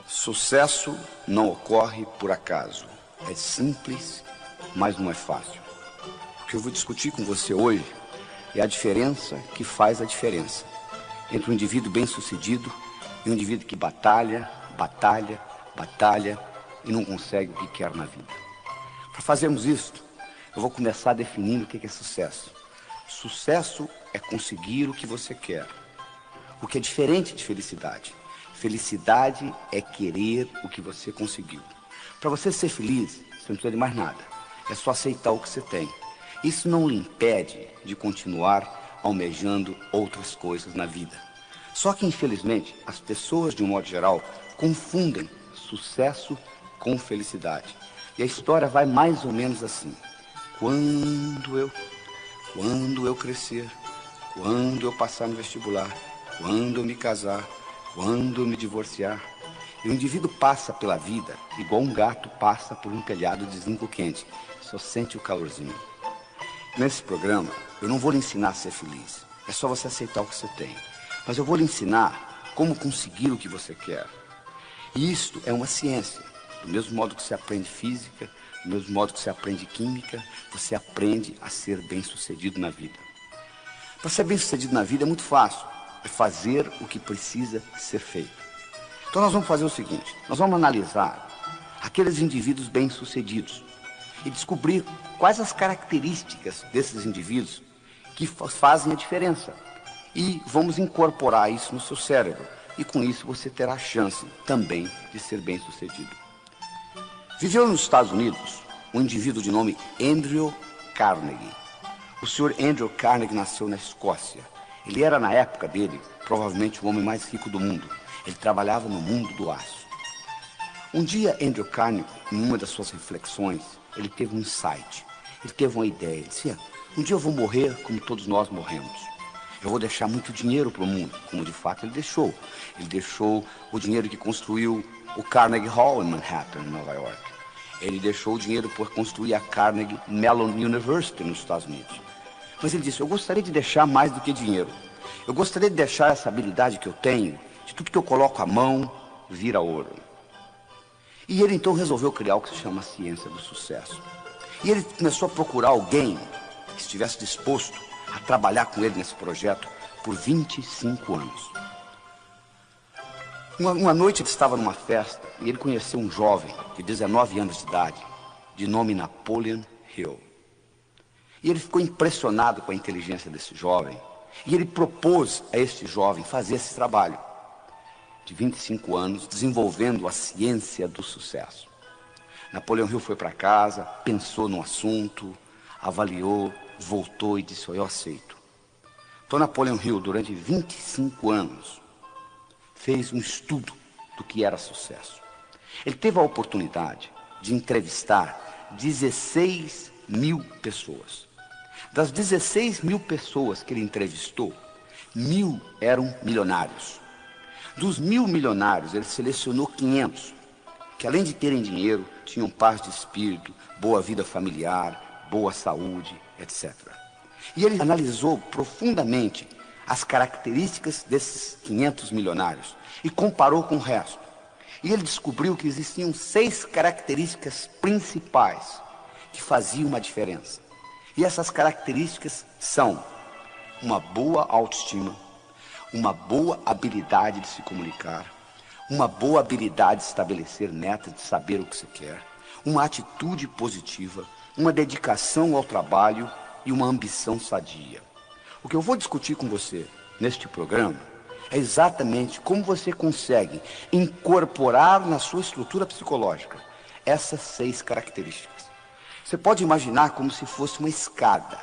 Sucesso não ocorre por acaso. É simples, mas não é fácil. O que eu vou discutir com você hoje é a diferença que faz a diferença entre um indivíduo bem-sucedido e um indivíduo que batalha e não consegue o que quer na vida. Para fazermos isto, eu vou começar definindo o que é sucesso. Sucesso é conseguir o que você quer, o que é diferente de felicidade. Felicidade é querer o que você conseguiu. Para você ser feliz, você não precisa de mais nada. É só aceitar o que você tem. Isso não lhe impede de continuar almejando outras coisas na vida. Só que, infelizmente, as pessoas, de um modo geral, confundem sucesso com felicidade. E a história vai mais ou menos assim. Quando eu crescer, quando eu passar no vestibular, quando eu me casar, quando eu me divorciar. E o indivíduo passa pela vida igual um gato passa por um telhado de zinco quente. Só sente o calorzinho. Nesse programa, eu não vou lhe ensinar a ser feliz. É só você aceitar o que você tem. Mas eu vou lhe ensinar como conseguir o que você quer. E isto é uma ciência. Do mesmo modo que você aprende física, do mesmo modo que você aprende química, você aprende a ser bem-sucedido na vida. Para ser bem-sucedido na vida é muito fácil. É fazer o que precisa ser feito. Então nós vamos fazer o seguinte, nós vamos analisar aqueles indivíduos bem-sucedidos e descobrir quais as características desses indivíduos que fazem a diferença. E vamos incorporar isso no seu cérebro. E com isso você terá a chance também de ser bem-sucedido. Viveu nos Estados Unidos um indivíduo de nome Andrew Carnegie. O senhor Andrew Carnegie nasceu na Escócia. Ele era, na época dele, provavelmente o homem mais rico do mundo. Ele trabalhava no mundo do aço. Um dia, Andrew Carnegie, em uma das suas reflexões, ele teve um insight. Ele teve uma ideia. Ele disse, um dia eu vou morrer como todos nós morremos. Eu vou deixar muito dinheiro para o mundo, como de fato ele deixou. Ele deixou o dinheiro que construiu o Carnegie Hall em Manhattan, em Nova York. Ele deixou o dinheiro para construir a Carnegie Mellon University nos Estados Unidos. Mas ele disse, eu gostaria de deixar mais do que dinheiro. Eu gostaria de deixar essa habilidade que eu tenho, de tudo que eu coloco a mão, vira ouro. E ele então resolveu criar o que se chama a ciência do sucesso. E ele começou a procurar alguém que estivesse disposto a trabalhar com ele nesse projeto por 25 anos. Uma noite ele estava numa festa e ele conheceu um jovem de 19 anos de idade, de nome Napoleon Hill. E ele ficou impressionado com a inteligência desse jovem. E ele propôs a este jovem fazer esse trabalho de 25 anos, desenvolvendo a ciência do sucesso. Napoleão Hill foi para casa, pensou no assunto, avaliou, voltou e disse, eu aceito. Então Napoleão Hill, durante 25 anos, fez um estudo do que era sucesso. Ele teve a oportunidade de entrevistar 16 mil pessoas. Das 16 mil pessoas que ele entrevistou, 1.000 eram milionários. Dos 1.000 milionários, ele selecionou 500, que além de terem dinheiro, tinham paz de espírito, boa vida familiar, boa saúde, etc. E ele analisou profundamente as características desses 500 milionários e comparou com o resto. E ele descobriu que existiam 6 características principais que faziam uma diferença. E essas características são uma boa autoestima, uma boa habilidade de se comunicar, uma boa habilidade de estabelecer metas, de saber o que você quer, uma atitude positiva, uma dedicação ao trabalho e uma ambição sadia. O que eu vou discutir com você neste programa é exatamente como você consegue incorporar na sua estrutura psicológica essas 6 características. Você pode imaginar como se fosse uma escada,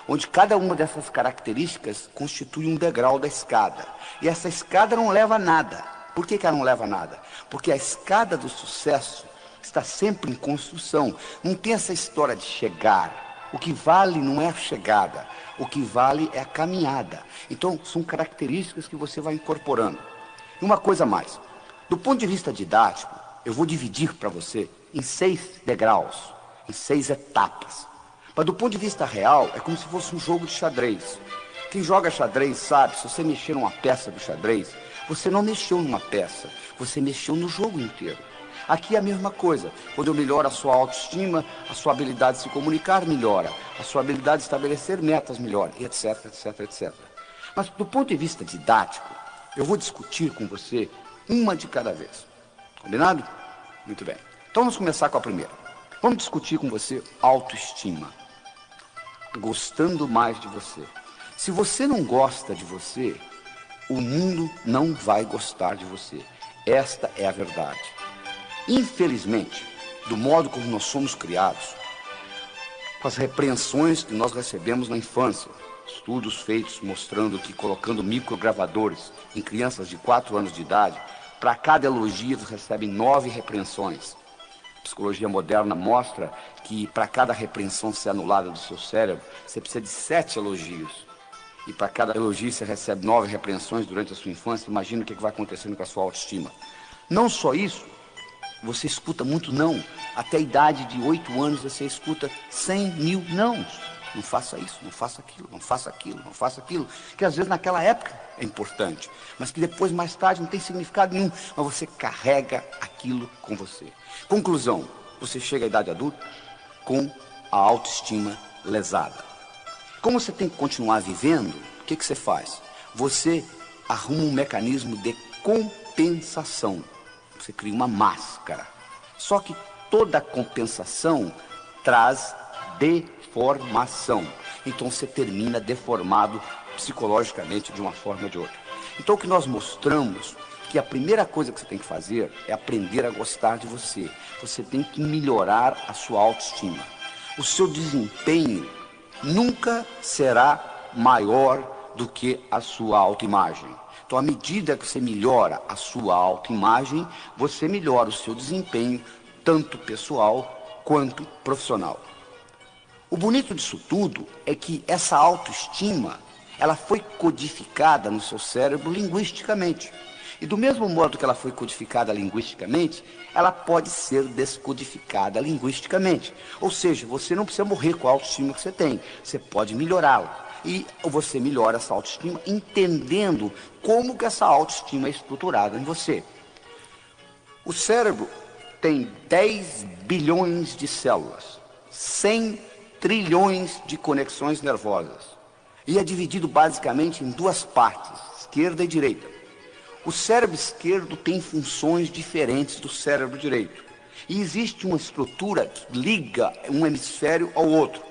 onde cada uma dessas características constitui um degrau da escada. E essa escada não leva a nada. Por que ela não leva a nada? Porque a escada do sucesso está sempre em construção. Não tem essa história de chegar. O que vale não é a chegada. O que vale é a caminhada. Então, são características que você vai incorporando. E uma coisa mais. Do ponto de vista didático, eu vou dividir para você em 6 degraus, em 6 etapas. Mas do ponto de vista real, é como se fosse um jogo de xadrez. Quem joga xadrez sabe, se você mexer numa peça do xadrez, Você não mexeu numa peça, você mexeu no jogo inteiro. Aqui é a mesma coisa. Quando eu melhoro a sua autoestima, a sua habilidade de se comunicar melhora, a sua habilidade de estabelecer metas melhora, etc, etc, etc. Mas do ponto de vista didático, eu vou discutir com você uma de cada vez. Combinado? Muito bem. Então vamos começar com a primeira. Vamos discutir com você autoestima. Gostando mais de você. Se você não gosta de você, o mundo não vai gostar de você. Esta é a verdade. Infelizmente, do modo como nós somos criados, com as repreensões que nós recebemos na infância, estudos feitos mostrando que colocando microgravadores em crianças de 4 anos de idade, para cada elogio eles recebem 9 repreensões. A psicologia moderna mostra que para cada repreensão ser anulada do seu cérebro, você precisa de 7 elogios. E para cada elogio você recebe 9 repreensões durante a sua infância. Imagina o que vai acontecendo com a sua autoestima. Não só isso, você escuta muito não. Até a idade de 8 anos você escuta 100 mil nãos. Não faça isso, não faça aquilo, não faça aquilo, não faça aquilo. Que às vezes naquela época é importante, mas que depois, mais tarde, não tem significado nenhum. Mas você carrega aquilo com você. Conclusão, você chega à idade adulta com a autoestima lesada. Como você tem que continuar vivendo, o que você faz? Você arruma um mecanismo de compensação. Você cria uma máscara. Só que toda compensação traz deformação. Então você termina deformado psicologicamente de uma forma ou de outra. Então o que nós mostramos que a primeira coisa que você tem que fazer é aprender a gostar de você. Você tem que melhorar a sua autoestima. O seu desempenho nunca será maior do que a sua autoimagem. Então, à medida que você melhora a sua autoimagem, você melhora o seu desempenho, tanto pessoal quanto profissional. O bonito disso tudo é que essa autoestima, ela foi codificada no seu cérebro linguisticamente. E do mesmo modo que ela foi codificada linguisticamente, ela pode ser descodificada linguisticamente. Ou seja, você não precisa morrer com a autoestima que você tem, você pode melhorá-la. E você melhora essa autoestima entendendo como que essa autoestima é estruturada em você. O cérebro tem 10 bilhões de células, 100 trilhões de conexões nervosas. E é dividido basicamente em 2 partes, esquerda e direita. O cérebro esquerdo tem funções diferentes do cérebro direito. E existe uma estrutura que liga um hemisfério ao outro.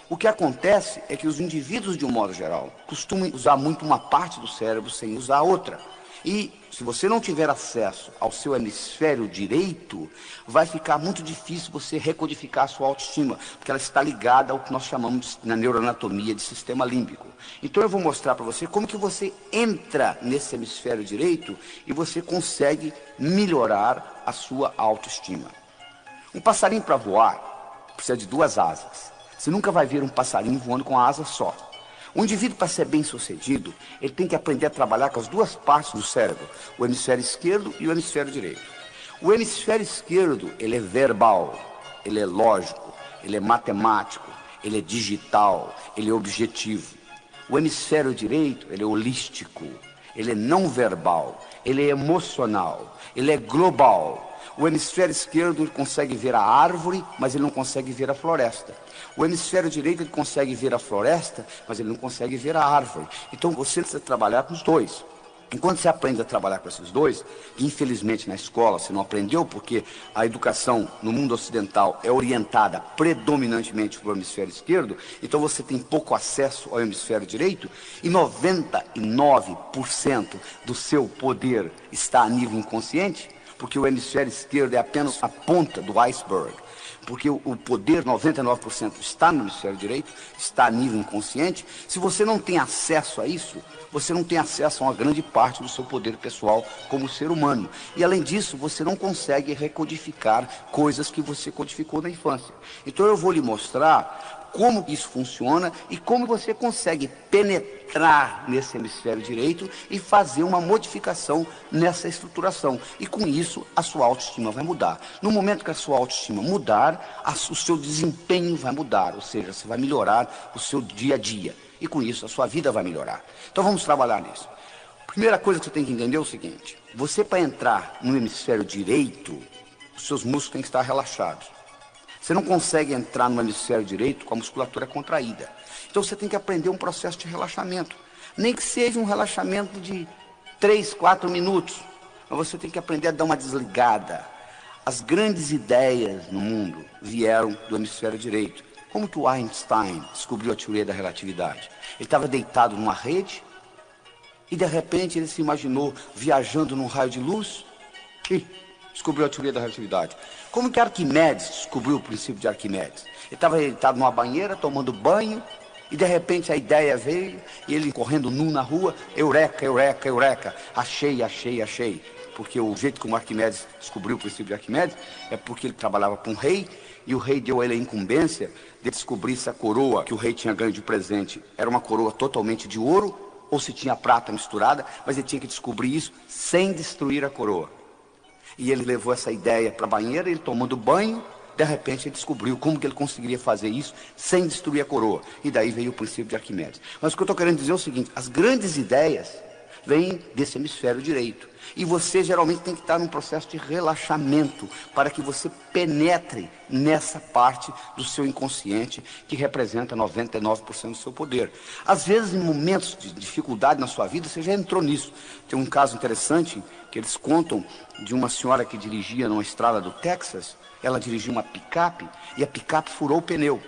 O que acontece é que os indivíduos, de um modo geral, costumam usar muito uma parte do cérebro sem usar a outra. E se você não tiver acesso ao seu hemisfério direito, vai ficar muito difícil você recodificar a sua autoestima, porque ela está ligada ao que nós chamamos na neuroanatomia de sistema límbico. Então eu vou mostrar para você como que você entra nesse hemisfério direito e você consegue melhorar a sua autoestima. Um passarinho para voar precisa de 2 asas. Você nunca vai ver um passarinho voando com a asa só. O indivíduo, para ser bem sucedido, ele tem que aprender a trabalhar com as 2 partes do cérebro, o hemisfério esquerdo e o hemisfério direito. O hemisfério esquerdo, ele é verbal, ele é lógico, ele é matemático, ele é digital, ele é objetivo. O hemisfério direito, ele é holístico, ele é não verbal, ele é emocional, ele é global. O hemisfério esquerdo ele consegue ver a árvore, mas ele não consegue ver a floresta. O hemisfério direito ele consegue ver a floresta, mas ele não consegue ver a árvore. Então você precisa trabalhar com os 2. Enquanto você aprende a trabalhar com esses 2, infelizmente na escola você não aprendeu, porque a educação no mundo ocidental é orientada predominantemente para o hemisfério esquerdo, então você tem pouco acesso ao hemisfério direito, e 99% do seu poder está a nível inconsciente, porque o hemisfério esquerdo é apenas a ponta do iceberg. Porque o poder, 99%, está no hemisfério direito, está a nível inconsciente. Se você não tem acesso a isso, você não tem acesso a uma grande parte do seu poder pessoal como ser humano. E além disso, você não consegue recodificar coisas que você codificou na infância. Então eu vou lhe mostrar como isso funciona e como você consegue penetrar nesse hemisfério direito e fazer uma modificação nessa estruturação. E com isso, a sua autoestima vai mudar. No momento que a sua autoestima mudar, o seu desempenho vai mudar, ou seja, você vai melhorar o seu dia a dia. E com isso, a sua vida vai melhorar. Então vamos trabalhar nisso. Primeira coisa que você tem que entender é o seguinte: você, para entrar no hemisfério direito, os seus músculos têm que estar relaxados. Você não consegue entrar no hemisfério direito com a musculatura contraída. Então você tem que aprender um processo de relaxamento. Nem que seja um relaxamento de 3, 4 minutos. Mas você tem que aprender a dar uma desligada. As grandes ideias no mundo vieram do hemisfério direito. Como que o Einstein descobriu a teoria da relatividade? Ele estava deitado numa rede e de repente ele se imaginou viajando num raio de luz e descobriu a teoria da relatividade. Como que Arquimedes descobriu o princípio de Arquimedes? Ele estava deitado numa banheira, tomando banho, e de repente a ideia veio, e ele correndo nu na rua, eureka, eureka, eureka, achei, achei, achei. Porque o jeito como Arquimedes descobriu o princípio de Arquimedes é porque ele trabalhava para um rei, e o rei deu a ele a incumbência de descobrir se a coroa que o rei tinha ganho de presente era uma coroa totalmente de ouro, ou se tinha prata misturada, mas ele tinha que descobrir isso sem destruir a coroa. E ele levou essa ideia para a banheira, ele tomando banho, de repente ele descobriu como que ele conseguiria fazer isso sem destruir a coroa. E daí veio o princípio de Arquimedes. Mas o que eu estou querendo dizer é o seguinte: as grandes ideias vêm desse hemisfério direito. E você geralmente tem que estar num processo de relaxamento para que você penetre nessa parte do seu inconsciente que representa 99% do seu poder. Às vezes, em momentos de dificuldade na sua vida, você já entrou nisso. Tem um caso interessante que eles contam de uma senhora que dirigia numa estrada do Texas. Ela dirigia uma picape e a picape furou o pneu.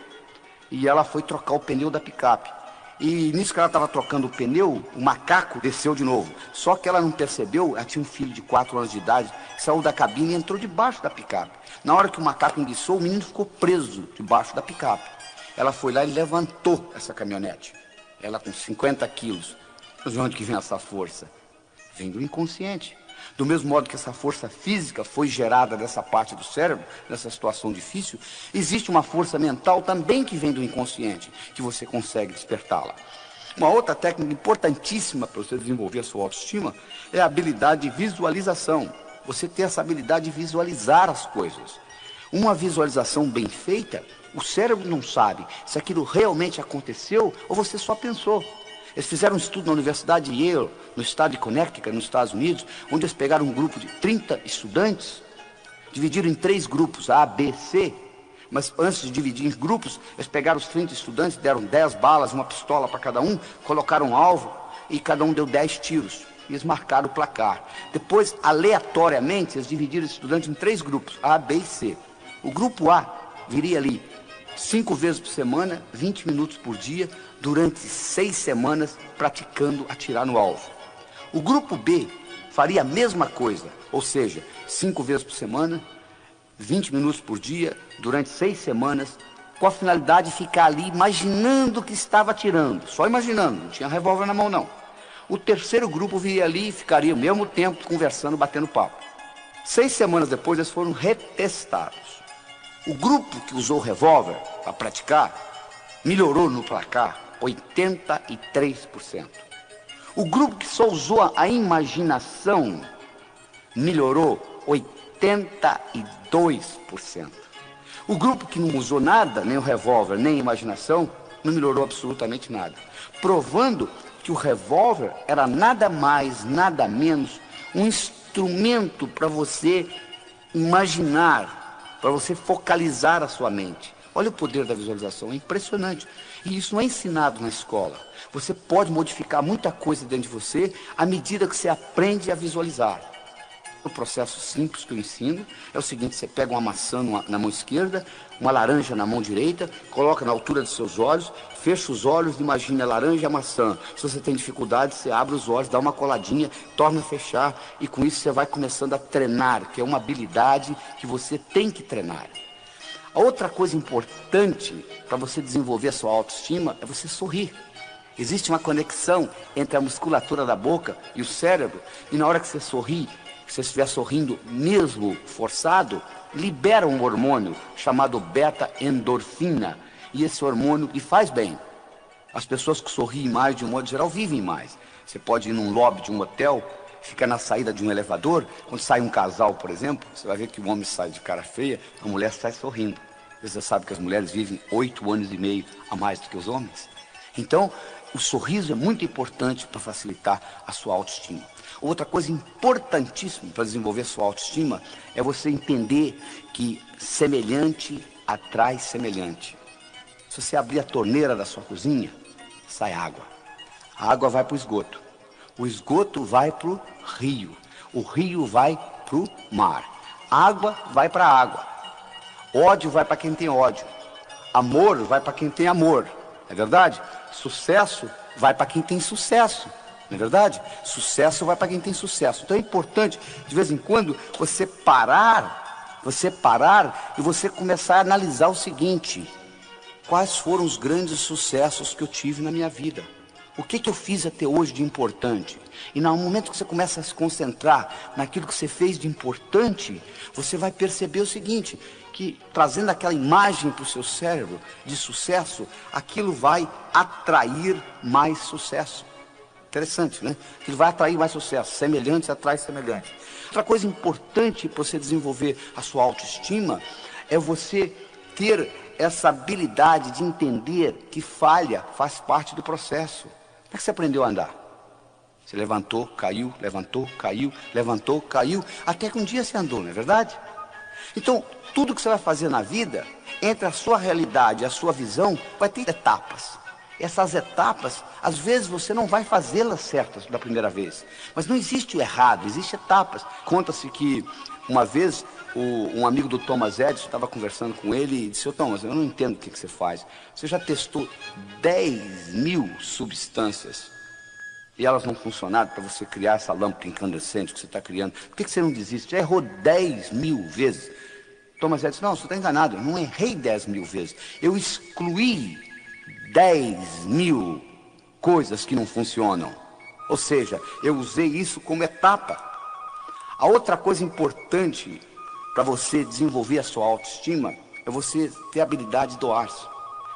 E ela foi trocar o pneu da picape. E nisso que ela estava trocando o pneu, o macaco desceu de novo. Só que ela não percebeu, ela tinha um filho de 4 anos de idade, saiu da cabine e entrou debaixo da picape. Na hora que o macaco enguiçou, o menino ficou preso debaixo da picape. Ela foi lá e levantou essa caminhonete. Ela com 50 quilos. Mas de onde que vem essa força? Vem do inconsciente. Do mesmo modo que essa força física foi gerada dessa parte do cérebro, nessa situação difícil, existe uma força mental também que vem do inconsciente, que você consegue despertá-la. Uma outra técnica importantíssima para você desenvolver a sua autoestima é a habilidade de visualização. Você ter essa habilidade de visualizar as coisas. Uma visualização bem feita, o cérebro não sabe se aquilo realmente aconteceu ou você só pensou. Eles fizeram um estudo na Universidade de Yale, no estado de Connecticut, nos Estados Unidos, onde eles pegaram um grupo de 30 estudantes, dividiram em 3 grupos, A, B, C, mas antes de dividir em grupos, eles pegaram os 30 estudantes, deram 10 balas, uma pistola para cada um, colocaram um alvo e cada um deu 10 tiros. E eles marcaram o placar. Depois, aleatoriamente, eles dividiram os estudantes em 3 grupos, A, B e C. O grupo A viria ali 5 vezes por semana, 20 minutos por dia, durante 6 semanas, praticando atirar no alvo. O grupo B faria a mesma coisa, ou seja, 5 vezes por semana, 20 minutos por dia, durante 6 semanas, com a finalidade de ficar ali imaginando que estava atirando, só imaginando, não tinha revólver na mão não. O terceiro grupo viria ali e ficaria ao mesmo tempo conversando, batendo papo. 6 semanas depois, eles foram retestados. O grupo que usou o revólver para praticar melhorou no placar 83%. O grupo que só usou a imaginação melhorou 82%. O grupo que não usou nada, nem o revólver, nem a imaginação, não melhorou absolutamente nada. Provando que o revólver era nada mais, nada menos um instrumento para você imaginar, para você focalizar a sua mente. Olha o poder da visualização, é impressionante. E isso não é ensinado na escola. Você pode modificar muita coisa dentro de você à medida que você aprende a visualizar. O processo simples que eu ensino é o seguinte: você pega uma maçã na mão esquerda, uma laranja na mão direita, coloca na altura dos seus olhos, fecha os olhos, imagina a laranja e a maçã. Se você tem dificuldade, você abre os olhos, dá uma coladinha, torna a fechar, e com isso você vai começando a treinar, que é uma habilidade que você tem que treinar. A outra coisa importante para você desenvolver a sua autoestima é você sorrir. Existe uma conexão entre a musculatura da boca e o cérebro, e na hora que você sorri, se você estiver sorrindo mesmo forçado, libera um hormônio chamado beta-endorfina, e esse hormônio lhe faz bem. As pessoas que sorriem mais, de um modo geral, vivem mais. Você pode ir num lobby de um hotel, fica na saída de um elevador, quando sai um casal, por exemplo, você vai ver que o homem sai de cara feia, a mulher sai sorrindo. Você sabe que as mulheres vivem 8 anos e meio a mais do que os homens. Então, o sorriso é muito importante para facilitar a sua autoestima. Outra coisa importantíssima para desenvolver sua autoestima é você entender que semelhante atrai semelhante. Se você abrir a torneira da sua cozinha, sai água. A água vai para o esgoto. O esgoto vai para o rio. O rio vai para o mar. Água vai para a água. Ódio vai para quem tem ódio. Amor vai para quem tem amor. Não é verdade? Sucesso vai para quem tem sucesso. Não é verdade? Sucesso vai para quem tem sucesso. Então é importante, de vez em quando, você parar e você começar a analisar o seguinte: quais foram os grandes sucessos que eu tive na minha vida? O que eu fiz até hoje de importante? E no momento que você começa a se concentrar naquilo que você fez de importante, você vai perceber o seguinte, que trazendo aquela imagem para o seu cérebro de sucesso, aquilo vai atrair mais sucesso. Interessante, né? Aquilo vai atrair mais sucesso. Semelhante atrai semelhante. Outra coisa importante para você desenvolver a sua autoestima é você ter essa habilidade de entender que falha faz parte do processo. Como é que você aprendeu a andar? Você levantou, caiu, levantou, caiu, levantou, caiu, até que um dia você andou, não é verdade? Então, tudo que você vai fazer na vida, entre a sua realidade e a sua visão, vai ter etapas. Essas etapas, às vezes você não vai fazê-las certas da primeira vez. Mas não existe o errado, existem etapas. Conta-se que uma vez um amigo do Thomas Edison estava conversando com ele e disse: "Ô Thomas, eu não entendo o que você faz. Você já testou 10.000 substâncias e elas não funcionaram para você criar essa lâmpada incandescente que você está criando. Por que você não desiste? Já errou 10.000 vezes." Thomas Edison disse: "Não, você está enganado, eu não errei 10.000 vezes. Eu excluí 10.000 coisas que não funcionam. Ou seja, eu usei isso como etapa." A outra coisa importante para você desenvolver a sua autoestima é você ter a habilidade de doar-se.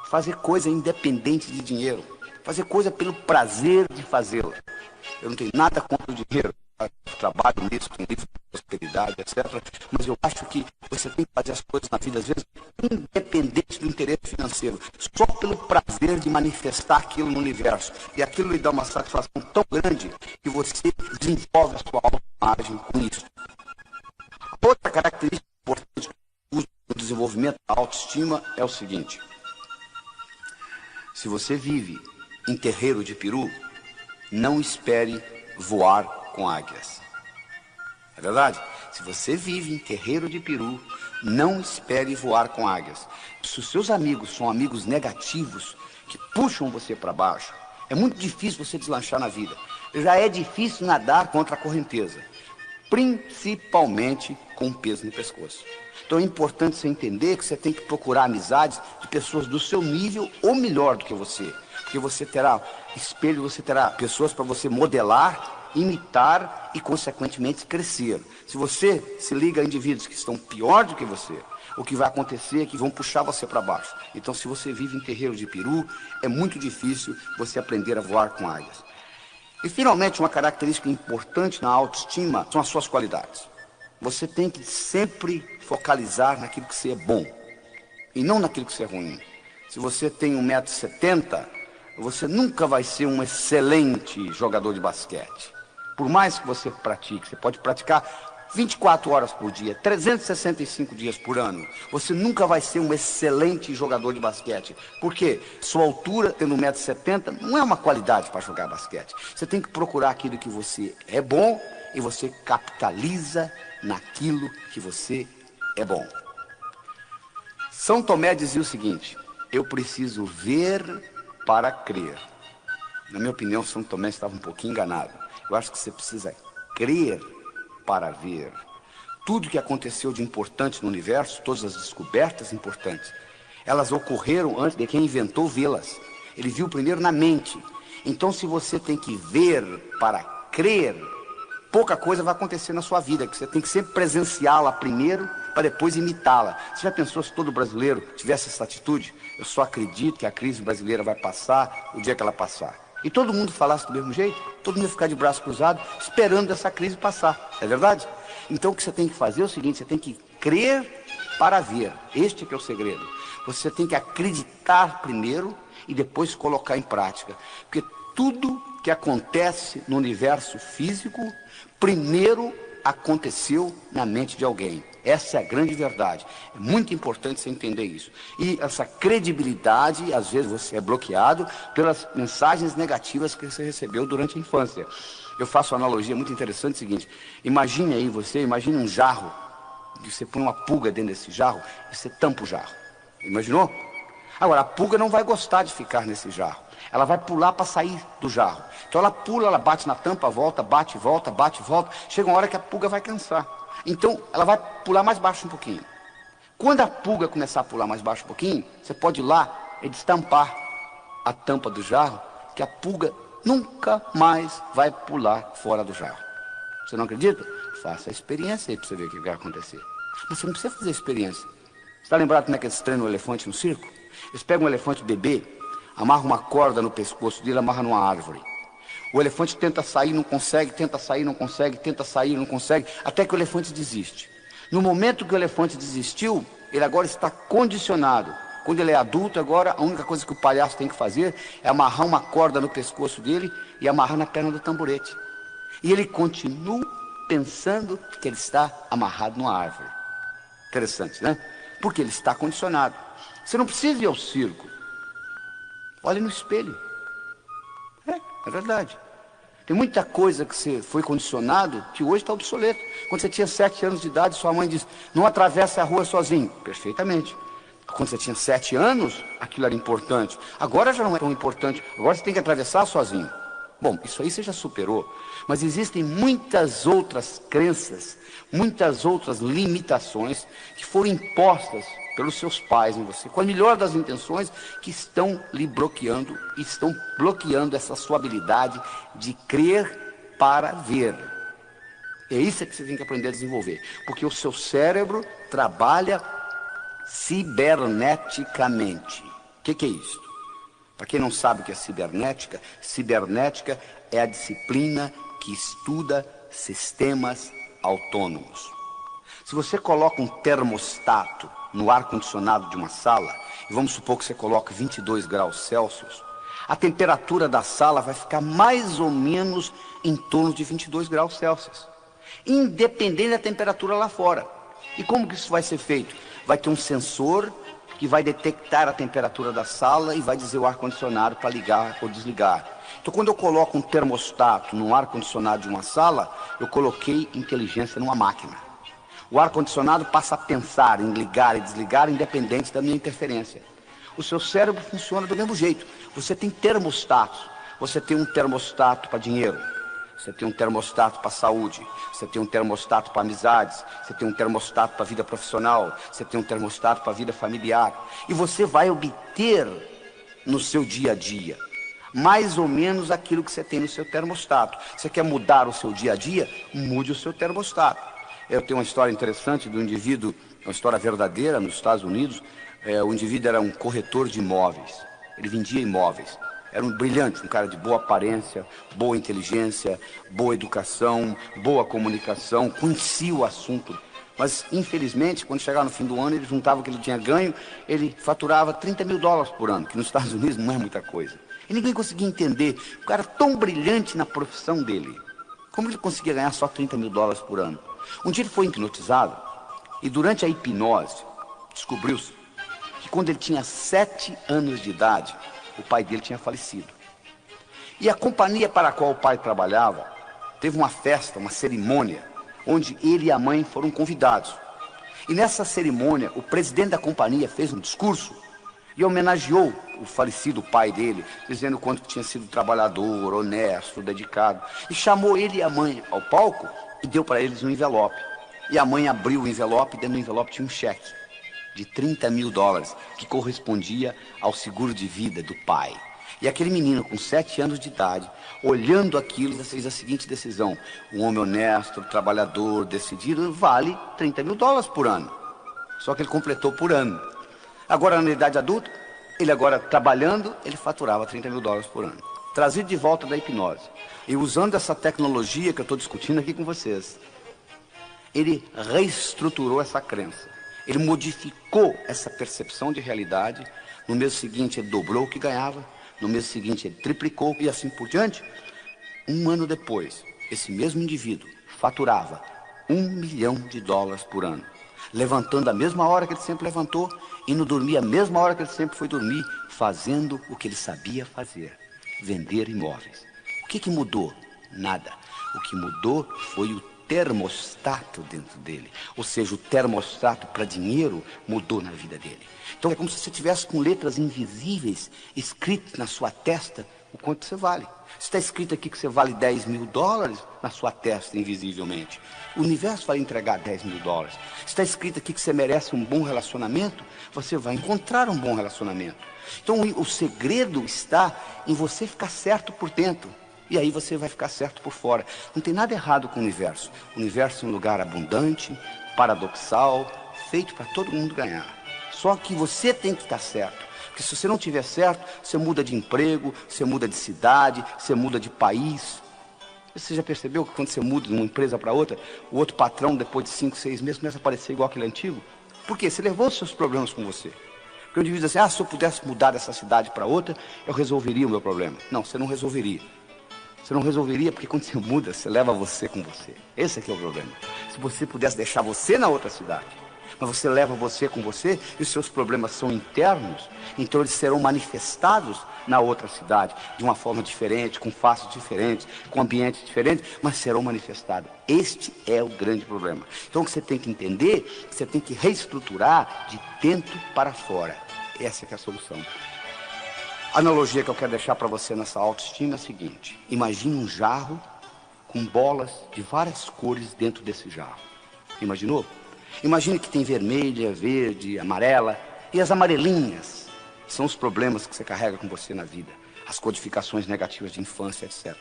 Fazer coisa independente de dinheiro. Fazer coisa pelo prazer de fazê-la. Eu não tenho nada contra o dinheiro. Eu trabalho nisso, com livro de prosperidade, etc. Mas eu acho que você tem que fazer as coisas na vida, às vezes, independente do interesse financeiro. Só pelo prazer de manifestar aquilo no universo. E aquilo lhe dá uma satisfação tão grande que você desenvolve a sua autoimagem com isso. Outra característica importante do desenvolvimento da autoestima é o seguinte: se você vive em terreiro de peru, não espere voar com águias. É verdade? Se você vive em terreiro de peru, não espere voar com águias. Se os seus amigos são amigos negativos, que puxam você para baixo, é muito difícil você deslanchar na vida. Já é difícil nadar contra a correnteza, principalmente com um peso no pescoço. Então é importante você entender que você tem que procurar amizades de pessoas do seu nível ou melhor do que você. Porque você terá espelho, você terá pessoas para você modelar, imitar e, consequentemente, crescer. Se você se liga a indivíduos que estão pior do que você, o que vai acontecer é que vão puxar você para baixo. Então, se você vive em terreiro de peru, é muito difícil você aprender a voar com águias. E, finalmente, uma característica importante na autoestima são as suas qualidades. Você tem que sempre focalizar naquilo que você é bom e não naquilo que você é ruim. Se você tem 1,70 m, você nunca vai ser um excelente jogador de basquete. Por mais que você pratique, você pode praticar 24 horas por dia, 365 dias por ano. Você nunca vai ser um excelente jogador de basquete. Por quê? Sua altura, tendo 1,70 m, não é uma qualidade para jogar basquete. Você tem que procurar aquilo que você é bom e você capitaliza naquilo que você é bom. São Tomé dizia o seguinte: eu preciso ver para crer. Na minha opinião, São Tomé estava um pouquinho enganado. Eu acho que você precisa crer para ver. Tudo que aconteceu de importante no universo, todas as descobertas importantes, elas ocorreram antes de quem inventou vê-las. Ele viu primeiro na mente. Então, se você tem que ver para crer, pouca coisa vai acontecer na sua vida, que você tem que sempre presenciá-la primeiro para depois imitá-la. Você já pensou se todo brasileiro tivesse essa atitude? Eu só acredito que a crise brasileira vai passar o dia que ela passar. E todo mundo falasse do mesmo jeito, todo mundo ia ficar de braço cruzado, esperando essa crise passar. É verdade? Então o que você tem que fazer é o seguinte: você tem que crer para ver. Este é que é o segredo. Você tem que acreditar primeiro e depois colocar em prática. Porque tudo que acontece no universo físico, primeiro aconteceu na mente de alguém. Essa é a grande verdade. É muito importante você entender isso. E essa credibilidade, às vezes você é bloqueado pelas mensagens negativas que você recebeu durante a infância. Eu faço uma analogia muito interessante, seguinte: imagine aí imagine um jarro, que você põe uma pulga dentro desse jarro e você tampa o jarro. Imaginou? Agora, a pulga não vai gostar de ficar nesse jarro. Ela vai pular para sair do jarro. Então ela pula, ela bate na tampa, volta, bate, volta, bate, volta. Chega uma hora que a pulga vai cansar. Então ela vai pular mais baixo um pouquinho. Quando a pulga começar a pular mais baixo um pouquinho, você pode ir lá e destampar a tampa do jarro, que a pulga nunca mais vai pular fora do jarro. Você não acredita? Faça a experiência aí para você ver o que vai acontecer. Mas você não precisa fazer a experiência. Você está lembrado como é que eles treinam o elefante no circo? Eles pegam um elefante bebê, amarram uma corda no pescoço dele, amarram numa árvore. O elefante tenta sair, não consegue, tenta sair, não consegue, tenta sair, não consegue, até que o elefante desiste. No momento que o elefante desistiu, ele agora está condicionado. Quando ele é adulto, agora a única coisa que o palhaço tem que fazer é amarrar uma corda no pescoço dele e amarrar na perna do tamborete. E ele continua pensando que ele está amarrado numa árvore. Interessante, né? Porque ele está condicionado. Você não precisa ir ao circo. Olhe no espelho. É verdade. Tem muita coisa que você foi condicionado que hoje está obsoleto. Quando você tinha 7 anos de idade, sua mãe disse: não atravesse a rua sozinho. Perfeitamente. Quando você tinha 7 anos, aquilo era importante. Agora já não é tão importante. Agora você tem que atravessar sozinho. Bom, isso aí você já superou. Mas existem muitas outras crenças, muitas outras limitações que foram impostas pelos seus pais em você, com a melhor das intenções, que estão lhe bloqueando, estão bloqueando essa sua habilidade de crer para ver. É isso que você tem que aprender a desenvolver, porque o seu cérebro trabalha ciberneticamente. O que é isso? Para quem não sabe o que é cibernética, cibernética é a disciplina que estuda sistemas autônomos. Se você coloca um termostato no ar-condicionado de uma sala, e vamos supor que você coloque 22 graus Celsius, a temperatura da sala vai ficar mais ou menos em torno de 22 graus Celsius, independente da temperatura lá fora. E como que isso vai ser feito? Vai ter um sensor que vai detectar a temperatura da sala e vai dizer o ar-condicionado para ligar ou desligar. Então, quando eu coloco um termostato no ar-condicionado de uma sala, eu coloquei inteligência numa máquina. O ar-condicionado passa a pensar em ligar e desligar independente da minha interferência. O seu cérebro funciona do mesmo jeito. Você tem termostatos. Você tem um termostato para dinheiro. Você tem um termostato para saúde. Você tem um termostato para amizades. Você tem um termostato para vida profissional. Você tem um termostato para vida familiar. E você vai obter no seu dia a dia mais ou menos aquilo que você tem no seu termostato. Você quer mudar o seu dia a dia? Mude o seu termostato. Eu tenho uma história interessante do indivíduo, uma história verdadeira nos Estados Unidos. O indivíduo era um corretor de imóveis. Ele vendia imóveis. Era um brilhante, um cara de boa aparência, boa inteligência, boa educação, boa comunicação, conhecia o assunto. Mas, infelizmente, quando chegava no fim do ano, ele juntava o que ele tinha ganho, ele faturava $30 mil por ano, que nos Estados Unidos não é muita coisa. E ninguém conseguia entender, o cara tão brilhante na profissão dele, como ele conseguia ganhar só $30 mil por ano? Um dia ele foi hipnotizado, e durante a hipnose, descobriu-se que quando ele tinha 7 anos de idade, o pai dele tinha falecido. E a companhia para a qual o pai trabalhava teve uma festa, uma cerimônia, onde ele e a mãe foram convidados. E nessa cerimônia, o presidente da companhia fez um discurso e homenageou o falecido pai dele, dizendo o quanto tinha sido trabalhador, honesto, dedicado. E chamou ele e a mãe ao palco e deu para eles um envelope. E a mãe abriu o envelope e dentro do envelope tinha um cheque de $30 mil, que correspondia ao seguro de vida do pai. E aquele menino com 7 anos de idade, olhando aquilo, fez a seguinte decisão: um homem honesto, trabalhador, decidido, vale $30 mil por ano. Só que ele completou por ano. Agora, na idade adulta, ele agora trabalhando, ele faturava $30 mil por ano. Trazido de volta da hipnose. E usando essa tecnologia que eu estou discutindo aqui com vocês, ele reestruturou essa crença. Ele modificou essa percepção de realidade. No mês seguinte ele dobrou o que ganhava, no mês seguinte ele triplicou e assim por diante. Um ano depois, esse mesmo indivíduo faturava $1 milhão por ano, levantando a mesma hora que ele sempre levantou, indo dormir a mesma hora que ele sempre foi dormir, fazendo o que ele sabia fazer, vender imóveis. O que mudou? Nada. O que mudou foi o termostato dentro dele. Ou seja, o termostato para dinheiro mudou na vida dele. Então é como se você tivesse com letras invisíveis escritas na sua testa o quanto você vale. Está escrito aqui que você vale $10 mil na sua testa, invisivelmente. O universo vai entregar $10 mil. Está escrito aqui que você merece um bom relacionamento, você vai encontrar um bom relacionamento. Então o segredo está em você ficar certo por dentro. E aí você vai ficar certo por fora. Não tem nada errado com o universo. O universo é um lugar abundante, paradoxal, feito para todo mundo ganhar. Só que você tem que estar certo. Porque se você não estiver certo, você muda de emprego, você muda de cidade, você muda de país. Você já percebeu que quando você muda de uma empresa para outra, o outro patrão, depois de 5, 6 meses, começa a parecer igual aquele antigo? Por quê? Você levou os seus problemas com você. Porque o indivíduo diz assim, se eu pudesse mudar dessa cidade para outra, eu resolveria o meu problema. Não, você não resolveria. Você não resolveria porque quando você muda, você leva você com você. Esse aqui é o problema. Se você pudesse deixar você na outra cidade, mas você leva você com você e os seus problemas são internos, então eles serão manifestados na outra cidade, de uma forma diferente, com faces diferentes, com ambientes diferentes, mas serão manifestados. Este é o grande problema. Então o que você tem que entender, você tem que reestruturar de dentro para fora. Essa que é a solução. A analogia que eu quero deixar para você nessa autoestima é a seguinte: imagine um jarro com bolas de várias cores dentro desse jarro. Imaginou? Imagine que tem vermelha, verde, amarela, e as amarelinhas são os problemas que você carrega com você na vida, as codificações negativas de infância, etc.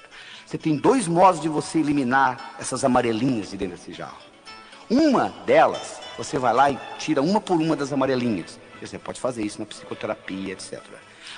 Você tem 2 modos de você eliminar essas amarelinhas de dentro desse jarro. Uma delas, você vai lá e tira uma por uma das amarelinhas. Você pode fazer isso na psicoterapia, etc.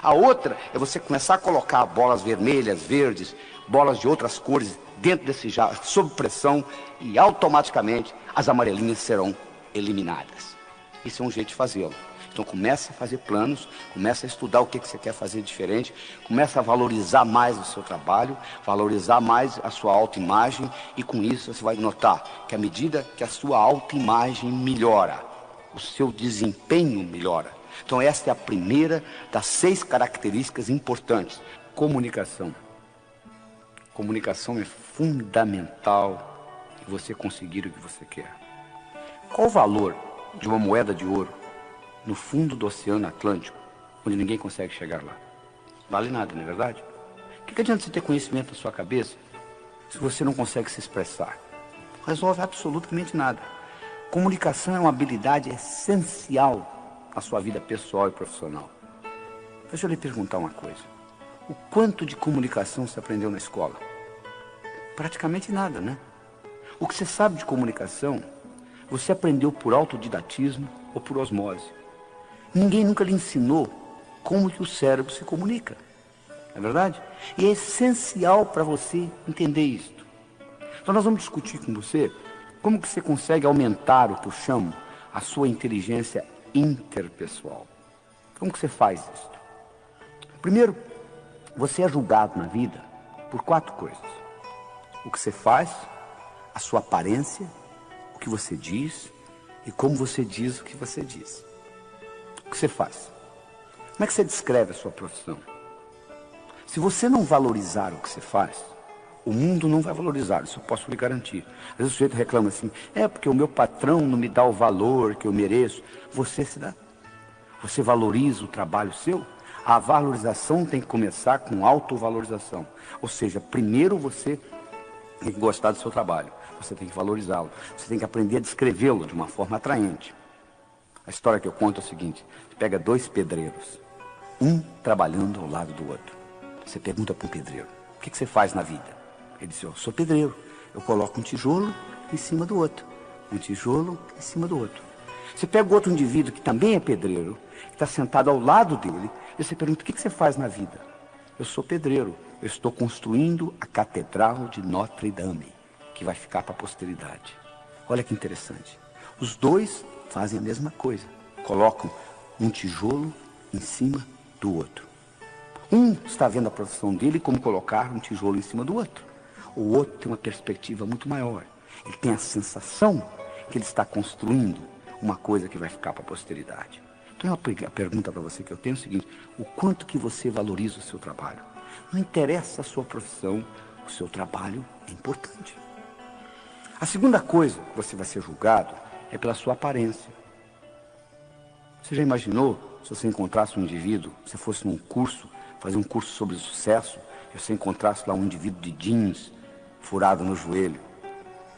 A outra é você começar a colocar bolas vermelhas, verdes, bolas de outras cores dentro desse jarro, sob pressão, e automaticamente as amarelinhas serão eliminadas. Isso é um jeito de fazê-lo. Então comece a fazer planos, comece a estudar o que você quer fazer diferente, comece a valorizar mais o seu trabalho, valorizar mais a sua autoimagem, e com isso você vai notar que à medida que a sua autoimagem melhora, o seu desempenho melhora. Então esta é a primeira das 6 características importantes. Comunicação. Comunicação é fundamental em você conseguir o que você quer. Qual o valor de uma moeda de ouro no fundo do Oceano Atlântico, onde ninguém consegue chegar lá? Vale nada, não é verdade? O que adianta você ter conhecimento na sua cabeça se você não consegue se expressar? Não resolve absolutamente nada. Comunicação é uma habilidade essencial na sua vida pessoal e profissional. Deixa eu lhe perguntar uma coisa. O quanto de comunicação você aprendeu na escola? Praticamente nada, né? O que você sabe de comunicação, você aprendeu por autodidatismo ou por osmose. Ninguém nunca lhe ensinou como que o cérebro se comunica. Não é verdade? E é essencial para você entender isto. Então nós vamos discutir com você como que você consegue aumentar o que eu chamo a sua inteligência interpessoal. Como que você faz isso? Primeiro, você é julgado na vida por 4 coisas: o que você faz, a sua aparência, o que você diz e como você diz o que você diz. O que você faz? Como é que você descreve a sua profissão? Se você não valorizar o que você faz, o mundo não vai valorizar, isso eu posso lhe garantir. Às vezes o sujeito reclama assim, porque o meu patrão não me dá o valor que eu mereço. Você se dá. Você valoriza o trabalho seu? A valorização tem que começar com autovalorização. Ou seja, primeiro você tem que gostar do seu trabalho, você tem que valorizá-lo, você tem que aprender a descrevê-lo de uma forma atraente. A história que eu conto é o seguinte: você pega 2 pedreiros, um trabalhando ao lado do outro. Você pergunta para um pedreiro: o que você faz na vida? Ele diz: eu sou pedreiro, eu coloco um tijolo em cima do outro, um tijolo em cima do outro. Você pega o outro indivíduo que também é pedreiro, que está sentado ao lado dele, e você pergunta: o que você faz na vida? Eu sou pedreiro, eu estou construindo a Catedral de Notre Dame, que vai ficar para a posteridade. Olha que interessante. Os 2 fazem a mesma coisa. Colocam um tijolo em cima do outro. Um está vendo a profissão dele como colocar um tijolo em cima do outro. O outro tem uma perspectiva muito maior. Ele tem a sensação que ele está construindo uma coisa que vai ficar para a posteridade. Então, a pergunta para você que eu tenho é o seguinte: o quanto que você valoriza o seu trabalho? Não interessa a sua profissão, o seu trabalho é importante. A segunda coisa que você vai ser julgado é pela sua aparência. Você já imaginou se você encontrasse um indivíduo, se fosse num curso, fazer um curso sobre sucesso, e você encontrasse lá um indivíduo de jeans, furado no joelho,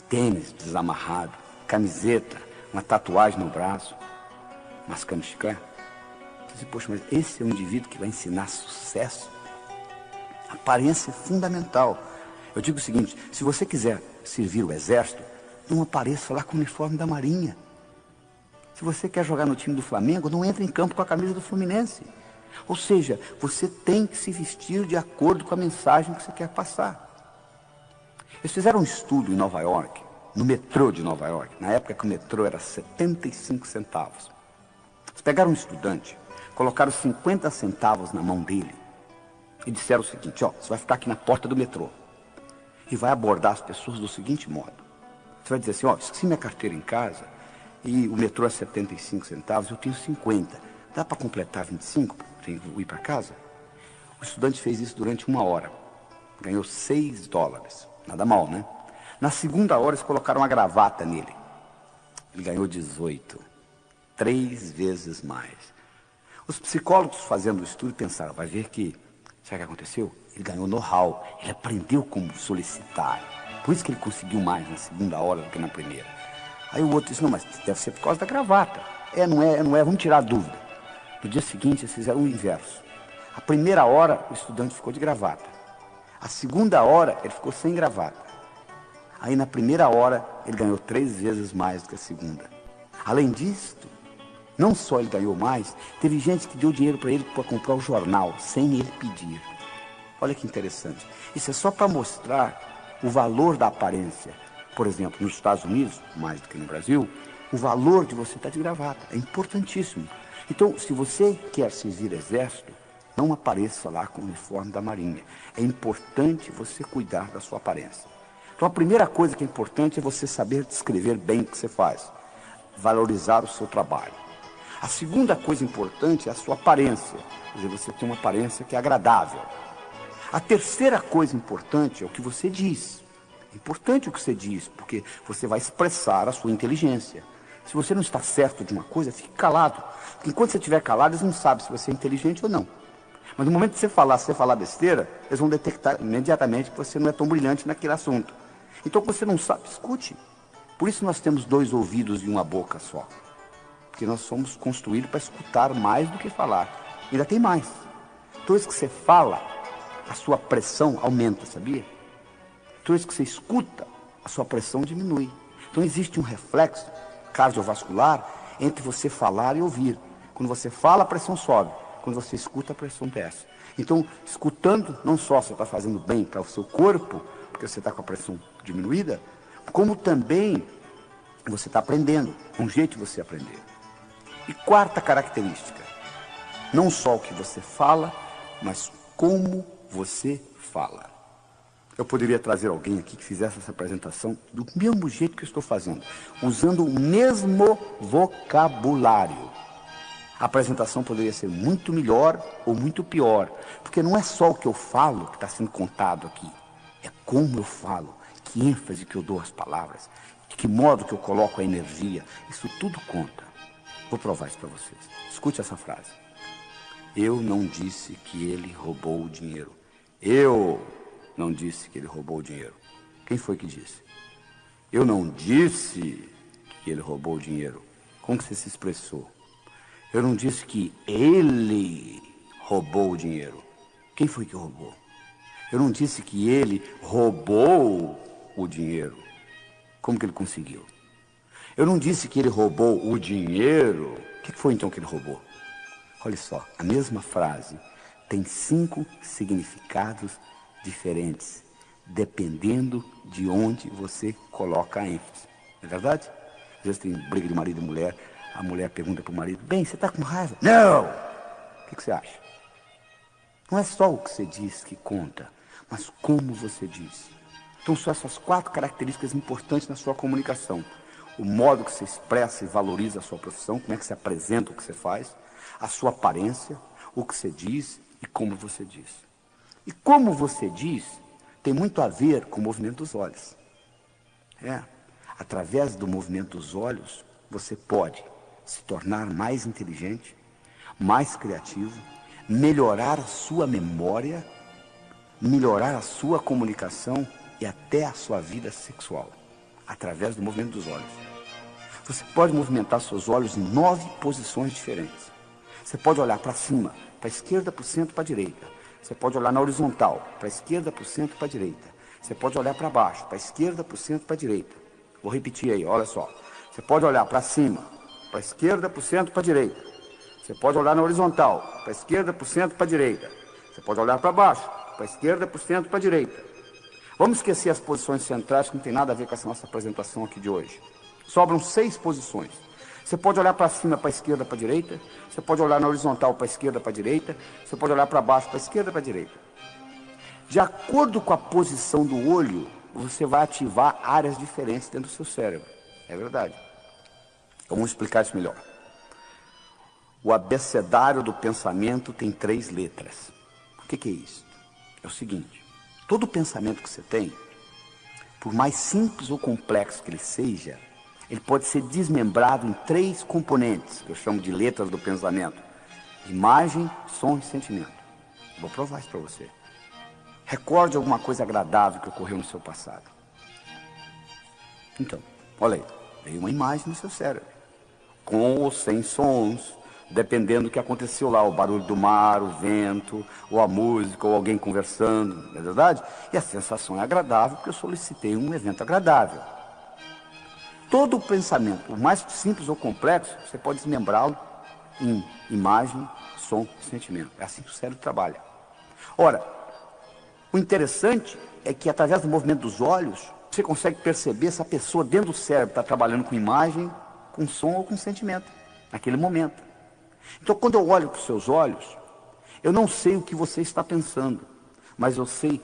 tênis desamarrado, camiseta, uma tatuagem no braço, mascando chiclete? Você diz, poxa, mas esse é um indivíduo que vai ensinar sucesso? A aparência é fundamental. Eu digo o seguinte: se você quiser servir o exército, não apareça lá com o uniforme da Marinha. Se você quer jogar no time do Flamengo, não entre em campo com a camisa do Fluminense. Ou seja, você tem que se vestir de acordo com a mensagem que você quer passar. Eles fizeram um estudo em Nova York, no metrô de Nova York, na época que o metrô era 75 centavos. Eles pegaram um estudante, colocaram 50 centavos na mão dele e disseram o seguinte: ó, você vai ficar aqui na porta do metrô e vai abordar as pessoas do seguinte modo. Você vai dizer assim: ó, esqueci minha carteira em casa e o metrô é 75 centavos, eu tenho 50. Dá para completar 25 para ir para casa? O estudante fez isso durante 1 hora. Ganhou $6. Nada mal, né? Na segunda hora, eles colocaram uma gravata nele. Ele ganhou 18. 3 vezes mais. Os psicólogos fazendo o estudo pensaram: vai ver que, sabe o que aconteceu? Ele ganhou know-how. Ele aprendeu como solicitar. Por isso que ele conseguiu mais na segunda hora do que na primeira. Aí o outro disse: não, mas deve ser por causa da gravata. Não é, vamos tirar a dúvida. No dia seguinte, eles fizeram o inverso. A primeira hora, o estudante ficou de gravata. A segunda hora, ele ficou sem gravata. Aí, na primeira hora, ele ganhou 3 vezes mais do que a segunda. Além disso, não só ele ganhou mais, teve gente que deu dinheiro para ele para comprar o jornal, sem ele pedir. Olha que interessante. Isso é só para mostrar o valor da aparência. Por exemplo, nos Estados Unidos, mais do que no Brasil, o valor de você estar de gravata é importantíssimo. Então, se você quer servir exército, não apareça lá com o uniforme da Marinha. É importante você cuidar da sua aparência. Então, a primeira coisa que é importante é você saber descrever bem o que você faz. Valorizar o seu trabalho. A segunda coisa importante é a sua aparência. Quer dizer, você tem uma aparência que é agradável. A terceira coisa importante é o que você diz. É importante o que você diz, porque você vai expressar a sua inteligência. Se você não está certo de uma coisa, fique calado. Porque enquanto você estiver calado, eles não sabem se você é inteligente ou não. Mas no momento que você falar besteira, eles vão detectar imediatamente que você não é tão brilhante naquele assunto. Então, se você não sabe, escute. Por isso nós temos 2 ouvidos e uma boca só. Porque nós somos construídos para escutar mais do que falar. E ainda tem mais. Toda vez que você fala, a sua pressão aumenta, sabia? Toda vez que você escuta, a sua pressão diminui. Então existe um reflexo cardiovascular entre você falar e ouvir. Quando você fala, a pressão sobe. Quando você escuta, a pressão desce. Então, escutando, não só você está fazendo bem para o seu corpo, porque você está com a pressão diminuída, como também você está aprendendo, um jeito de você aprender. E quarta característica, não só o que você fala, mas como você fala. Eu poderia trazer alguém aqui que fizesse essa apresentação do mesmo jeito que eu estou fazendo, usando o mesmo vocabulário. A apresentação poderia ser muito melhor ou muito pior, porque não é só o que eu falo que está sendo contado aqui, é como eu falo, que ênfase que eu dou às palavras, de que modo que eu coloco a energia, isso tudo conta. Vou provar isso para vocês. Escute essa frase. Eu não disse que ele roubou o dinheiro. Eu não disse que ele roubou o dinheiro. Quem foi que disse? Eu não disse que ele roubou o dinheiro. Como que você se expressou? Eu não disse que ele roubou o dinheiro. Quem foi que roubou? Eu não disse que ele roubou o dinheiro. Como que ele conseguiu? Eu não disse que ele roubou o dinheiro. O que foi então que ele roubou? Olha só, a mesma frase tem 5 significados diferentes, dependendo de onde você coloca a ênfase. Não é verdade? Às vezes tem briga de marido e mulher, A mulher pergunta para o marido, bem, você está com raiva? Não! O que você acha? Não é só o que você diz que conta, mas como você diz. Então são essas 4 características importantes na sua comunicação. O modo que você expressa e valoriza a sua profissão, como é que você apresenta o que você faz, a sua aparência, o que você diz e como você diz. E como você diz tem muito a ver com o movimento dos olhos. Através do movimento dos olhos, você pode se tornar mais inteligente, mais criativo, melhorar a sua memória, melhorar a sua comunicação e até a sua vida sexual, através do movimento dos olhos. Você pode movimentar seus olhos em 9 posições diferentes. Você pode olhar para cima, para a esquerda, para o centro, para a direita. Você pode olhar na horizontal, para a esquerda, para o centro, para a direita. Você pode olhar para baixo, para a esquerda, para o centro, para a direita. Vou repetir aí, olha só. Você pode olhar para cima, para a esquerda, para o centro, para a direita. Você pode olhar na horizontal, para a esquerda, para o centro, para a direita. Você pode olhar para baixo, para a esquerda, para o centro, para a direita. Vamos esquecer as posições centrais, que não tem nada a ver com essa nossa apresentação aqui de hoje. Sobram 6 posições. Você pode olhar para cima, para a esquerda, para a direita. Você pode olhar na horizontal, para a esquerda, para a direita. Você pode olhar para baixo, para a esquerda, para a direita. De acordo com a posição do olho, você vai ativar áreas diferentes dentro do seu cérebro. É verdade. Vamos explicar isso melhor. O abecedário do pensamento tem 3 letras. O que é isso? É o seguinte, todo pensamento que você tem, por mais simples ou complexo que ele seja, ele pode ser desmembrado em 3 componentes, que eu chamo de letras do pensamento. Imagem, som e sentimento. Vou provar isso para você. Recorde alguma coisa agradável que ocorreu no seu passado. Então, olha aí, veio uma imagem no seu cérebro, com ou sem sons, dependendo do que aconteceu lá, o barulho do mar, o vento, ou a música, ou alguém conversando, não é verdade? E a sensação é agradável, porque eu solicitei um evento agradável. Todo o pensamento, por mais simples ou complexo, você pode desmembrá-lo em imagem, som e sentimento. É assim que o cérebro trabalha. Ora, o interessante é que através do movimento dos olhos, você consegue perceber se a pessoa dentro do cérebro está trabalhando com imagem, com som ou com sentimento, naquele momento. Então, quando eu olho para os seus olhos, eu não sei o que você está pensando, mas eu sei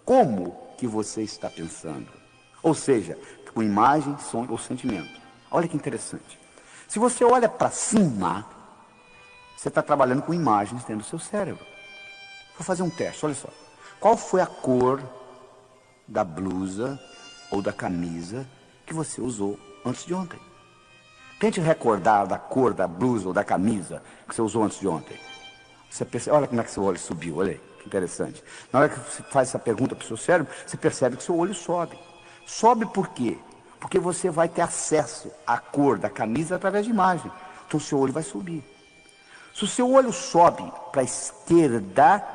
como que você está pensando. Ou seja, com imagem, som ou sentimento. Olha que interessante. Se você olha para cima, você está trabalhando com imagens dentro do seu cérebro. Vou fazer um teste, olha só. Qual foi a cor da blusa ou da camisa que você usou antes de ontem? Tente recordar da cor da blusa ou da camisa que você usou antes de ontem. Você percebe, olha como é que seu olho subiu, olha aí, que interessante. Na hora que você faz essa pergunta para o seu cérebro, você percebe que seu olho sobe. Sobe por quê? Porque você vai ter acesso à cor da camisa através de imagem. Então o seu olho vai subir. Se o seu olho sobe para a esquerda,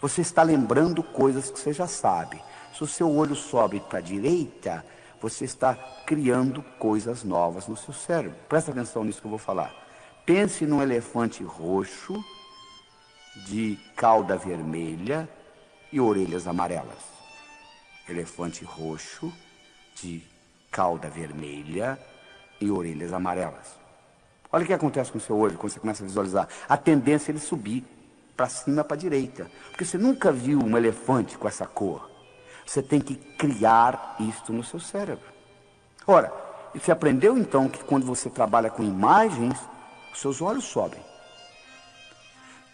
você está lembrando coisas que você já sabe. Se o seu olho sobe para a direita, você está criando coisas novas no seu cérebro. Presta atenção nisso que eu vou falar. Pense num elefante roxo, de cauda vermelha e orelhas amarelas. Elefante roxo, de cauda vermelha e orelhas amarelas. Olha o que acontece com o seu olho quando você começa a visualizar. A tendência é ele subir para cima, para a direita. Porque você nunca viu um elefante com essa cor. Você tem que criar isto no seu cérebro. Ora, você aprendeu então que quando você trabalha com imagens, os seus olhos sobem.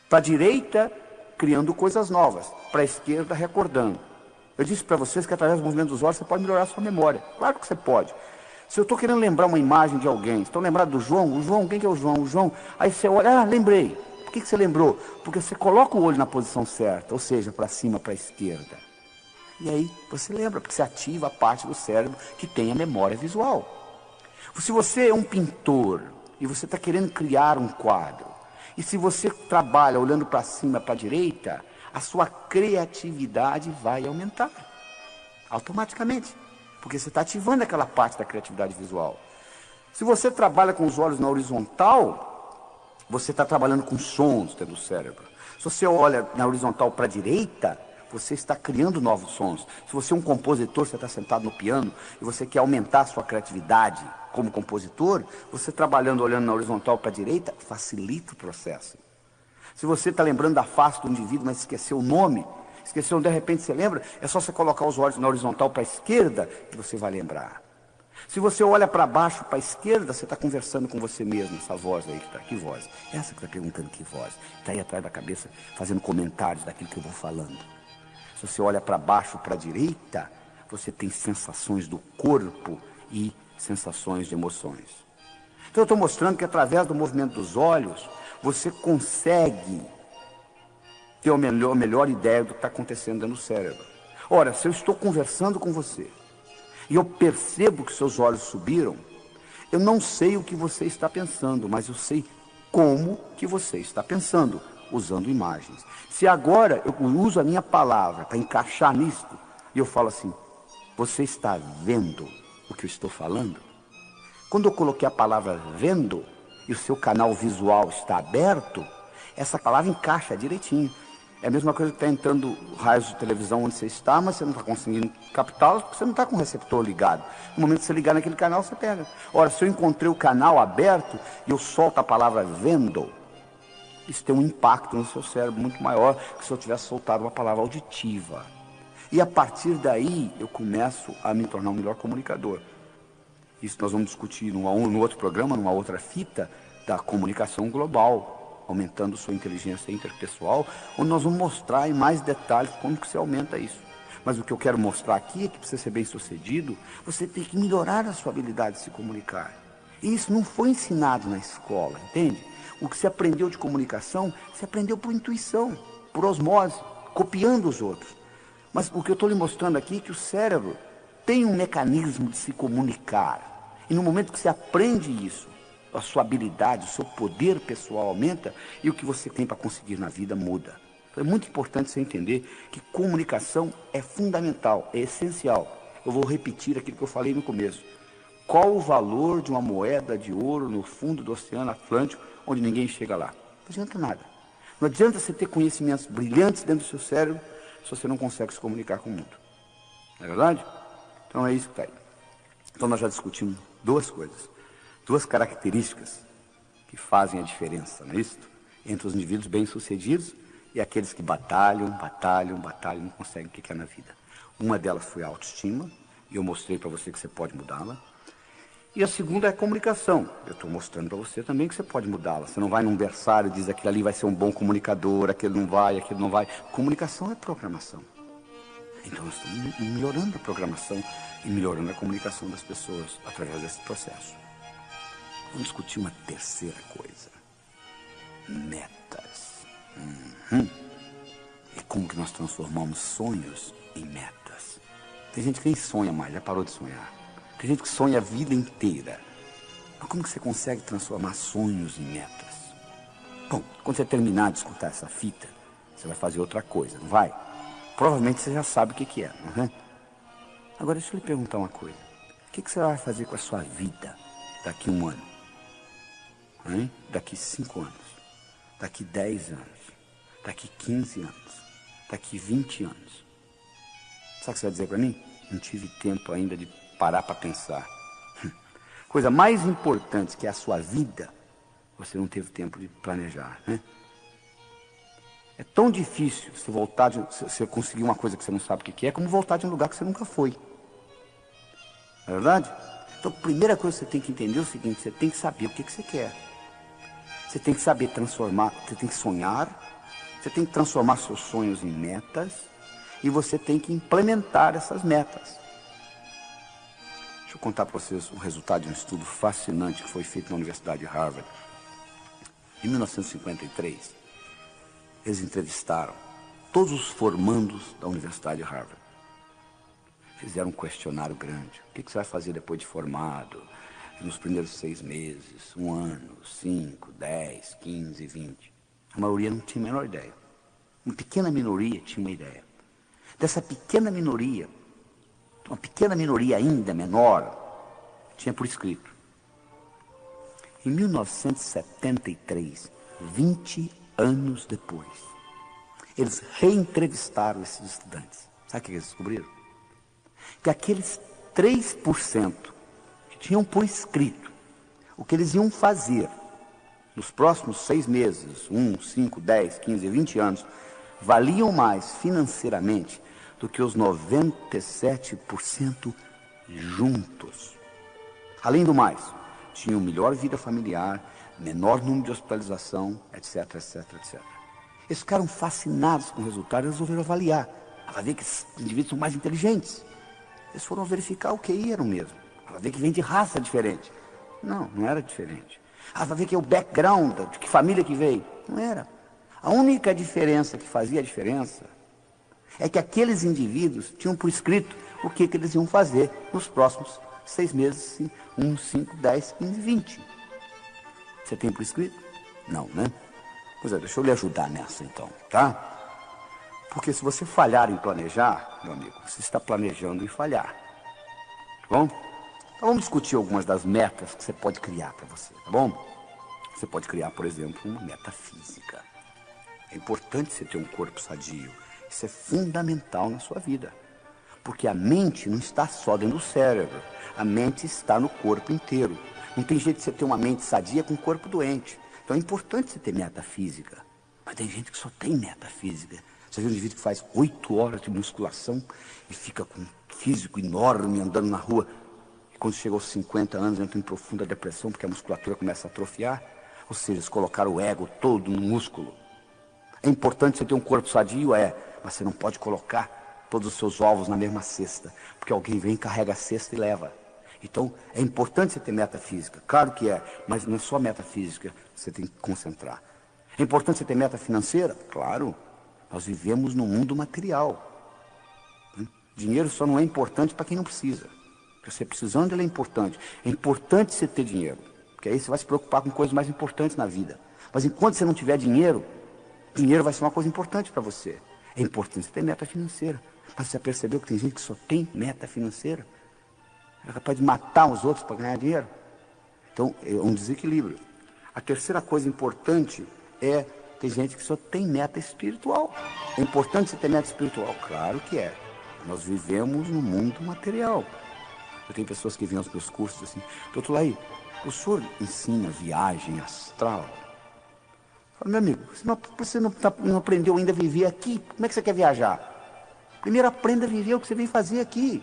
Para a direita, criando coisas novas. Para a esquerda, recordando. Eu disse para vocês que através do movimento dos olhos você pode melhorar a sua memória. Claro que você pode. Se eu estou querendo lembrar uma imagem de alguém, estão lembrados do João? O João, quem que é o João? O João. Aí você olha, lembrei. Por que você lembrou? Porque você coloca o olho na posição certa, ou seja, para cima, para a esquerda. E aí você lembra, porque você ativa a parte do cérebro que tem a memória visual. Se você é um pintor e você está querendo criar um quadro, e se você trabalha olhando para cima, para a direita, a sua criatividade vai aumentar, automaticamente, porque você está ativando aquela parte da criatividade visual. Se você trabalha com os olhos na horizontal, você está trabalhando com sons dentro do cérebro. Se você olha na horizontal para a direita, você está criando novos sons. Se você é um compositor, você está sentado no piano e você quer aumentar a sua criatividade como compositor, você trabalhando, olhando na horizontal para a direita, facilita o processo. Se você está lembrando da face do indivíduo, mas esqueceu o nome, esqueceu, de repente você lembra, é só você colocar os olhos na horizontal para a esquerda que você vai lembrar. Se você olha para baixo, para a esquerda, você está conversando com você mesmo, essa voz aí que está, que voz? Essa que está perguntando que voz? Está aí atrás da cabeça, fazendo comentários daquilo que eu vou falando. Se você olha para baixo, para a direita, você tem sensações do corpo e sensações de emoções. Então eu estou mostrando que através do movimento dos olhos, você consegue ter a melhor ideia do que está acontecendo dentro do cérebro. Ora, se eu estou conversando com você, e eu percebo que seus olhos subiram, eu não sei o que você está pensando, mas eu sei como que você está pensando, usando imagens. Se agora eu uso a minha palavra para encaixar nisto, e eu falo assim, você está vendo o que eu estou falando? Quando eu coloquei a palavra vendo, e o seu canal visual está aberto, essa palavra encaixa direitinho. É a mesma coisa que está entrando raios de televisão onde você está, mas você não está conseguindo captá-los porque você não está com o receptor ligado. No momento que você ligar naquele canal, você pega. Ora, se eu encontrei o canal aberto e eu solto a palavra vendo, isso tem um impacto no seu cérebro muito maior que se eu tivesse soltado uma palavra auditiva. E a partir daí, eu começo a me tornar um melhor comunicador. Isso nós vamos discutir no outro programa, numa outra fita da comunicação global, aumentando sua inteligência interpessoal, onde nós vamos mostrar em mais detalhes como que se aumenta isso. Mas o que eu quero mostrar aqui é que para você ser bem sucedido, você tem que melhorar a sua habilidade de se comunicar. E isso não foi ensinado na escola, entende? O que você aprendeu de comunicação, você aprendeu por intuição, por osmose, copiando os outros. Mas o que eu estou lhe mostrando aqui é que o cérebro tem um mecanismo de se comunicar. E no momento que você aprende isso, a sua habilidade, o seu poder pessoal aumenta e o que você tem para conseguir na vida muda. Então é muito importante você entender que comunicação é fundamental, é essencial. Eu vou repetir aquilo que eu falei no começo. Qual o valor de uma moeda de ouro no fundo do Oceano Atlântico, onde ninguém chega lá? Não adianta nada. Não adianta você ter conhecimentos brilhantes dentro do seu cérebro se você não consegue se comunicar com o mundo. Não é verdade? Então é isso que está aí. Então nós já discutimos duas coisas. Duas características que fazem a diferença, não é isso? Entre os indivíduos bem-sucedidos e aqueles que batalham, não conseguem o que é na vida. Uma delas foi a autoestima, e eu mostrei para você que você pode mudá-la. E a segunda é a comunicação. Eu estou mostrando para você também que você pode mudá-la. Você não vai num berçário e diz aquele ali vai ser um bom comunicador, aquele não vai, aquele não vai. Comunicação é programação. Então nós estamos melhorando a programação e melhorando a comunicação das pessoas através desse processo. Vamos discutir uma terceira coisa. Metas. E como que nós transformamos sonhos em metas. Tem gente que nem sonha mais, já parou de sonhar. Tem gente que sonha a vida inteira. Mas como que você consegue transformar sonhos em metas? Bom, quando você terminar de escutar essa fita, você vai fazer outra coisa, não vai? Provavelmente você já sabe o que é, não é? Agora deixa eu lhe perguntar uma coisa. O que você vai fazer com a sua vida daqui a um ano? Hein? Daqui 5 anos, daqui 10 anos, daqui 15 anos, daqui 20 anos. Sabe o que você vai dizer para mim? Não tive tempo ainda de parar para pensar. Coisa mais importante que é a sua vida, você não teve tempo de planejar, né? É tão difícil você voltar, você conseguir uma coisa que você não sabe o que é, como voltar de um lugar que você nunca foi. Não é verdade? Então a primeira coisa que você tem que entender é o seguinte, você tem que saber o que você quer. Você tem que saber transformar, você tem que sonhar, você tem que transformar seus sonhos em metas e você tem que implementar essas metas. Deixa eu contar para vocês o resultado de um estudo fascinante que foi feito na Universidade de Harvard. Em 1953, eles entrevistaram todos os formandos da Universidade de Harvard. Fizeram um questionário grande. O que você vai fazer depois de formado? Nos primeiros 6 meses, 1 ano, 5, 10, 15, 20. A maioria não tinha a menor ideia. Uma pequena minoria tinha uma ideia. Dessa pequena minoria, uma pequena minoria ainda menor, tinha por escrito. Em 1973, 20 anos depois, Eles reentrevistaram esses estudantes. Sabe o que eles descobriram? Que aqueles 3% que tinham por escrito o que eles iam fazer nos próximos 6 meses, 1, 5, 10, 15, 20 anos, valiam mais financeiramente do que os 97% juntos. Além do mais, tinham melhor vida familiar, menor número de hospitalização, etc, etc, etc. Eles ficaram fascinados com o resultado e resolveram avaliar. Para ver que esses indivíduos são mais inteligentes. Eles foram verificar o QI era o mesmo. Para ver que vem de raça diferente. Não, não era diferente. Para ver que é o background, de que família que veio. Não era. A única diferença que fazia a diferença é que aqueles indivíduos tinham por escrito o que eles iam fazer nos próximos 6 meses, 1, 5, 10, 15, 20. Você tem por escrito? Não, né? Pois é, deixa eu lhe ajudar nessa então, tá? Porque se você falhar em planejar, meu amigo, você está planejando em falhar. Tá bom? Então vamos discutir algumas das metas que você pode criar para você, tá bom? Você pode criar, por exemplo, uma meta física. É importante você ter um corpo sadio. Isso é fundamental na sua vida. Porque a mente não está só dentro do cérebro. A mente está no corpo inteiro. Não tem jeito de você ter uma mente sadia com um corpo doente. Então é importante você ter meta física. Mas tem gente que só tem meta física. Você vê um indivíduo que faz 8 horas de musculação e fica com um físico enorme andando na rua. E quando chega aos 50 anos entra em profunda depressão porque a musculatura começa a atrofiar. Ou seja, eles colocaram o ego todo no músculo. É importante você ter um corpo sadio? É. Mas você não pode colocar todos os seus ovos na mesma cesta. Porque alguém vem, carrega a cesta e leva. Então, é importante você ter meta física. Claro que é, mas não é só meta física que você tem que concentrar. É importante você ter meta financeira? Claro. Nós vivemos num mundo material. Dinheiro só não é importante para quem não precisa. Você precisando, ele é importante. É importante você ter dinheiro. Porque aí você vai se preocupar com coisas mais importantes na vida. Mas enquanto você não tiver dinheiro, dinheiro vai ser uma coisa importante para você. É importante você ter meta financeira. Mas você já percebeu que tem gente que só tem meta financeira? É capaz de matar os outros para ganhar dinheiro? Então, é um desequilíbrio. A terceira coisa importante é ter gente que só tem meta espiritual. É importante você ter meta espiritual? Claro que é. Nós vivemos num mundo material. Eu tenho pessoas que vêm aos meus cursos assim, doutor Laí, o senhor ensina viagem astral? Eu falo, meu amigo, você não aprendeu ainda a viver aqui, como é que você quer viajar? Primeiro aprenda a viver o que você vem fazer aqui.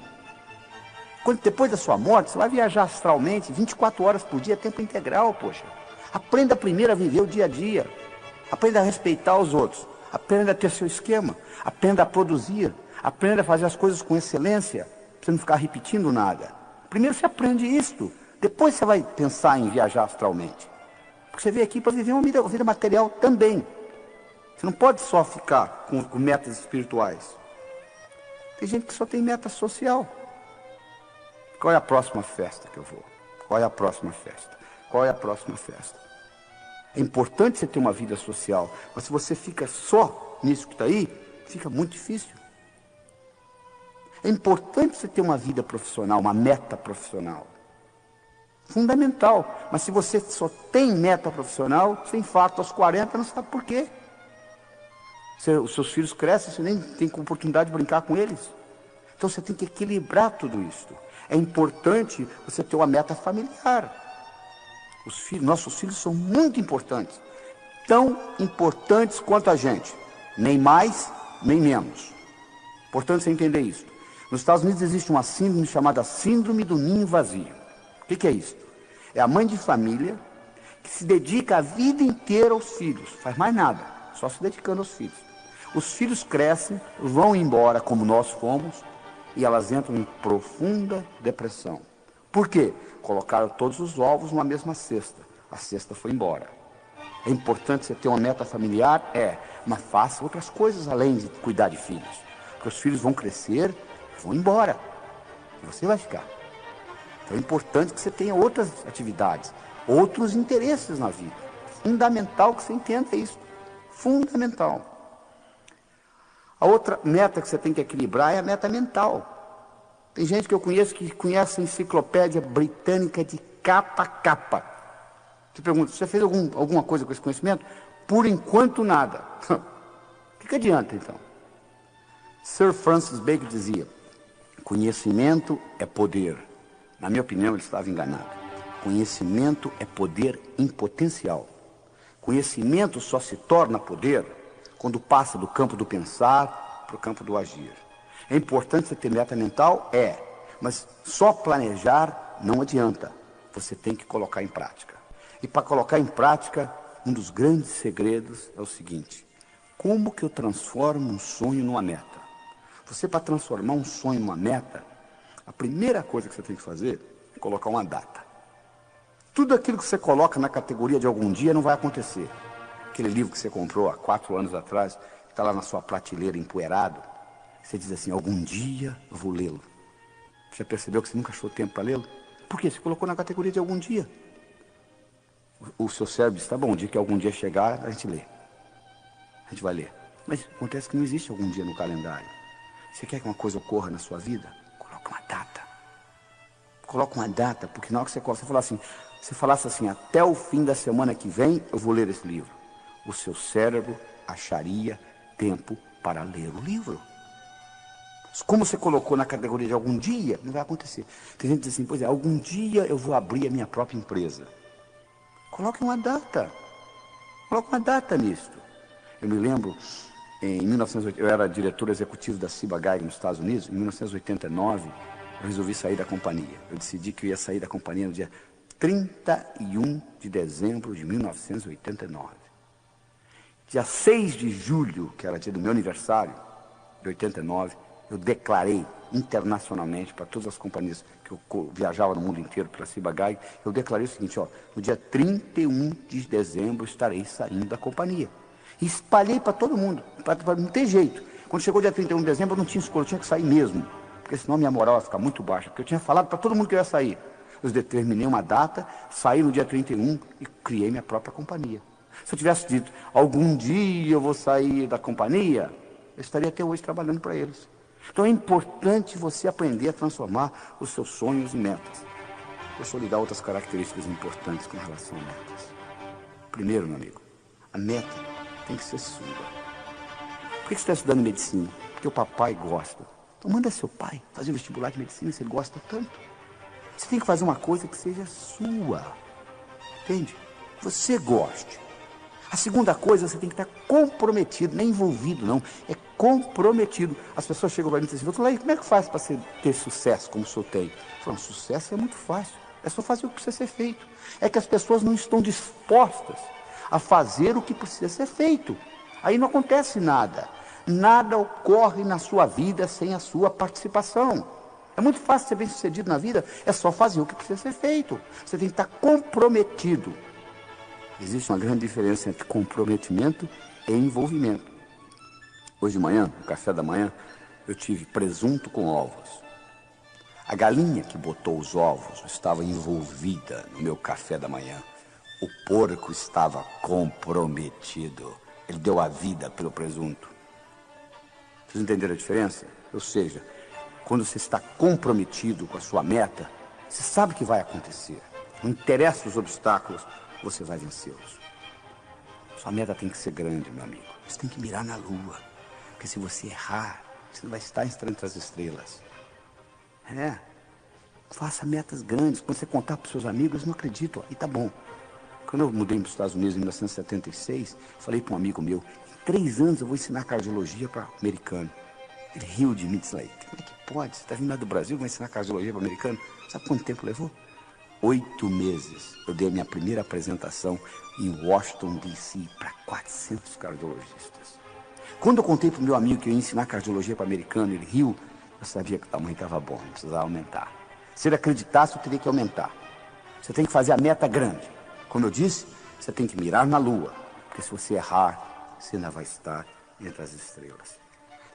Depois da sua morte, você vai viajar astralmente, 24 horas por dia, tempo integral, poxa. Aprenda primeiro a viver o dia a dia. Aprenda a respeitar os outros. Aprenda a ter seu esquema. Aprenda a produzir. Aprenda a fazer as coisas com excelência. Pra você não ficar repetindo nada. Primeiro você aprende isto. Depois você vai pensar em viajar astralmente. Porque você veio aqui para viver uma vida material também. Você não pode só ficar com metas espirituais. Tem gente que só tem meta social. Qual é a próxima festa que eu vou? Qual é a próxima festa? Qual é a próxima festa? É importante você ter uma vida social, mas se você fica só nisso que está aí, fica muito difícil. É importante você ter uma vida profissional, uma meta profissional. Fundamental. Mas se você só tem meta profissional, você infarta aos 40, não sabe por quê. Os seus filhos crescem, você nem tem oportunidade de brincar com eles. Então você tem que equilibrar tudo isso. É importante você ter uma meta familiar. Nossos filhos são muito importantes. Tão importantes quanto a gente. Nem mais, nem menos. Importante você entender isso. Nos Estados Unidos existe uma síndrome chamada síndrome do ninho vazio. O que é isso? É a mãe de família que se dedica a vida inteira aos filhos. Faz mais nada, só se dedicando aos filhos. Os filhos crescem, vão embora como nós fomos, e elas entram em profunda depressão. Por quê? Colocaram todos os ovos numa mesma cesta. A cesta foi embora. É importante você ter uma meta familiar? É, mas faça outras coisas além de cuidar de filhos. Porque os filhos vão crescer, vão embora. E você vai ficar. Então é importante que você tenha outras atividades, outros interesses na vida. Fundamental que você entenda isso. Fundamental. A outra meta que você tem que equilibrar é a meta mental. Tem gente que eu conheço que conhece a enciclopédia britânica de capa a capa. Você pergunta, você fez alguma coisa com esse conhecimento? Por enquanto, nada. que adianta, então? Sir Francis Bacon dizia, conhecimento é poder. Na minha opinião, ele estava enganado. Conhecimento é poder em potencial. Conhecimento só se torna poder quando passa do campo do pensar para o campo do agir. É importante você ter meta mental? É. Mas só planejar não adianta. Você tem que colocar em prática. E para colocar em prática, um dos grandes segredos é o seguinte: como que eu transformo um sonho numa meta? Você, para transformar um sonho numa meta, a primeira coisa que você tem que fazer é colocar uma data. Tudo aquilo que você coloca na categoria de algum dia não vai acontecer. Aquele livro que você comprou há 4 anos atrás, que está lá na sua prateleira empoeirado, você diz assim, algum dia eu vou lê-lo. Já percebeu que você nunca achou tempo para lê-lo? Por quê? Você colocou na categoria de algum dia. O seu cérebro diz, tá bom, o dia que algum dia chegar, a gente lê. A gente vai ler. Mas acontece que não existe algum dia no calendário. Você quer que uma coisa ocorra na sua vida? Coloca uma data. Coloca uma data, porque na hora que você falasse assim, até o fim da semana que vem, eu vou ler esse livro. O seu cérebro acharia tempo para ler o livro. Como você colocou na categoria de algum dia, não vai acontecer. Tem gente que diz assim, pois é, algum dia eu vou abrir a minha própria empresa. Coloque uma data. Coloque uma data nisso. Eu me lembro, em 1980, eu era diretor executivo da Ciba Geigy nos Estados Unidos. Em 1989, eu resolvi sair da companhia. Eu decidi que eu ia sair da companhia no dia 31 de dezembro de 1989. Dia 6 de julho, que era dia do meu aniversário, de 89, eu declarei internacionalmente para todas as companhias que eu viajava no mundo inteiro pela Ciba Geigy, eu declarei o seguinte, ó, no dia 31 de dezembro eu estarei saindo da companhia. E espalhei para todo mundo, para não ter jeito. Quando chegou o dia 31 de dezembro eu não tinha escolha, eu tinha que sair mesmo, porque senão minha moral ia ficar muito baixa, porque eu tinha falado para todo mundo que eu ia sair. Eu determinei uma data, saí no dia 31 e criei minha própria companhia. Se eu tivesse dito, algum dia eu vou sair da companhia, eu estaria até hoje trabalhando para eles. Então é importante você aprender a transformar os seus sonhos em metas. Deixa eu lhe dar outras características importantes com relação a metas. Primeiro, meu amigo, a meta tem que ser sua. Por que você está estudando medicina? Porque o papai gosta. Então manda seu pai fazer o vestibular de medicina se ele gosta tanto. Você tem que fazer uma coisa que seja sua. Entende? Você goste. A segunda coisa, você tem que estar comprometido, não é envolvido não, é comprometido. As pessoas chegam para mim e dizem assim, como é que faz para ter sucesso como o senhor tem? Eu falo, sucesso é muito fácil, é só fazer o que precisa ser feito. É que as pessoas não estão dispostas a fazer o que precisa ser feito. Aí não acontece nada. Nada ocorre na sua vida sem a sua participação. É muito fácil ser bem-sucedido na vida, é só fazer o que precisa ser feito. Você tem que estar comprometido. Existe uma grande diferença entre comprometimento e envolvimento. Hoje de manhã, no café da manhã, eu tive presunto com ovos. A galinha que botou os ovos estava envolvida no meu café da manhã. O porco estava comprometido. Ele deu a vida pelo presunto. Vocês entenderam a diferença? Ou seja, quando você está comprometido com a sua meta, você sabe o que vai acontecer. Não interessa os obstáculos, você vai vencê-los. Sua meta tem que ser grande, meu amigo. Você tem que mirar na lua. Porque se você errar, você não vai estar entre as estrelas. Faça metas grandes. Quando você contar para os seus amigos, eles não acreditam. Aí tá bom. Quando eu mudei para os Estados Unidos em 1976, falei para um amigo meu, em 3 anos eu vou ensinar cardiologia para americano. Ele riu de mim e disse, como é que pode? Você está vindo lá do Brasil, vai ensinar cardiologia para americano? Sabe quanto tempo levou? 8 meses. Eu dei a minha primeira apresentação em Washington, D.C. para 400 cardiologistas. Quando eu contei para o meu amigo que eu ia ensinar cardiologia para americano, ele riu, eu sabia que o tamanho estava bom, não precisava aumentar. Se ele acreditasse, eu teria que aumentar. Você tem que fazer a meta grande. Como eu disse, você tem que mirar na lua, porque se você errar, você ainda vai estar entre as estrelas.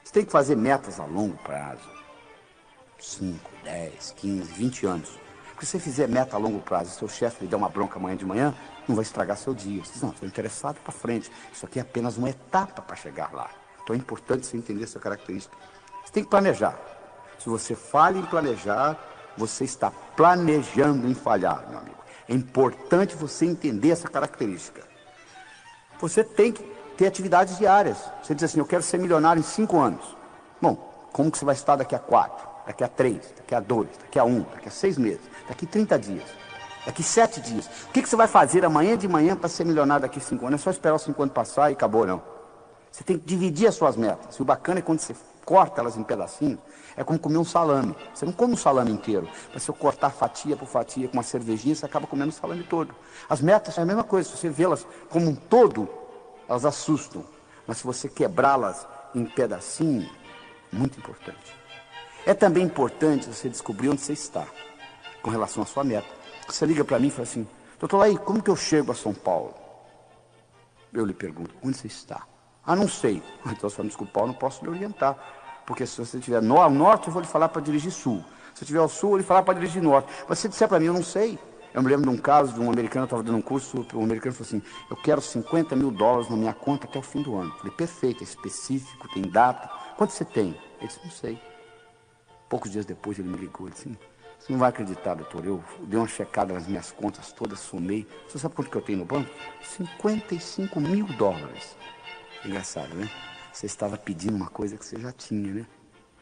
Você tem que fazer metas a longo prazo. 5, 10, 15, 20 anos. Porque se você fizer meta a longo prazo, seu chefe lhe der uma bronca amanhã de manhã, não vai estragar seu dia. Você diz, não, estou interessado para frente. Isso aqui é apenas uma etapa para chegar lá. Então é importante você entender essa característica. Você tem que planejar. Se você falha em planejar, você está planejando em falhar, meu amigo. É importante você entender essa característica. Você tem que ter atividades diárias. Você diz assim, eu quero ser milionário em 5 anos. Bom, como que você vai estar daqui a 4, daqui a 3, daqui a 2, daqui a 1, daqui a 6 meses, daqui a 30 dias, daqui a 7 dias? O que você vai fazer amanhã de manhã para ser milionário daqui a 5 anos? É só esperar os 5 anos passar e acabou, não. Você tem que dividir as suas metas. E o bacana é quando você corta elas em pedacinhos, é como comer um salame. Você não come um salame inteiro. Mas se eu cortar fatia por fatia com uma cervejinha, você acaba comendo o salame todo. As metas é a mesma coisa. Se você vê-las como um todo, elas assustam. Mas se você quebrá-las em pedacinhos, muito importante. É também importante você descobrir onde você está com relação à sua meta. Você liga para mim e fala assim, doutor Laí, como que eu chego a São Paulo? Eu lhe pergunto, onde você está? Ah, não sei. Então, se eu me desculpar, eu não posso lhe orientar. Porque se você estiver ao norte, eu vou lhe falar para dirigir sul. Se eu estiver ao sul, eu vou lhe falar para dirigir norte. Mas se você disser para mim, eu não sei. Eu me lembro de um caso de um americano, eu estava dando um curso, um americano falou assim, eu quero $50 mil na minha conta até o fim do ano. Eu falei, perfeito, é específico, tem data. Quanto você tem? Ele disse, não sei. Poucos dias depois ele me ligou, ele disse, você não vai acreditar, doutor, eu dei uma checada nas minhas contas todas, somei. Você sabe quanto que eu tenho no banco? $55 mil. Engraçado, né? Você estava pedindo uma coisa que você já tinha, né?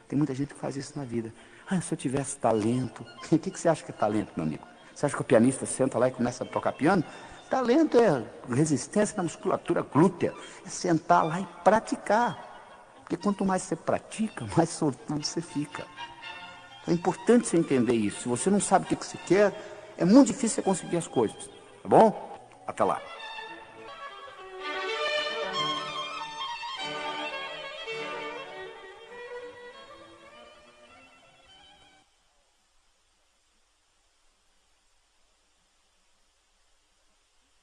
Tem muita gente que faz isso na vida. Ah, se eu tivesse talento... O que você acha que é talento, meu amigo? Você acha que o pianista senta lá e começa a tocar piano? Talento é resistência na musculatura glútea. É sentar lá e praticar. Porque quanto mais você pratica, mais sortudo você fica. É importante você entender isso. Se você não sabe o que você quer, é muito difícil você conseguir as coisas. Tá bom? Até lá.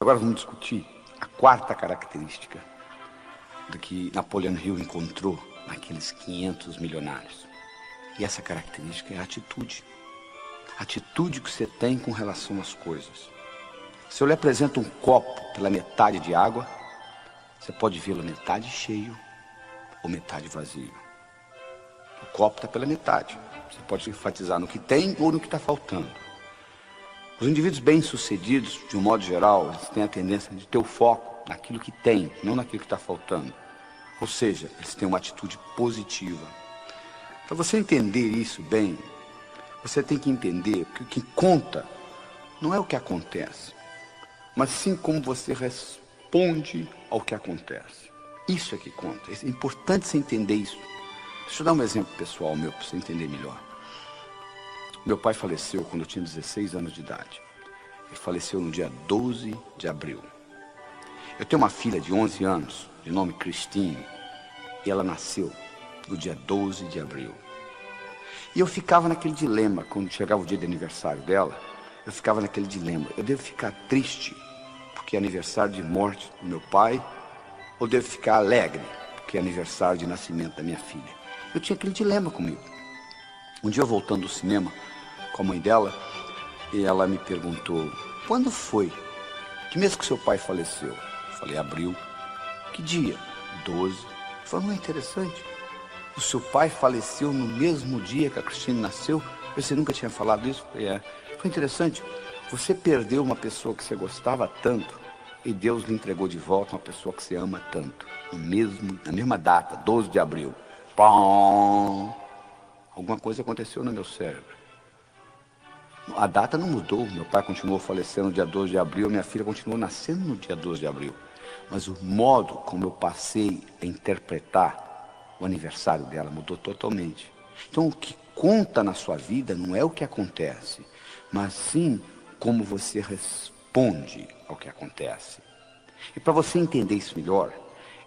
Agora vamos discutir a quarta característica do que Napoleon Hill encontrou naqueles 500 milionários. E essa característica é a atitude. A atitude que você tem com relação às coisas. Se eu lhe apresento um copo pela metade de água, você pode vê-lo metade cheio ou metade vazio. O copo está pela metade. Você pode enfatizar no que tem ou no que está faltando. Os indivíduos bem-sucedidos, de um modo geral, eles têm a tendência de ter o foco naquilo que tem, não naquilo que está faltando. Ou seja, eles têm uma atitude positiva. Para você entender isso bem, você tem que entender que o que conta não é o que acontece, mas sim como você responde ao que acontece. Isso é que conta. É importante você entender isso. Deixa eu dar um exemplo pessoal meu, para você entender melhor. Meu pai faleceu quando eu tinha 16 anos de idade. Ele faleceu no dia 12 de abril. Eu tenho uma filha de 11 anos, de nome Cristine, e ela nasceu no dia 12 de abril. E eu ficava naquele dilema, quando chegava o dia de aniversário dela, eu ficava naquele dilema. Eu devo ficar triste, porque é aniversário de morte do meu pai, ou devo ficar alegre, porque é aniversário de nascimento da minha filha? Eu tinha aquele dilema comigo. Um dia eu voltando do cinema com a mãe dela, e ela me perguntou, quando foi? Que mês que seu pai faleceu? Eu falei, abril. Que dia? 12. Ela falou, não é interessante? O seu pai faleceu no mesmo dia que a Cristina nasceu? Você nunca tinha falado isso? Eu falei, é. Foi interessante. Você perdeu uma pessoa que você gostava tanto, e Deus lhe entregou de volta uma pessoa que você ama tanto. Na mesma data, 12 de abril. Pão! Alguma coisa aconteceu no meu cérebro. A data não mudou. Meu pai continuou falecendo no dia 12 de abril, minha filha continuou nascendo no dia 12 de abril. Mas o modo como eu passei a interpretar o aniversário dela mudou totalmente. Então, o que conta na sua vida não é o que acontece, mas sim como você responde ao que acontece. E para você entender isso melhor,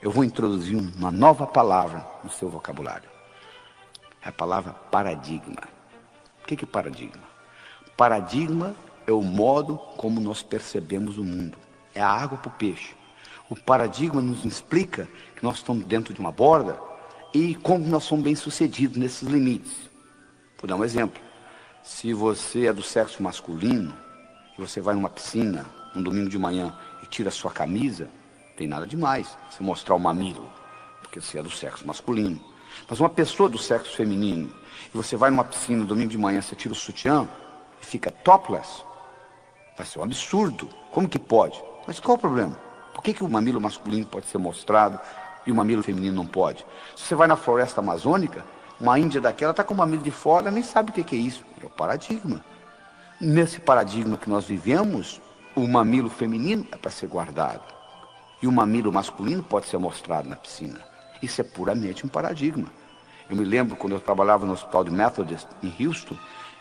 eu vou introduzir uma nova palavra no seu vocabulário. É a palavra paradigma. O que é paradigma? Paradigma é o modo como nós percebemos o mundo. É a água para o peixe. O paradigma nos explica que nós estamos dentro de uma borda e como nós somos bem-sucedidos nesses limites. Vou dar um exemplo. Se você é do sexo masculino e você vai numa piscina um domingo de manhã e tira a sua camisa, não tem nada demais você mostrar o mamilo, porque você é do sexo masculino. Mas uma pessoa do sexo feminino, e você vai numa piscina no domingo de manhã, você tira o sutiã e fica topless, vai ser um absurdo. Como que pode? Mas qual o problema? Por que o mamilo masculino pode ser mostrado e o mamilo feminino não pode? Se você vai na floresta amazônica, uma índia daquela está com o mamilo de fora, nem sabe o que é isso. É o paradigma. Nesse paradigma que nós vivemos, o mamilo feminino é para ser guardado. E o mamilo masculino pode ser mostrado na piscina. Isso é puramente um paradigma. Eu me lembro quando eu trabalhava no hospital de Methodist, em Houston,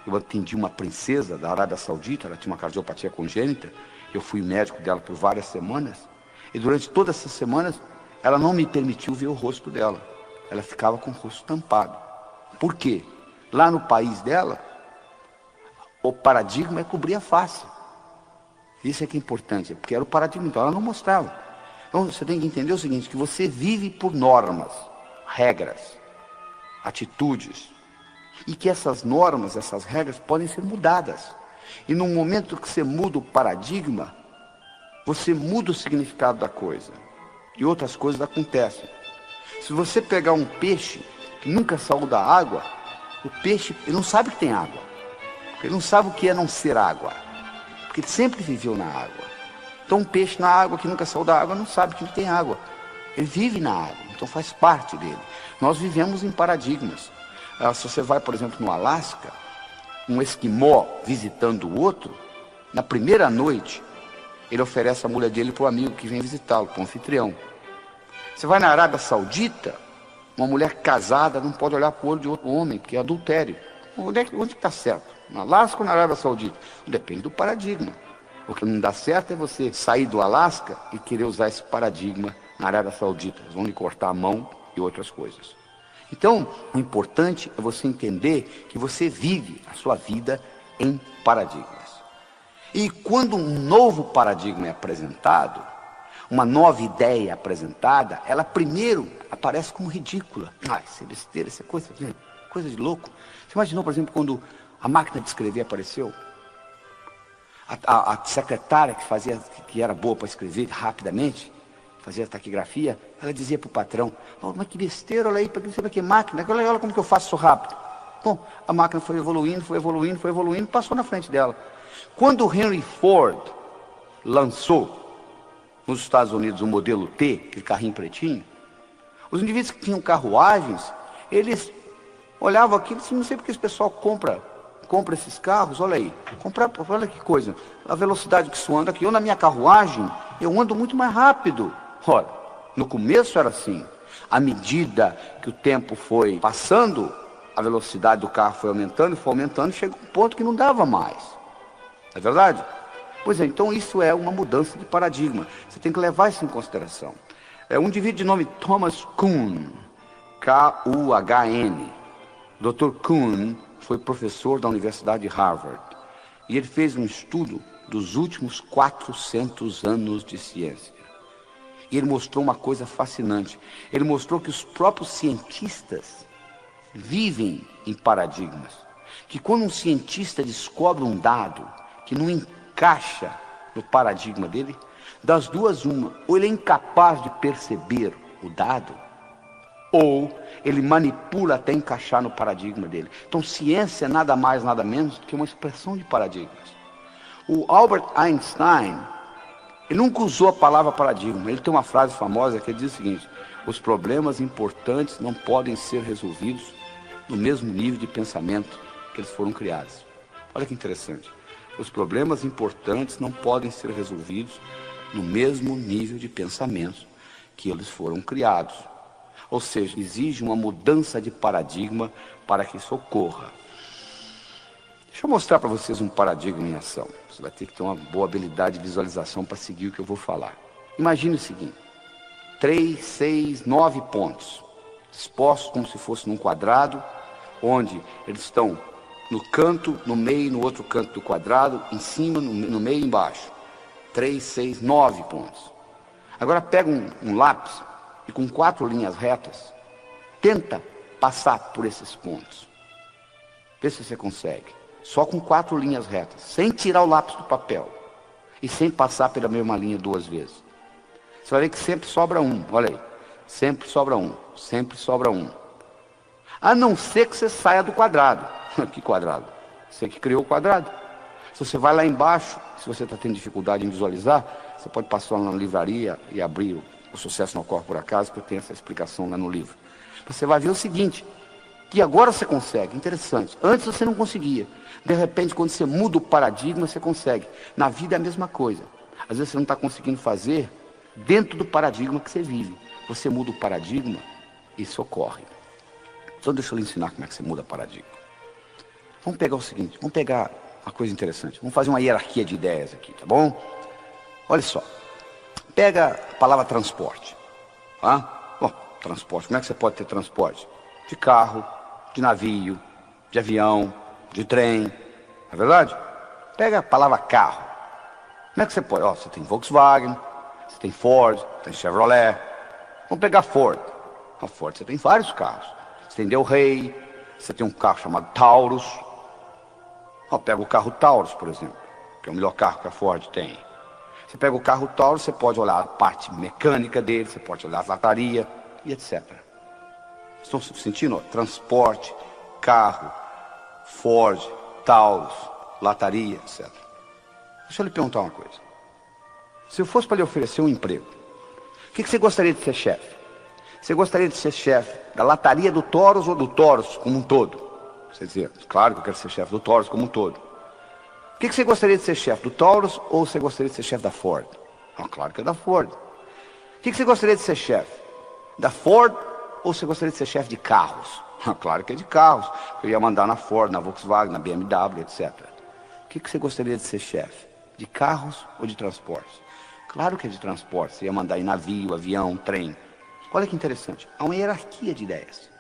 eu atendi uma princesa da Arábia Saudita, ela tinha uma cardiopatia congênita, eu fui médico dela por várias semanas, e durante todas essas semanas, ela não me permitiu ver o rosto dela. Ela ficava com o rosto tampado. Por quê? Lá no país dela, o paradigma é cobrir a face. Isso é que é importante, porque era o paradigma, então ela não mostrava. Então você tem que entender o seguinte, que você vive por normas, regras, atitudes, e que essas normas, essas regras podem ser mudadas. E no momento que você muda o paradigma, você muda o significado da coisa. E outras coisas acontecem. Se você pegar um peixe que nunca saiu da água, o peixe ele não sabe que tem água. Ele não sabe o que é não ser água. Porque ele sempre viveu na água. Então um peixe na água que nunca saiu da água não sabe que ele tem água. Ele vive na água, então faz parte dele. Nós vivemos em paradigmas. Se você vai, por exemplo, no Alasca, um esquimó visitando o outro, na primeira noite, ele oferece a mulher dele para o amigo que vem visitá-lo, para o anfitrião. Você vai na Arábia Saudita, uma mulher casada não pode olhar para o olho de outro homem, porque é adultério. Onde está certo? No Alasca ou na Arábia Saudita? Depende do paradigma. O que não dá certo é você sair do Alasca e querer usar esse paradigma na Arábia Saudita. Eles vão lhe cortar a mão e outras coisas. Então, o importante é você entender que você vive a sua vida em paradigmas. E quando um novo paradigma é apresentado, uma nova ideia é apresentada, ela primeiro aparece como ridícula. Isso é besteira, isso é coisa de louco. Você imaginou, por exemplo, quando a máquina de escrever apareceu? A secretária que era boa para escrever rapidamente, fazia taquigrafia, ela dizia para o patrão, mas que besteira, olha aí, para que máquina, olha como que eu faço isso rápido. Bom, a máquina foi evoluindo, passou na frente dela. Quando o Henry Ford lançou nos Estados Unidos o modelo T, aquele carrinho pretinho, os indivíduos que tinham carruagens, eles olhavam aquilo e diziam, não sei porque esse pessoal compra esses carros, olha aí, olha que coisa, a velocidade que isso anda aqui, eu na minha carruagem, eu ando muito mais rápido. Ora, no começo era assim, à medida que o tempo foi passando, a velocidade do carro foi aumentando, chegou a um ponto que não dava mais. É verdade? Pois é, então isso é uma mudança de paradigma. Você tem que levar isso em consideração. Um indivíduo de nome Thomas Kuhn, K-U-H-N. Dr. Kuhn foi professor da Universidade de Harvard. E ele fez um estudo dos últimos 400 anos de ciência. E ele mostrou uma coisa fascinante. Ele mostrou que os próprios cientistas vivem em paradigmas. Que quando um cientista descobre um dado que não encaixa no paradigma dele, das duas uma, ou ele é incapaz de perceber o dado, ou ele manipula até encaixar no paradigma dele. Então ciência é nada mais, nada menos do que uma expressão de paradigmas. O Albert Einstein, ele nunca usou a palavra paradigma. Ele tem uma frase famosa que ele diz o seguinte: os problemas importantes não podem ser resolvidos no mesmo nível de pensamento que eles foram criados. Olha que interessante. Os problemas importantes não podem ser resolvidos no mesmo nível de pensamento que eles foram criados. Ou seja, exige uma mudança de paradigma para que isso ocorra. Deixa eu mostrar para vocês um paradigma em ação. Você vai ter que ter uma boa habilidade de visualização para seguir o que eu vou falar. Imagine o seguinte: 3, 6, 9 pontos, dispostos como se fosse num quadrado, onde eles estão no canto, no meio, no outro canto do quadrado, em cima, no meio e embaixo. 3, 6, 9 pontos. Agora pega um lápis e com 4 linhas retas, tenta passar por esses pontos. Vê se você consegue. Só com 4 linhas retas, sem tirar o lápis do papel e sem passar pela mesma linha 2 vezes. Você vai ver que sempre sobra um, olha aí. Sempre sobra um, sempre sobra um. A não ser que você saia do quadrado. Que quadrado? Você que criou o quadrado. Se você vai lá embaixo, se você está tendo dificuldade em visualizar, Você pode passar lá na livraria e abrir O Sucesso Não Ocorre Por Acaso, que eu tenho essa explicação lá no livro. Você vai ver o seguinte, que agora você consegue, interessante. Antes você não conseguia. De repente, quando você muda o paradigma, você consegue. Na vida é a mesma coisa. Às vezes você não está conseguindo fazer dentro do paradigma que você vive. Você muda o paradigma, isso ocorre. Então deixa eu lhe ensinar como é que você muda o paradigma. Vamos pegar o seguinte, vamos pegar uma coisa interessante. Vamos fazer uma hierarquia de ideias aqui, tá bom? Olha só. Pega a palavra transporte. Tá? Bom, transporte. Como é que você pode ter transporte? De carro, de navio, de avião, de trem. Não é verdade? Pega a palavra carro. Como é que você pode? Ó, você tem Volkswagen, você tem Ford, tem Chevrolet. Vamos pegar Ford. A Ford, você tem vários carros. Você tem Del Rey, você tem um carro chamado Taurus. Ó, pega o carro Taurus, por exemplo, que é o melhor carro que a Ford tem. Você pega o carro Taurus, você pode olhar a parte mecânica dele, você pode olhar a lataria e etc. Estão sentindo? Ó, transporte, carro, Ford, Taurus, lataria, etc. Deixa eu lhe perguntar uma coisa. Se eu fosse para lhe oferecer um emprego, o que você gostaria de ser chefe? Você gostaria de ser chefe da lataria do Taurus ou do Taurus como um todo? Você dizia, claro que eu quero ser chefe do Taurus como um todo. O que você gostaria de ser chefe do Taurus ou você gostaria de ser chefe da Ford? Ah, claro que é da Ford. O que você gostaria de ser chefe? Da Ford ou você gostaria de ser chefe de carros? Ah, claro que é de carros. Eu ia mandar na Ford, na Volkswagen, na BMW, etc. O que você gostaria de ser chefe? De carros ou de transportes? Claro que é de transporte. Você ia mandar em navio, avião, trem. Olha que interessante. Há uma hierarquia de ideias.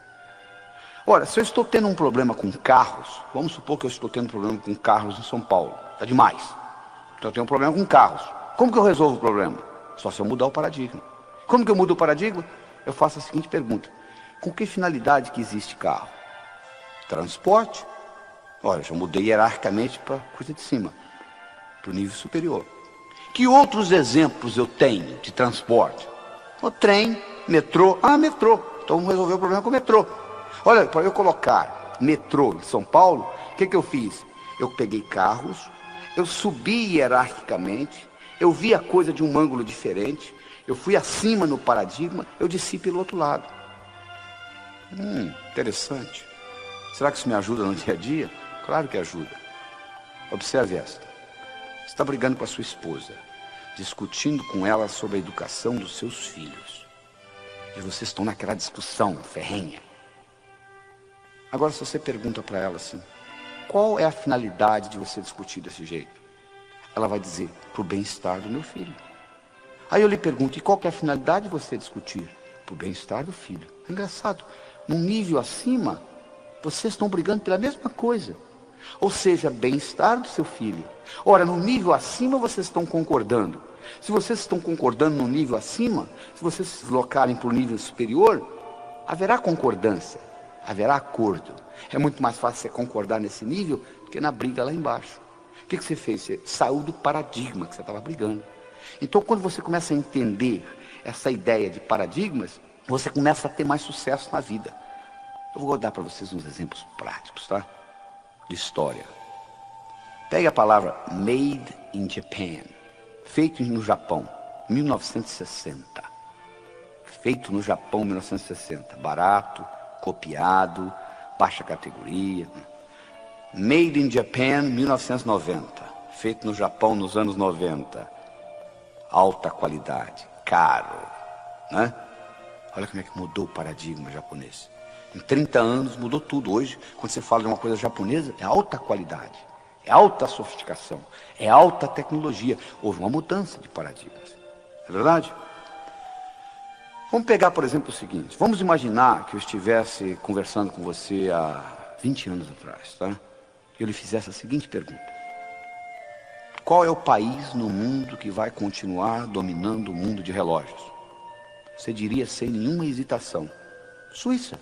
Ora, se eu estou tendo um problema com carros, vamos supor que eu estou tendo um problema com carros em São Paulo. Está demais. Então eu tenho um problema com carros. Como que eu resolvo o problema? Só se eu mudar o paradigma. Como que eu mudo o paradigma? Eu faço a seguinte pergunta. Com que finalidade que existe carro? Transporte? Olha, já mudei hierarquicamente para a coisa de cima. Para o nível superior. Que outros exemplos eu tenho de transporte? O trem, metrô. Ah, metrô. Então vamos resolver o problema com o metrô. Olha, para eu colocar metrô em São Paulo, o que eu fiz? Eu peguei carros, eu subi hierarquicamente, eu vi a coisa de um ângulo diferente, eu fui acima no paradigma, eu desci pelo outro lado. Interessante. Será que isso me ajuda no dia a dia? Claro que ajuda. Observe esta. Você está brigando com a sua esposa, discutindo com ela sobre a educação dos seus filhos. E vocês estão naquela discussão ferrenha. Agora, se você pergunta para ela assim, qual é a finalidade de você discutir desse jeito? Ela vai dizer, para o bem-estar do meu filho. Aí eu lhe pergunto, e qual que é a finalidade de você discutir? Para o bem-estar do filho. É engraçado, num nível acima, vocês estão brigando pela mesma coisa. Ou seja, bem-estar do seu filho. Ora, no nível acima vocês estão concordando. Se vocês estão concordando no nível acima, se vocês se deslocarem para o nível superior, haverá concordância, haverá acordo. É muito mais fácil você concordar nesse nível do que na briga lá embaixo. O que você fez? Você saiu do paradigma que você estava brigando. Então, quando você começa a entender essa ideia de paradigmas, você começa a ter mais sucesso na vida. Eu vou dar para vocês uns exemplos práticos, tá? De história. Pegue a palavra Made in Japan, feito no Japão, 1960. Feito no Japão, 1960. Barato, copiado, baixa categoria. Made in Japan, 1990. Feito no Japão nos anos 90. Alta qualidade, caro, né? Olha como é que mudou o paradigma japonês. Em 30 anos mudou tudo. Hoje, quando você fala de uma coisa japonesa, é alta qualidade, é alta sofisticação, é alta tecnologia. Houve uma mudança de paradigmas. É verdade? Vamos pegar, por exemplo, o seguinte. Vamos imaginar que eu estivesse conversando com você há 20 anos atrás, tá? E eu lhe fizesse a seguinte pergunta. Qual é o país no mundo que vai continuar dominando o mundo de relógios? Você diria sem nenhuma hesitação. Suíça.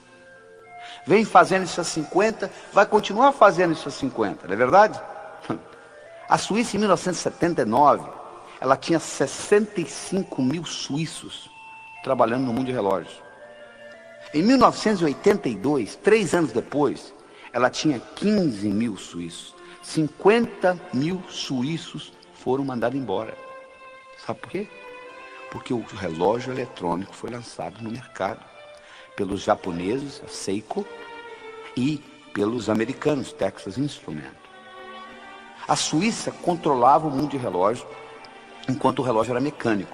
Vem fazendo isso há 50, vai continuar fazendo isso há 50, não é verdade? A Suíça, em 1979, ela tinha 65 mil suíços trabalhando no mundo de relógios. Em 1982, 3 anos depois, ela tinha 15 mil suíços. 50 mil suíços foram mandados embora. Sabe por quê? Porque o relógio eletrônico foi lançado no mercado pelos japoneses, a Seiko, e pelos americanos, Texas Instruments. A Suíça controlava o mundo de relógio, enquanto o relógio era mecânico.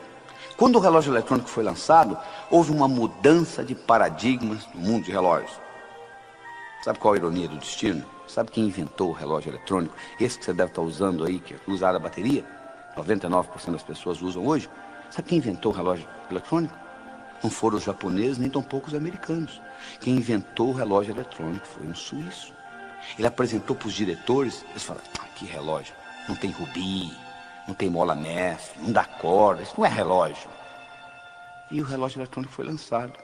Quando o relógio eletrônico foi lançado, houve uma mudança de paradigmas no mundo de relógios. Sabe qual a ironia do destino? Sabe quem inventou o relógio eletrônico? Esse que você deve estar usando aí, que é usar a bateria, 99% das pessoas usam hoje. Sabe quem inventou o relógio eletrônico? Não foram os japoneses, nem tampouco os americanos. Quem inventou o relógio eletrônico foi um suíço. Ele apresentou para os diretores, eles falaram, que relógio? Não tem rubi, não tem mola mestre, não dá corda, isso não é relógio. E o relógio eletrônico foi lançado.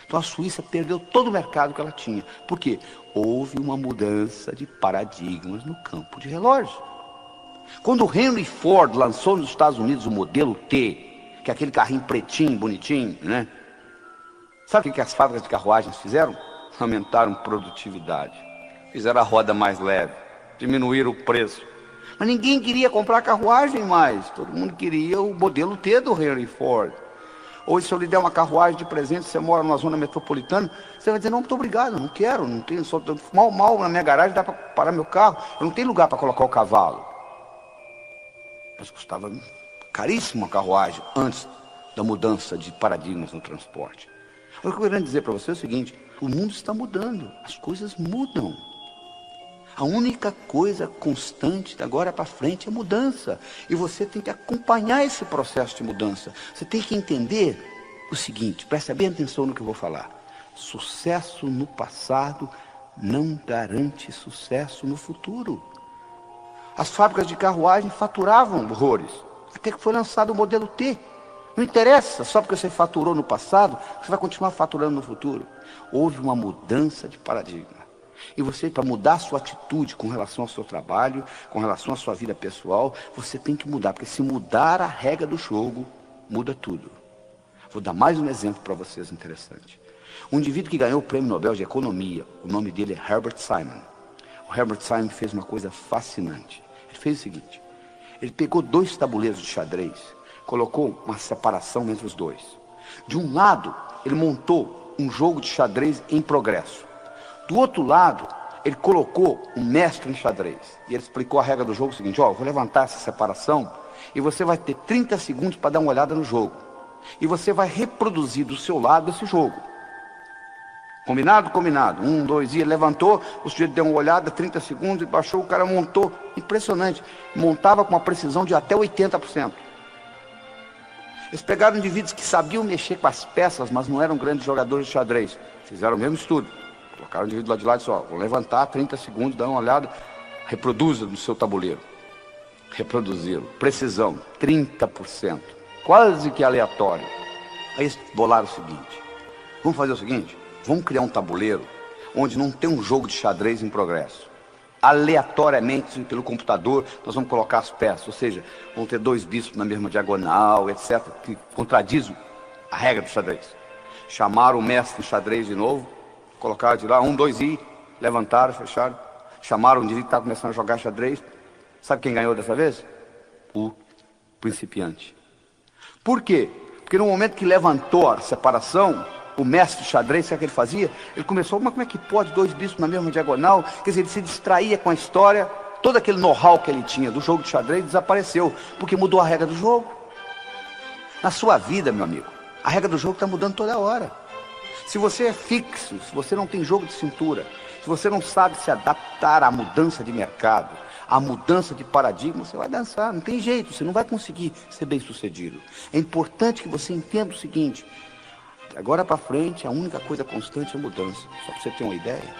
Então a Suíça perdeu todo o mercado que ela tinha. Por quê? Houve uma mudança de paradigmas no campo de relógios. Quando o Henry Ford lançou nos Estados Unidos o modelo T, que é aquele carrinho pretinho, bonitinho, né? Sabe o que as fábricas de carruagens fizeram? Aumentaram produtividade. Fizeram a roda mais leve, diminuíram o preço. Mas ninguém queria comprar carruagem mais. Todo mundo queria o modelo T do Henry Ford. Hoje, se eu lhe der uma carruagem de presente, você mora numa zona metropolitana, você vai dizer, não, muito obrigado, não quero, não tenho, só, mal na minha garagem dá para parar meu carro, eu não tenho lugar para colocar o cavalo. Mas custava caríssimo a carruagem antes da mudança de paradigmas no transporte. O que eu quero dizer para você é o seguinte, o mundo está mudando, as coisas mudam. A única coisa constante de agora para frente é mudança. E você tem que acompanhar esse processo de mudança. Você tem que entender o seguinte, preste bem atenção no que eu vou falar. Sucesso no passado não garante sucesso no futuro. As fábricas de carruagem faturavam horrores, até que foi lançado o modelo T. Não interessa, só porque você faturou no passado, você vai continuar faturando no futuro. Houve uma mudança de paradigma. E você, para mudar a sua atitude com relação ao seu trabalho, com relação à sua vida pessoal, você tem que mudar, porque se mudar a regra do jogo, muda tudo. Vou dar mais um exemplo para vocês interessante. Um indivíduo que ganhou o Prêmio Nobel de Economia, o nome dele é Herbert Simon. O Herbert Simon fez uma coisa fascinante. Ele fez o seguinte, ele pegou 2 tabuleiros de xadrez, colocou uma separação entre os dois. De um lado, ele montou um jogo de xadrez em progresso. Do outro lado, ele colocou um mestre em xadrez. E ele explicou a regra do jogo seguinte, eu vou levantar essa separação e você vai ter 30 segundos para dar uma olhada no jogo. E você vai reproduzir do seu lado esse jogo. Combinado? Combinado. 1, 2, e ele levantou, o sujeito deu uma olhada, 30 segundos, e baixou, o cara montou. Impressionante. Montava com uma precisão de até 80%. Eles pegaram indivíduos que sabiam mexer com as peças, mas não eram grandes jogadores de xadrez. Fizeram o mesmo estudo. Colocaram o indivíduo lá de lado e disse, vou levantar 30 segundos, dá uma olhada, reproduza no seu tabuleiro. Reproduziram. Precisão, 30%. Quase que aleatório. Aí eles bolaram o seguinte, vamos fazer o seguinte, vamos criar um tabuleiro onde não tem um jogo de xadrez em progresso. Aleatoriamente, pelo computador, nós vamos colocar as peças, ou seja, vão ter 2 bispos na mesma diagonal, etc., que contradizem a regra do xadrez. Chamaram o mestre de xadrez de novo, colocaram de lá, 1, 2 e levantaram, fecharam, chamaram o indivíduo que estava começando a jogar xadrez. Sabe quem ganhou dessa vez? O principiante. Por quê? Porque no momento que levantou a separação, o mestre de xadrez, sabe o que ele fazia? Ele começou, mas como é que pode 2 bispos na mesma diagonal? Quer dizer, ele se distraía com a história, todo aquele know-how que ele tinha do jogo de xadrez desapareceu, porque mudou a regra do jogo. Na sua vida, meu amigo, a regra do jogo está mudando toda hora. Se você é fixo, se você não tem jogo de cintura, se você não sabe se adaptar à mudança de mercado, à mudança de paradigma, você vai dançar, não tem jeito, você não vai conseguir ser bem sucedido. É importante que você entenda o seguinte, agora para frente a única coisa constante é a mudança. Só para você ter uma ideia,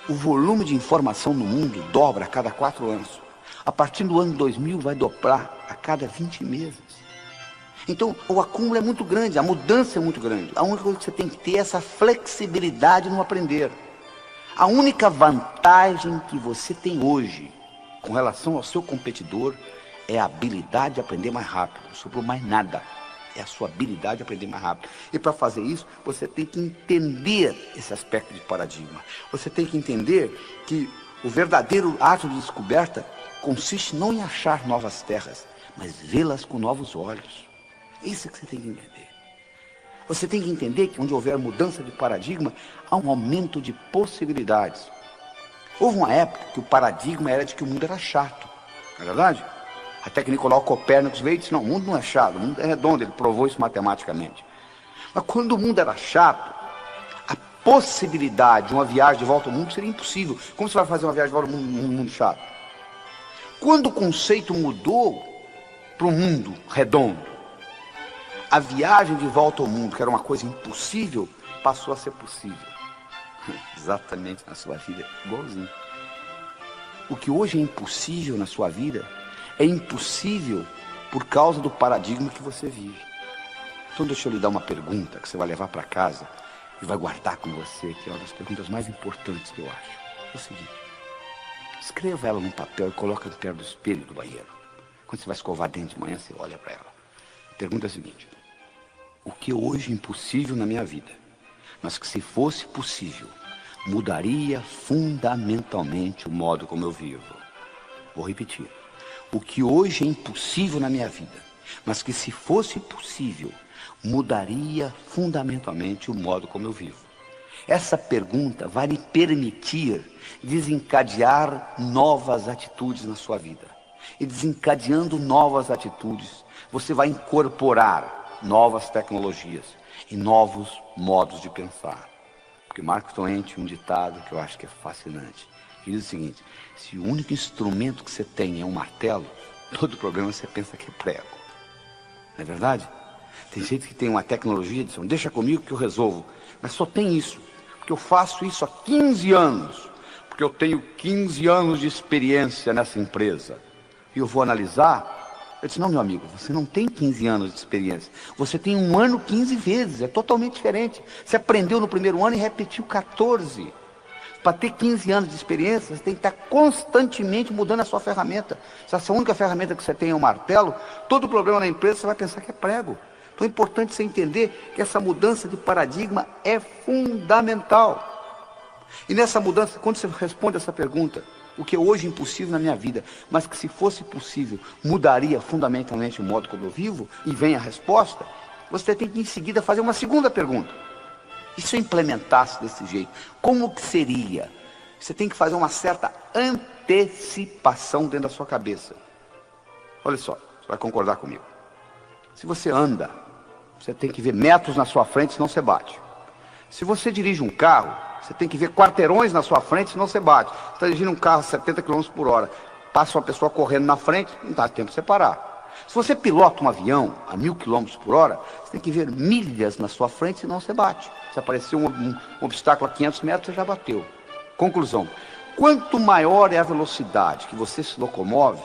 o volume de informação no mundo dobra a cada 4 anos. A partir do ano 2000 vai dobrar a cada 20 meses. Então, o acúmulo é muito grande, a mudança é muito grande. A única coisa que você tem que ter é essa flexibilidade no aprender. A única vantagem que você tem hoje, com relação ao seu competidor, é a habilidade de aprender mais rápido. Não sobrou mais nada. É a sua habilidade de aprender mais rápido. E para fazer isso, você tem que entender esse aspecto de paradigma. Você tem que entender que o verdadeiro ato de descoberta consiste não em achar novas terras, mas vê-las com novos olhos. Isso que você tem que entender. Você tem que entender que onde houver mudança de paradigma, há um aumento de possibilidades. Houve uma época que o paradigma era de que o mundo era chato, não é verdade? Até que Nicolau Copérnico veio e disse, não, o mundo não é chato, o mundo é redondo, ele provou isso matematicamente. Mas quando o mundo era chato, a possibilidade de uma viagem de volta ao mundo seria impossível. Como você vai fazer uma viagem de volta ao mundo, num mundo chato? Quando o conceito mudou para o mundo redondo, a viagem de volta ao mundo, que era uma coisa impossível, passou a ser possível. Exatamente na sua vida, igualzinho. O que hoje é impossível na sua vida, é impossível por causa do paradigma que você vive. Então deixa eu lhe dar uma pergunta que você vai levar para casa e vai guardar com você, que é uma das perguntas mais importantes que eu acho. É o seguinte, escreva ela num papel e coloca perto do espelho do banheiro. Quando você vai escovar dente de manhã, você olha para ela. A pergunta é a seguinte, o que hoje é impossível na minha vida, mas que se fosse possível, mudaria fundamentalmente o modo como eu vivo. Vou repetir. O que hoje é impossível na minha vida, mas que se fosse possível, mudaria fundamentalmente o modo como eu vivo. Essa pergunta vai lhe permitir desencadear novas atitudes na sua vida. E desencadeando novas atitudes, você vai incorporar novas tecnologias e novos modos de pensar. Porque Mark Twain tinha um ditado que eu acho que é fascinante. Ele diz o seguinte, se o único instrumento que você tem é um martelo, todo problema você pensa que é prego. Não é verdade? Tem gente que tem uma tecnologia e diz, deixa comigo que eu resolvo. Mas só tem isso, porque eu faço isso há 15 anos. Porque eu tenho 15 anos de experiência nessa empresa. E eu vou analisar. Eu disse, não, meu amigo, você não tem 15 anos de experiência. Você tem 1 ano 15 vezes, é totalmente diferente. Você aprendeu no primeiro ano e repetiu 14. Para ter 15 anos de experiência, você tem que estar constantemente mudando a sua ferramenta. Se essa única ferramenta que você tem é um martelo, todo problema na empresa você vai pensar que é prego. Então é importante você entender que essa mudança de paradigma é fundamental. E nessa mudança, quando você responde essa pergunta, o que é hoje impossível na minha vida, mas que se fosse possível, mudaria fundamentalmente o modo como eu vivo, e vem a resposta, você tem que em seguida fazer uma segunda pergunta. E se eu implementasse desse jeito, como que seria? Você tem que fazer uma certa antecipação dentro da sua cabeça. Olha só, você vai concordar comigo. Se você anda, você tem que ver metros na sua frente, senão você bate. Se você dirige um carro, você tem que ver quarteirões na sua frente, senão você bate. Você está dirigindo um carro a 70 km por hora, passa uma pessoa correndo na frente, não dá tempo de você parar. Se você pilota um avião a 1000 km por hora, você tem que ver milhas na sua frente, senão você bate. Se aparecer um obstáculo a 500 metros, você já bateu. Conclusão, quanto maior é a velocidade que você se locomove,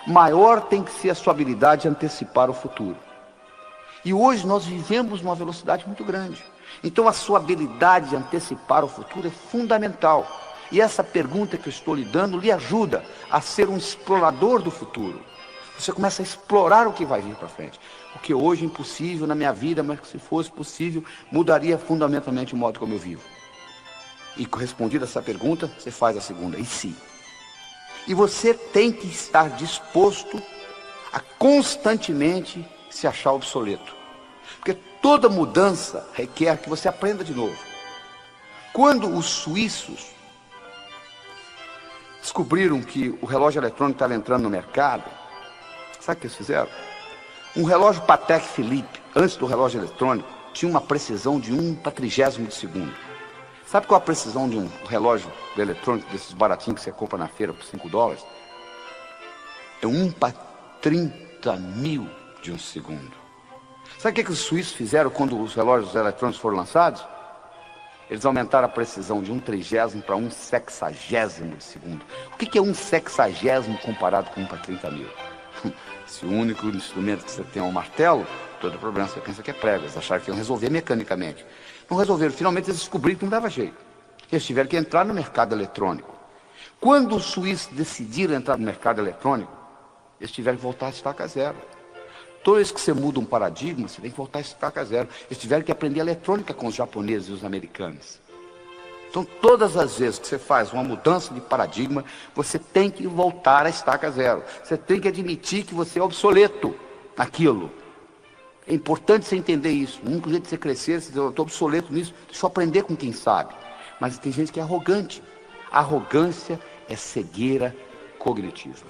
maior tem que ser a sua habilidade de antecipar o futuro. E hoje nós vivemos numa velocidade muito grande. Então a sua habilidade de antecipar o futuro é fundamental. E essa pergunta que eu estou lhe dando lhe ajuda a ser um explorador do futuro. Você começa a explorar o que vai vir para frente. O que hoje é impossível na minha vida, mas que se fosse possível, mudaria fundamentalmente o modo como eu vivo. E respondida essa pergunta, você faz a segunda, e se? E você tem que estar disposto a constantemente se achar obsoleto. Porque toda mudança requer que você aprenda de novo. Quando os suíços descobriram que o relógio eletrônico estava entrando no mercado, sabe o que eles fizeram? Um relógio Patek Philippe, antes do relógio eletrônico, tinha uma precisão de 1/30 de segundo. Sabe qual a precisão de um relógio eletrônico, desses baratinhos que você compra na feira por $5? É 1/30.000 de um segundo. Sabe o que os suíços fizeram quando os relógios eletrônicos foram lançados? Eles aumentaram a precisão de 1/30 para 1/60 de segundo. O que é 1/60 comparado com 1/30.000? Se o único instrumento que você tem é um martelo, todo problema você pensa que é prego. Eles acharam que iam resolver mecanicamente. Não resolveram. Finalmente eles descobriram que não dava jeito. Eles tiveram que entrar no mercado eletrônico. Quando os suíços decidiram entrar no mercado eletrônico, eles tiveram que voltar a estaca zero. Toda vez que você muda um paradigma, você tem que voltar a estaca zero. Eles tiveram que aprender eletrônica com os japoneses e os americanos. Então, todas as vezes que você faz uma mudança de paradigma, você tem que voltar à estaca zero. Você tem que admitir que você é obsoleto naquilo. É importante você entender isso. O único jeito de você crescer, você dizer, eu estou obsoleto nisso, deixa eu aprender com quem sabe. Mas tem gente que é arrogante. A arrogância é cegueira cognitiva.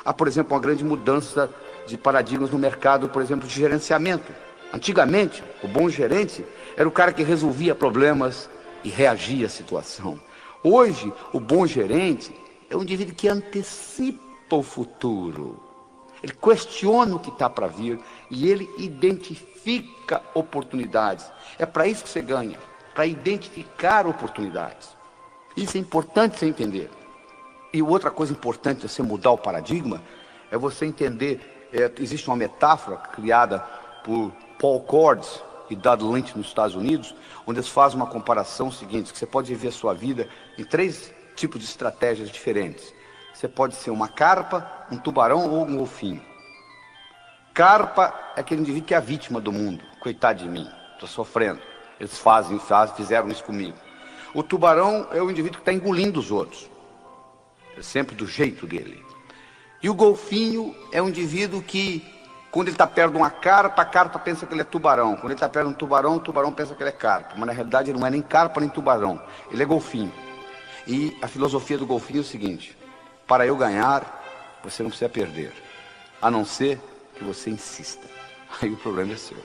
Há, por exemplo, uma grande mudança de paradigmas no mercado, por exemplo, de gerenciamento. Antigamente, o bom gerente era o cara que resolvia problemas e reagia à situação. Hoje, o bom gerente é um indivíduo que antecipa o futuro. Ele questiona o que está para vir e ele identifica oportunidades. É para isso que você ganha, para identificar oportunidades. Isso é importante você entender. E outra coisa importante de você mudar o paradigma é você entender, existe uma metáfora criada por Paul Cordes e Dodd Lynch nos Estados Unidos, onde eles fazem uma comparação seguinte, que você pode viver a sua vida em 3 tipos de estratégias diferentes. Você pode ser uma carpa, um tubarão ou um golfinho. Carpa é aquele indivíduo que é a vítima do mundo. Coitado de mim, estou sofrendo. Eles fizeram isso comigo. O tubarão é o indivíduo que está engolindo os outros. É sempre do jeito dele. E o golfinho é um indivíduo que, quando ele está perto de uma carpa, a carpa pensa que ele é tubarão. Quando ele está perto de um tubarão, o tubarão pensa que ele é carpa. Mas na realidade ele não é nem carpa nem tubarão. Ele é golfinho. E a filosofia do golfinho é o seguinte: para eu ganhar, você não precisa perder. A não ser que você insista. Aí o problema é seu.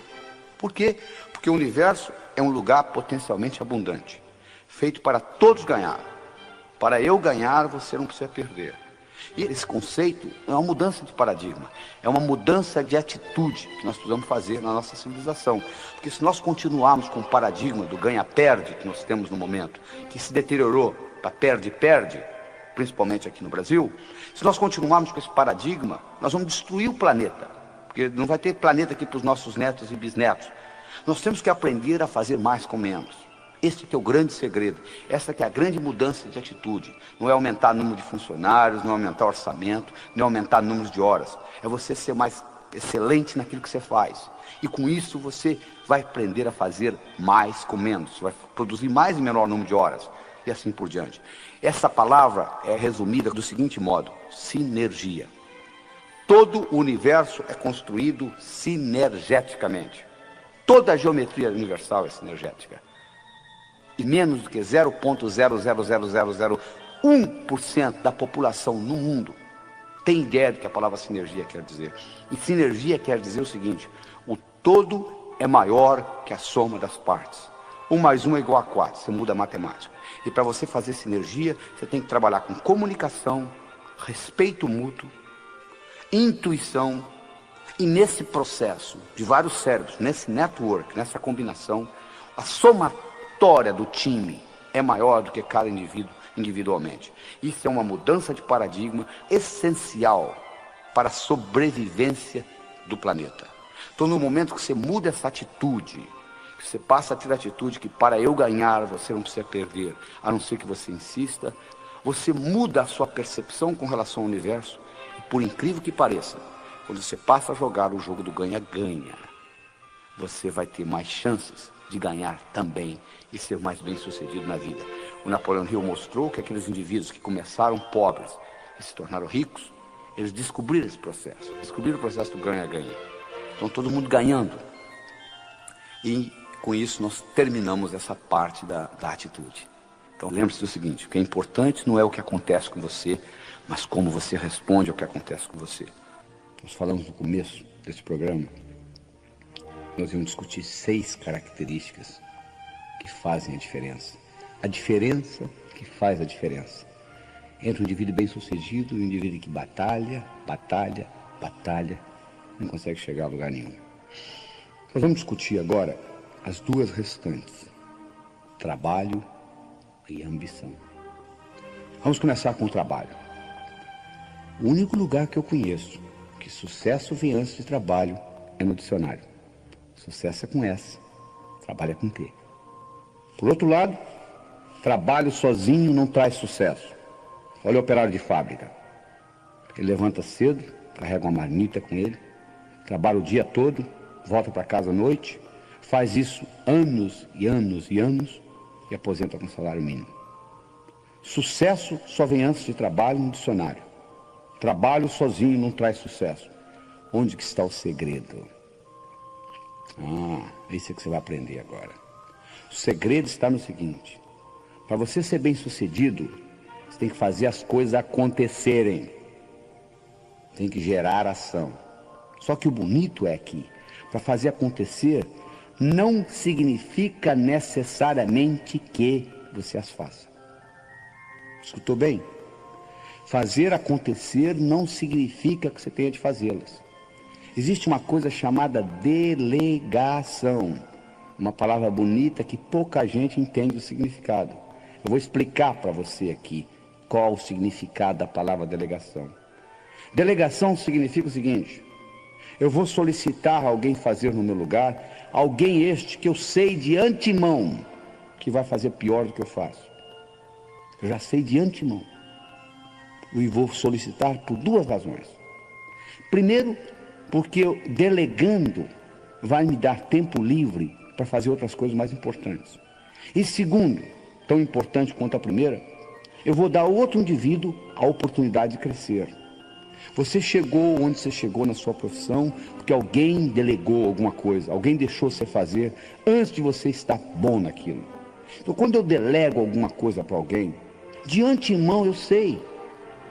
Por quê? Porque o universo é um lugar potencialmente abundante, feito para todos ganhar. Para eu ganhar, você não precisa perder. E esse conceito é uma mudança de paradigma, é uma mudança de atitude que nós precisamos fazer na nossa civilização. Porque se nós continuarmos com o paradigma do ganha-perde que nós temos no momento, que se deteriorou para perde-perde, principalmente aqui no Brasil, se nós continuarmos com esse paradigma, nós vamos destruir o planeta, porque não vai ter planeta aqui para os nossos netos e bisnetos. Nós temos que aprender a fazer mais com menos. Esse que é o grande segredo, essa que é a grande mudança de atitude. Não é aumentar o número de funcionários, não é aumentar o orçamento, não é aumentar o número de horas. É você ser mais excelente naquilo que você faz. E com isso você vai aprender a fazer mais com menos. Você vai produzir mais e menor número de horas. E assim por diante. Essa palavra é resumida do seguinte modo: sinergia. Todo o universo é construído sinergeticamente. Toda a geometria universal é sinergética. E menos do que 0,00001% da população no mundo tem ideia do que a palavra sinergia quer dizer. E sinergia quer dizer o seguinte: o todo é maior que a soma das partes. 1 mais 1 é igual a 4, você muda a matemática. E para você fazer sinergia, você tem que trabalhar com comunicação, respeito mútuo, intuição. E nesse processo de vários cérebros, nesse network, nessa combinação, a somatória do time é maior do que cada indivíduo individualmente. Isso é uma mudança de paradigma essencial para a sobrevivência do planeta. Então, no momento que você muda essa atitude, que você passa a ter a atitude que para eu ganhar você não precisa perder, a não ser que você insista, você muda a sua percepção com relação ao universo. E por incrível que pareça, quando você passa a jogar o jogo do ganha-ganha, você vai ter mais chances de ganhar também e ser mais bem sucedido na vida. O Napoleão Hill mostrou que aqueles indivíduos que começaram pobres e se tornaram ricos, eles descobriram esse processo, descobriram o processo do ganha-ganha. Então todo mundo ganhando. E com isso nós terminamos essa parte da atitude. Então lembre-se do seguinte: o que é importante não é o que acontece com você, mas como você responde ao que acontece com você. Nós falamos no começo desse programa, nós íamos discutir 6 características que fazem a diferença. A diferença que faz a diferença entre um indivíduo bem-sucedido e um indivíduo que batalha, não consegue chegar a lugar nenhum. Nós vamos discutir agora as 2 restantes: trabalho e ambição. Vamos começar com o trabalho. O único lugar que eu conheço que sucesso vem antes de trabalho é no dicionário. Sucesso é com S, trabalho é com T. Por outro lado, trabalho sozinho não traz sucesso. Olha o operário de fábrica. Ele levanta cedo, carrega uma marmita com ele, trabalha o dia todo, volta para casa à noite, faz isso anos e anos e anos, e aposenta com salário mínimo. Sucesso só vem antes de trabalho no dicionário. Trabalho sozinho não traz sucesso. Onde que está o segredo? Isso é que você vai aprender agora. O segredo está no seguinte: para você ser bem sucedido, você tem que fazer as coisas acontecerem. Tem que gerar ação. Só que o bonito é que, para fazer acontecer, não significa necessariamente que você as faça. Escutou bem? Fazer acontecer não significa que você tenha de fazê-las. Existe uma coisa chamada delegação. Uma palavra bonita que pouca gente entende o significado. Eu vou explicar para você aqui qual o significado da palavra delegação. Delegação significa o seguinte: eu vou solicitar alguém fazer no meu lugar, alguém este que eu sei de antemão que vai fazer pior do que eu faço. Eu já sei de antemão. E vou solicitar por duas razões. Primeiro, porque eu, delegando, vai me dar tempo livre para fazer outras coisas mais importantes. E segundo, tão importante quanto a primeira, eu vou dar ao outro indivíduo a oportunidade de crescer. Você chegou onde você chegou na sua profissão porque alguém delegou alguma coisa, alguém deixou você fazer antes de você estar bom naquilo. Então, quando eu delego alguma coisa para alguém, de antemão eu sei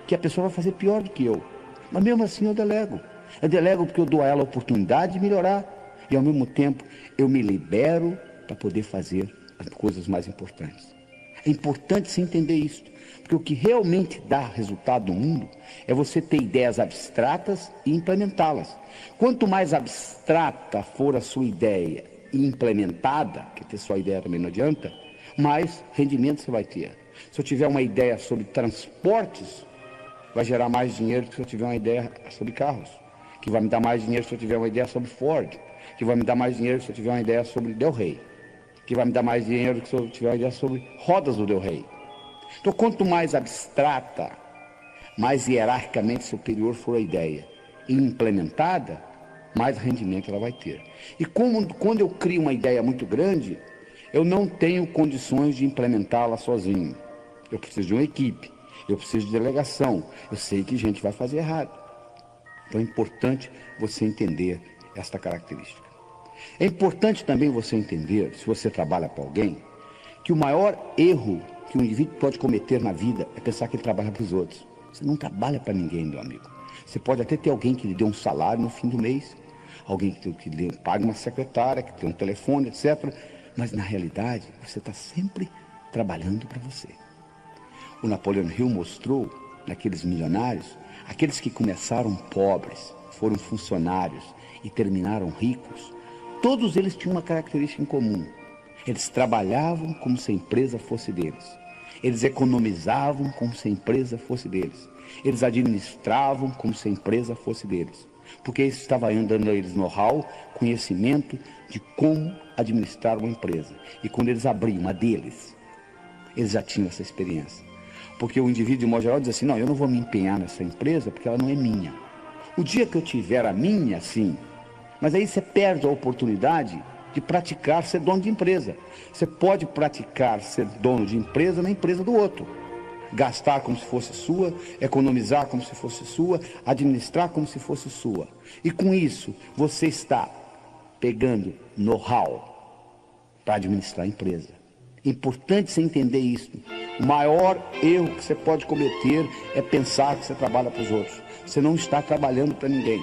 que a pessoa vai fazer pior do que eu. Mas mesmo assim eu delego. Eu delego porque eu dou a ela a oportunidade de melhorar. E ao mesmo tempo eu me libero para poder fazer as coisas mais importantes. É importante você entender isso. Porque o que realmente dá resultado no mundo é você ter ideias abstratas e implementá-las. Quanto mais abstrata for a sua ideia e implementada, que ter só ideia também não adianta, mais rendimento você vai ter. Se eu tiver uma ideia sobre transportes, vai gerar mais dinheiro que se eu tiver uma ideia sobre carros. Que vai me dar mais dinheiro se eu tiver uma ideia sobre Ford. Que vai me dar mais dinheiro se eu tiver uma ideia sobre Del Rey. Que vai me dar mais dinheiro se eu tiver uma ideia sobre rodas do Del Rey. Então, quanto mais abstrata, mais hierarquicamente superior for a ideia e implementada, mais rendimento ela vai ter. E quando eu crio uma ideia muito grande, eu não tenho condições de implementá-la sozinho. Eu preciso de uma equipe, eu preciso de delegação, eu sei que gente vai fazer errado. Então é importante você entender esta característica. É importante também você entender, se você trabalha para alguém, que o maior erro que um indivíduo pode cometer na vida é pensar que ele trabalha para os outros. Você não trabalha para ninguém, meu amigo. Você pode até ter alguém que lhe dê um salário no fim do mês, alguém que lhe pague uma secretária, que tem um telefone, etc. Mas na realidade, você está sempre trabalhando para você. O Napoleon Hill mostrou, naqueles milionários, aqueles que começaram pobres, foram funcionários e terminaram ricos, todos eles tinham uma característica em comum. Eles trabalhavam como se a empresa fosse deles. Eles economizavam como se a empresa fosse deles. Eles administravam como se a empresa fosse deles. Porque isso estava dando a eles know-how, conhecimento de como administrar uma empresa. E quando eles abriam a deles, eles já tinham essa experiência. Porque o indivíduo, de modo geral, diz assim: não, eu não vou me empenhar nessa empresa porque ela não é minha. O dia que eu tiver a minha, sim. Mas aí você perde a oportunidade de praticar ser dono de empresa. Você pode praticar ser dono de empresa na empresa do outro. Gastar como se fosse sua, economizar como se fosse sua, administrar como se fosse sua. E com isso, você está pegando know-how para administrar a empresa. É importante você entender isso. O maior erro que você pode cometer é pensar que você trabalha para os outros. Você não está trabalhando para ninguém.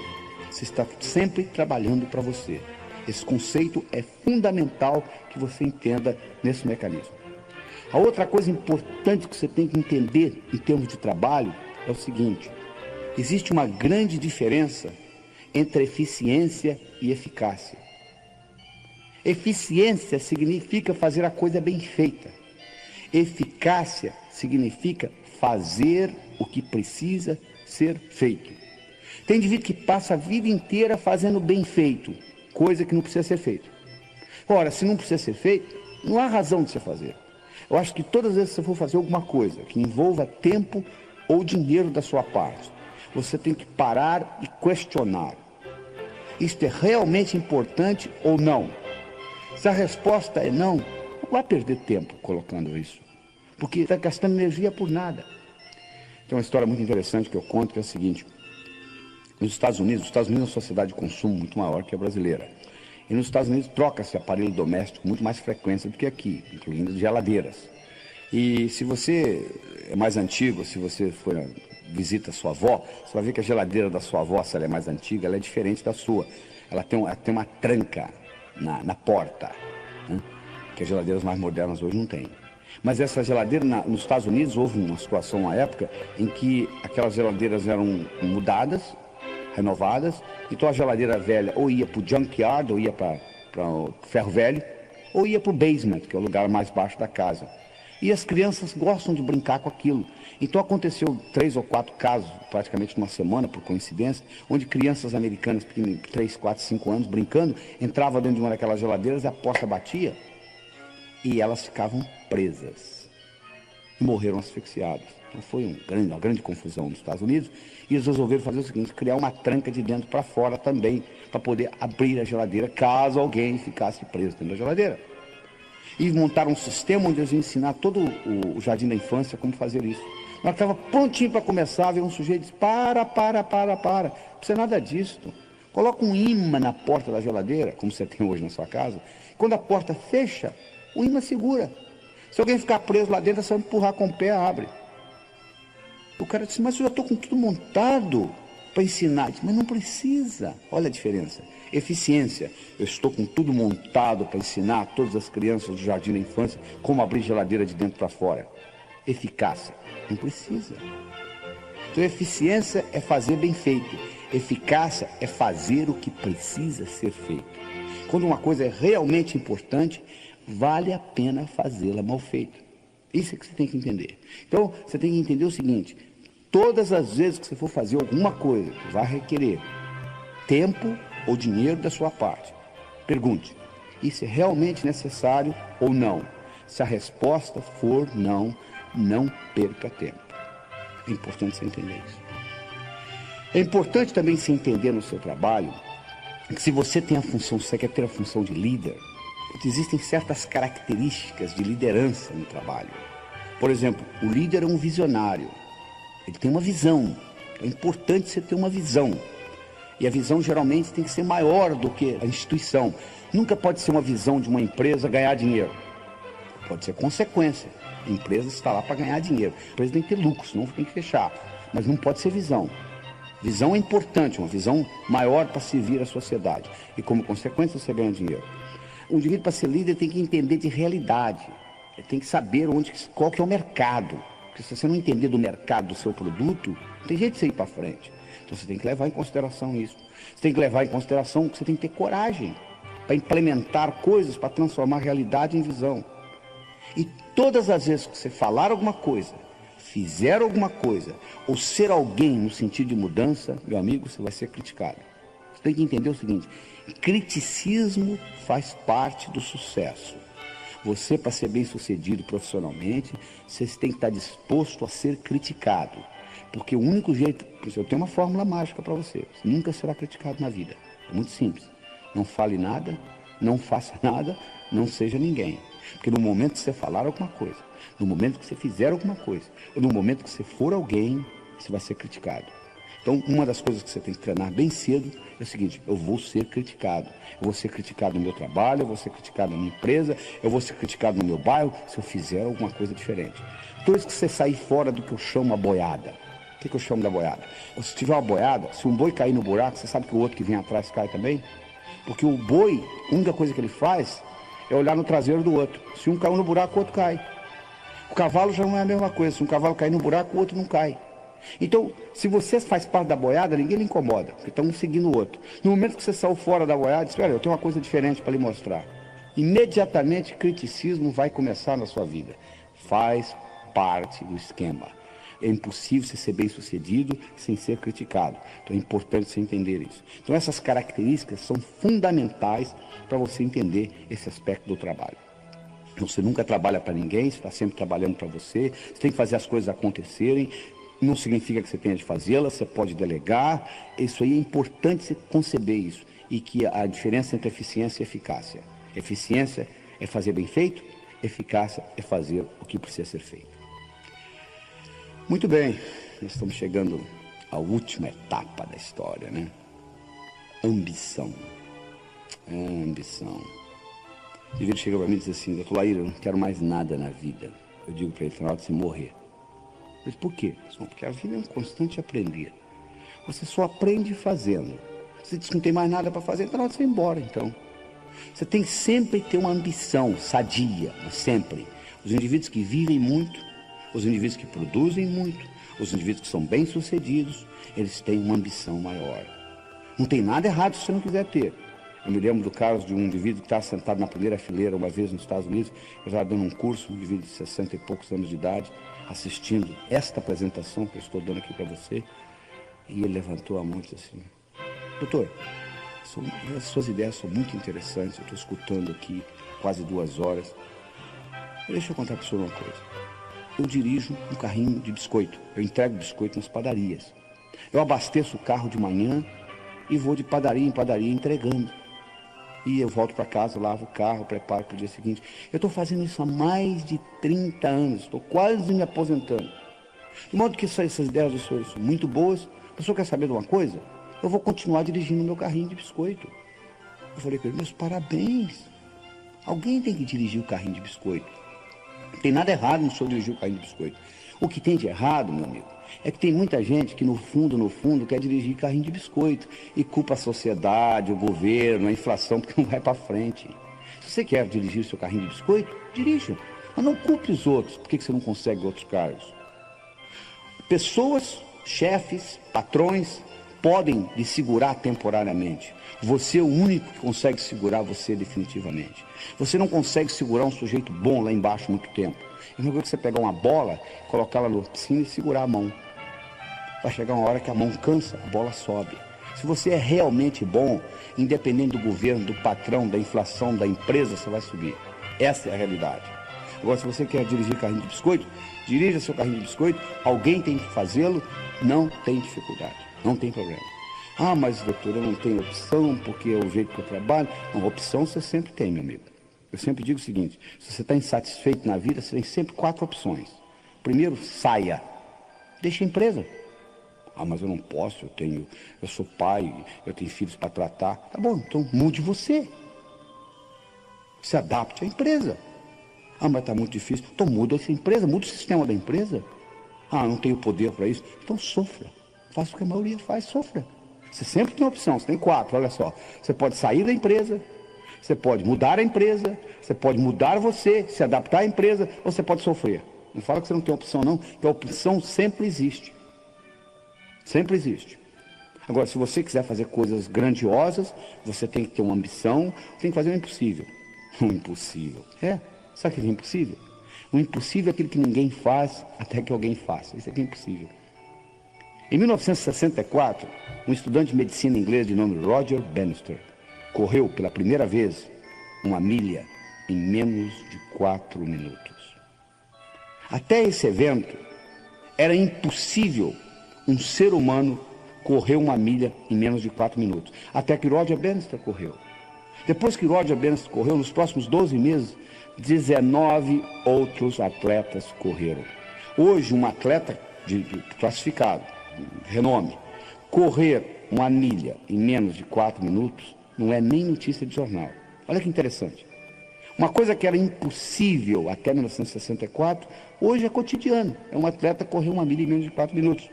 Você está sempre trabalhando para você. Esse conceito é fundamental que você entenda nesse mecanismo. A outra coisa importante que você tem que entender em termos de trabalho é o seguinte: existe uma grande diferença entre eficiência e eficácia. Eficiência significa fazer a coisa bem feita. Eficácia significa fazer o que precisa ser feito. Tem indivíduo que passa a vida inteira fazendo bem feito, coisa que não precisa ser feita. Ora, se não precisa ser feito, não há razão de você fazer. Eu acho que todas as vezes que você for fazer alguma coisa que envolva tempo ou dinheiro da sua parte, você tem que parar e questionar: isto é realmente importante ou não? Se a resposta é não vai perder tempo colocando isso, porque está gastando energia por nada. Tem uma história muito interessante que eu conto, que é a seguinte. Nos Estados Unidos é uma sociedade de consumo muito maior que a brasileira. E nos Estados Unidos troca-se aparelho doméstico com muito mais frequência do que aqui, incluindo geladeiras. E se você é mais antigo, se você for visita a sua avó, você vai ver que a geladeira da sua avó, se ela é mais antiga, ela é diferente da sua. Ela tem uma tranca na porta, né? Que as geladeiras mais modernas hoje não têm. Mas essa geladeira, nos Estados Unidos, houve uma situação, uma época, em que aquelas geladeiras eram mudadas, renovadas, então a geladeira velha ou ia para o junkyard, ou ia para o ferro velho, ou ia para o basement, que é o lugar mais baixo da casa. E as crianças gostam de brincar com aquilo. Então aconteceu 3 ou 4 casos, praticamente numa semana, por coincidência, onde crianças americanas, 3, 4, 5 anos, brincando, entravam dentro de uma daquelas geladeiras e a porta batia e elas ficavam presas. E morreram asfixiadas. Então foi uma grande confusão nos Estados Unidos. E eles resolveram fazer o seguinte, criar uma tranca de dentro para fora também, para poder abrir a geladeira, caso alguém ficasse preso dentro da geladeira. E montaram um sistema onde eles iam ensinar todo o jardim da infância como fazer isso. Na hora que estava prontinho para começar, veio um sujeito e disse, para, não precisa nada disso. Coloca um imã na porta da geladeira, como você tem hoje na sua casa. Quando a porta fecha, o imã segura. Se alguém ficar preso lá dentro, é só empurrar com o pé, abre. O cara disse, mas eu já estou com tudo montado para ensinar. Eu disse, mas não precisa. Olha a diferença. Eficiência. Eu estou com tudo montado para ensinar a todas as crianças do jardim da infância como abrir geladeira de dentro para fora. Eficácia. Não precisa. Então, eficiência é fazer bem feito. Eficácia é fazer o que precisa ser feito. Quando uma coisa é realmente importante, vale a pena fazê-la mal feita. Isso é que você tem que entender. Então, você tem que entender o seguinte, todas as vezes que você for fazer alguma coisa que vai requerer tempo ou dinheiro da sua parte, pergunte, isso é realmente necessário ou não? Se a resposta for não, não perca tempo. É importante você entender isso. É importante também se entender no seu trabalho que se você tem a função, se você quer ter a função de líder, existem certas características de liderança no trabalho. Por exemplo, o líder é um visionário. Ele tem uma visão. É importante você ter uma visão. E a visão geralmente tem que ser maior do que a instituição. Nunca pode ser uma visão de uma empresa ganhar dinheiro. Pode ser consequência. A empresa está lá para ganhar dinheiro. A empresa tem que ter lucro, senão tem que fechar. Mas não pode ser visão. Visão é importante, uma visão maior para servir a sociedade. E como consequência você ganha dinheiro. O indivíduo, para ser líder, tem que entender de realidade. Ele tem que saber qual que é o mercado. Porque se você não entender do mercado do seu produto, não tem jeito de você ir para frente. Então você tem que levar em consideração isso. Você tem que levar em consideração que você tem que ter coragem para implementar coisas, para transformar a realidade em visão. E todas as vezes que você falar alguma coisa, fizer alguma coisa, ou ser alguém no sentido de mudança, meu amigo, você vai ser criticado. Você tem que entender o seguinte, criticismo faz parte do sucesso. Você, para ser bem sucedido profissionalmente, você tem que estar disposto a ser criticado. Porque o único jeito, eu tenho uma fórmula mágica para você, você nunca será criticado na vida. É muito simples. Não fale nada, não faça nada, não seja ninguém. Porque no momento que você falar alguma coisa, no momento que você fizer alguma coisa, ou no momento que você for alguém, você vai ser criticado. Então, uma das coisas que você tem que treinar bem cedo é o seguinte, eu vou ser criticado. Eu vou ser criticado no meu trabalho, eu vou ser criticado na minha empresa, eu vou ser criticado no meu bairro, se eu fizer alguma coisa diferente. Toda vez que você sair fora do que eu chamo a boiada. O que eu chamo da boiada? Se tiver uma boiada, se um boi cair no buraco, você sabe que o outro que vem atrás cai também? Porque o boi, a única coisa que ele faz é olhar no traseiro do outro. Se um caiu no buraco, o outro cai. O cavalo já não é a mesma coisa. Se um cavalo cair no buraco, o outro não cai. Então, se você faz parte da boiada, ninguém lhe incomoda, porque estão um seguindo o outro. No momento que você saiu fora da boiada, diz, olha, eu tenho uma coisa diferente para lhe mostrar. Imediatamente, criticismo vai começar na sua vida. Faz parte do esquema. É impossível você ser bem sucedido sem ser criticado. Então é importante você entender isso. Então essas características são fundamentais para você entender esse aspecto do trabalho. Você nunca trabalha para ninguém, você está sempre trabalhando para você, você tem que fazer as coisas acontecerem, não significa que você tenha de fazê-las, você pode delegar, isso aí é importante você conceber isso, e que a diferença entre eficiência e eficácia. Eficiência é fazer bem feito, Eficácia é fazer o que precisa ser feito. Muito bem, nós estamos chegando à última etapa da história, né? Ambição. Ambição. O indivíduo chega para mim e diz assim: doutor Laíra, eu não quero mais nada na vida. Eu digo para ele: está na hora de você morrer. Mas por quê? Porque a vida é um constante aprender. Você só aprende fazendo. Você diz que não tem mais nada para fazer, está na hora de você ir embora, então. Você tem que sempre ter uma ambição sadia, sempre. Os indivíduos que vivem muito, os indivíduos que produzem muito, os indivíduos que são bem-sucedidos, eles têm uma ambição maior. Não tem nada errado se você não quiser ter. Eu me lembro do caso de um indivíduo que estava sentado na primeira fileira uma vez nos Estados Unidos. Eu estava dando um curso, um indivíduo de 60 e poucos anos de idade, assistindo esta apresentação que eu estou dando aqui para você. E ele levantou a mão e disse assim: doutor, as suas ideias são muito interessantes, eu estou escutando aqui quase 2 horas. Deixa eu contar para o senhor uma coisa. Eu dirijo um carrinho de biscoito, eu entrego biscoito nas padarias. Eu abasteço o carro de manhã e vou de padaria em padaria entregando. E eu volto para casa, lavo o carro, preparo para o dia seguinte. Eu estou fazendo isso há mais de 30 anos, estou quase me aposentando. De modo que essas ideias do senhor são muito boas. O senhor quer saber de uma coisa? Eu vou continuar dirigindo meu carrinho de biscoito. Eu falei para ele: meus parabéns. Alguém tem que dirigir o carrinho de biscoito. Não tem nada errado no senhor dirigir o carrinho de biscoito. O que tem de errado, meu amigo, é que tem muita gente que no fundo, quer dirigir carrinho de biscoito e culpa a sociedade, o governo, a inflação, porque não vai para frente. Se você quer dirigir seu carrinho de biscoito, dirija. Mas não culpe os outros. Por que você não consegue outros cargos? Pessoas, chefes, patrões, podem lhe segurar temporariamente. Você é o único que consegue segurar você definitivamente. Você não consegue segurar um sujeito bom lá embaixo muito tempo. Eu não vou que você pegar uma bola, colocá-la na piscina e segurar a mão. Vai chegar uma hora que a mão cansa, a bola sobe. Se você é realmente bom, independente do governo, do patrão, da inflação, da empresa, você vai subir. Essa é a realidade. Agora, se você quer dirigir carrinho de biscoito, dirija seu carrinho de biscoito, alguém tem que fazê-lo, não tem dificuldade, não tem problema. Ah, mas doutor, eu não tenho opção, porque é o jeito que eu trabalho. Não, opção você sempre tem, meu amigo. Eu sempre digo o seguinte: se você está insatisfeito na vida, você tem sempre 4 opções. Primeiro, saia. Deixe a empresa. Ah, mas eu não posso, eu sou pai, eu tenho filhos para tratar. Tá bom, então mude você. Se adapte à empresa. Ah, mas está muito difícil. Então muda essa empresa, muda o sistema da empresa. Ah, não tenho poder para isso. Então sofra. Faça o que a maioria faz, sofra. Você sempre tem opção, você tem 4, olha só. Você pode sair da empresa, você pode mudar a empresa, você pode mudar você, se adaptar à empresa, ou você pode sofrer. Não fala que você não tem opção não, porque a opção sempre existe. Sempre existe. Agora, se você quiser fazer coisas grandiosas, você tem que ter uma ambição, tem que fazer o impossível. O impossível. Sabe o que é impossível? O impossível é aquilo que ninguém faz até que alguém faça. Isso aqui é impossível. Em 1964, um estudante de medicina inglês de nome Roger Bannister correu pela primeira vez 1 milha em menos de 4 minutos. Até esse evento, era impossível um ser humano correr 1 milha em menos de 4 minutos. Até que Roger Bannister correu. Depois que Roger Bannister correu, nos próximos 12 meses, 19 outros atletas correram. Hoje, um atleta classificado, renome, correr 1 milha em menos de 4 minutos, não é nem notícia de jornal. Olha que interessante. Uma coisa que era impossível até 1964, hoje é cotidiano. É um atleta correr 1 milha em menos de 4 minutos.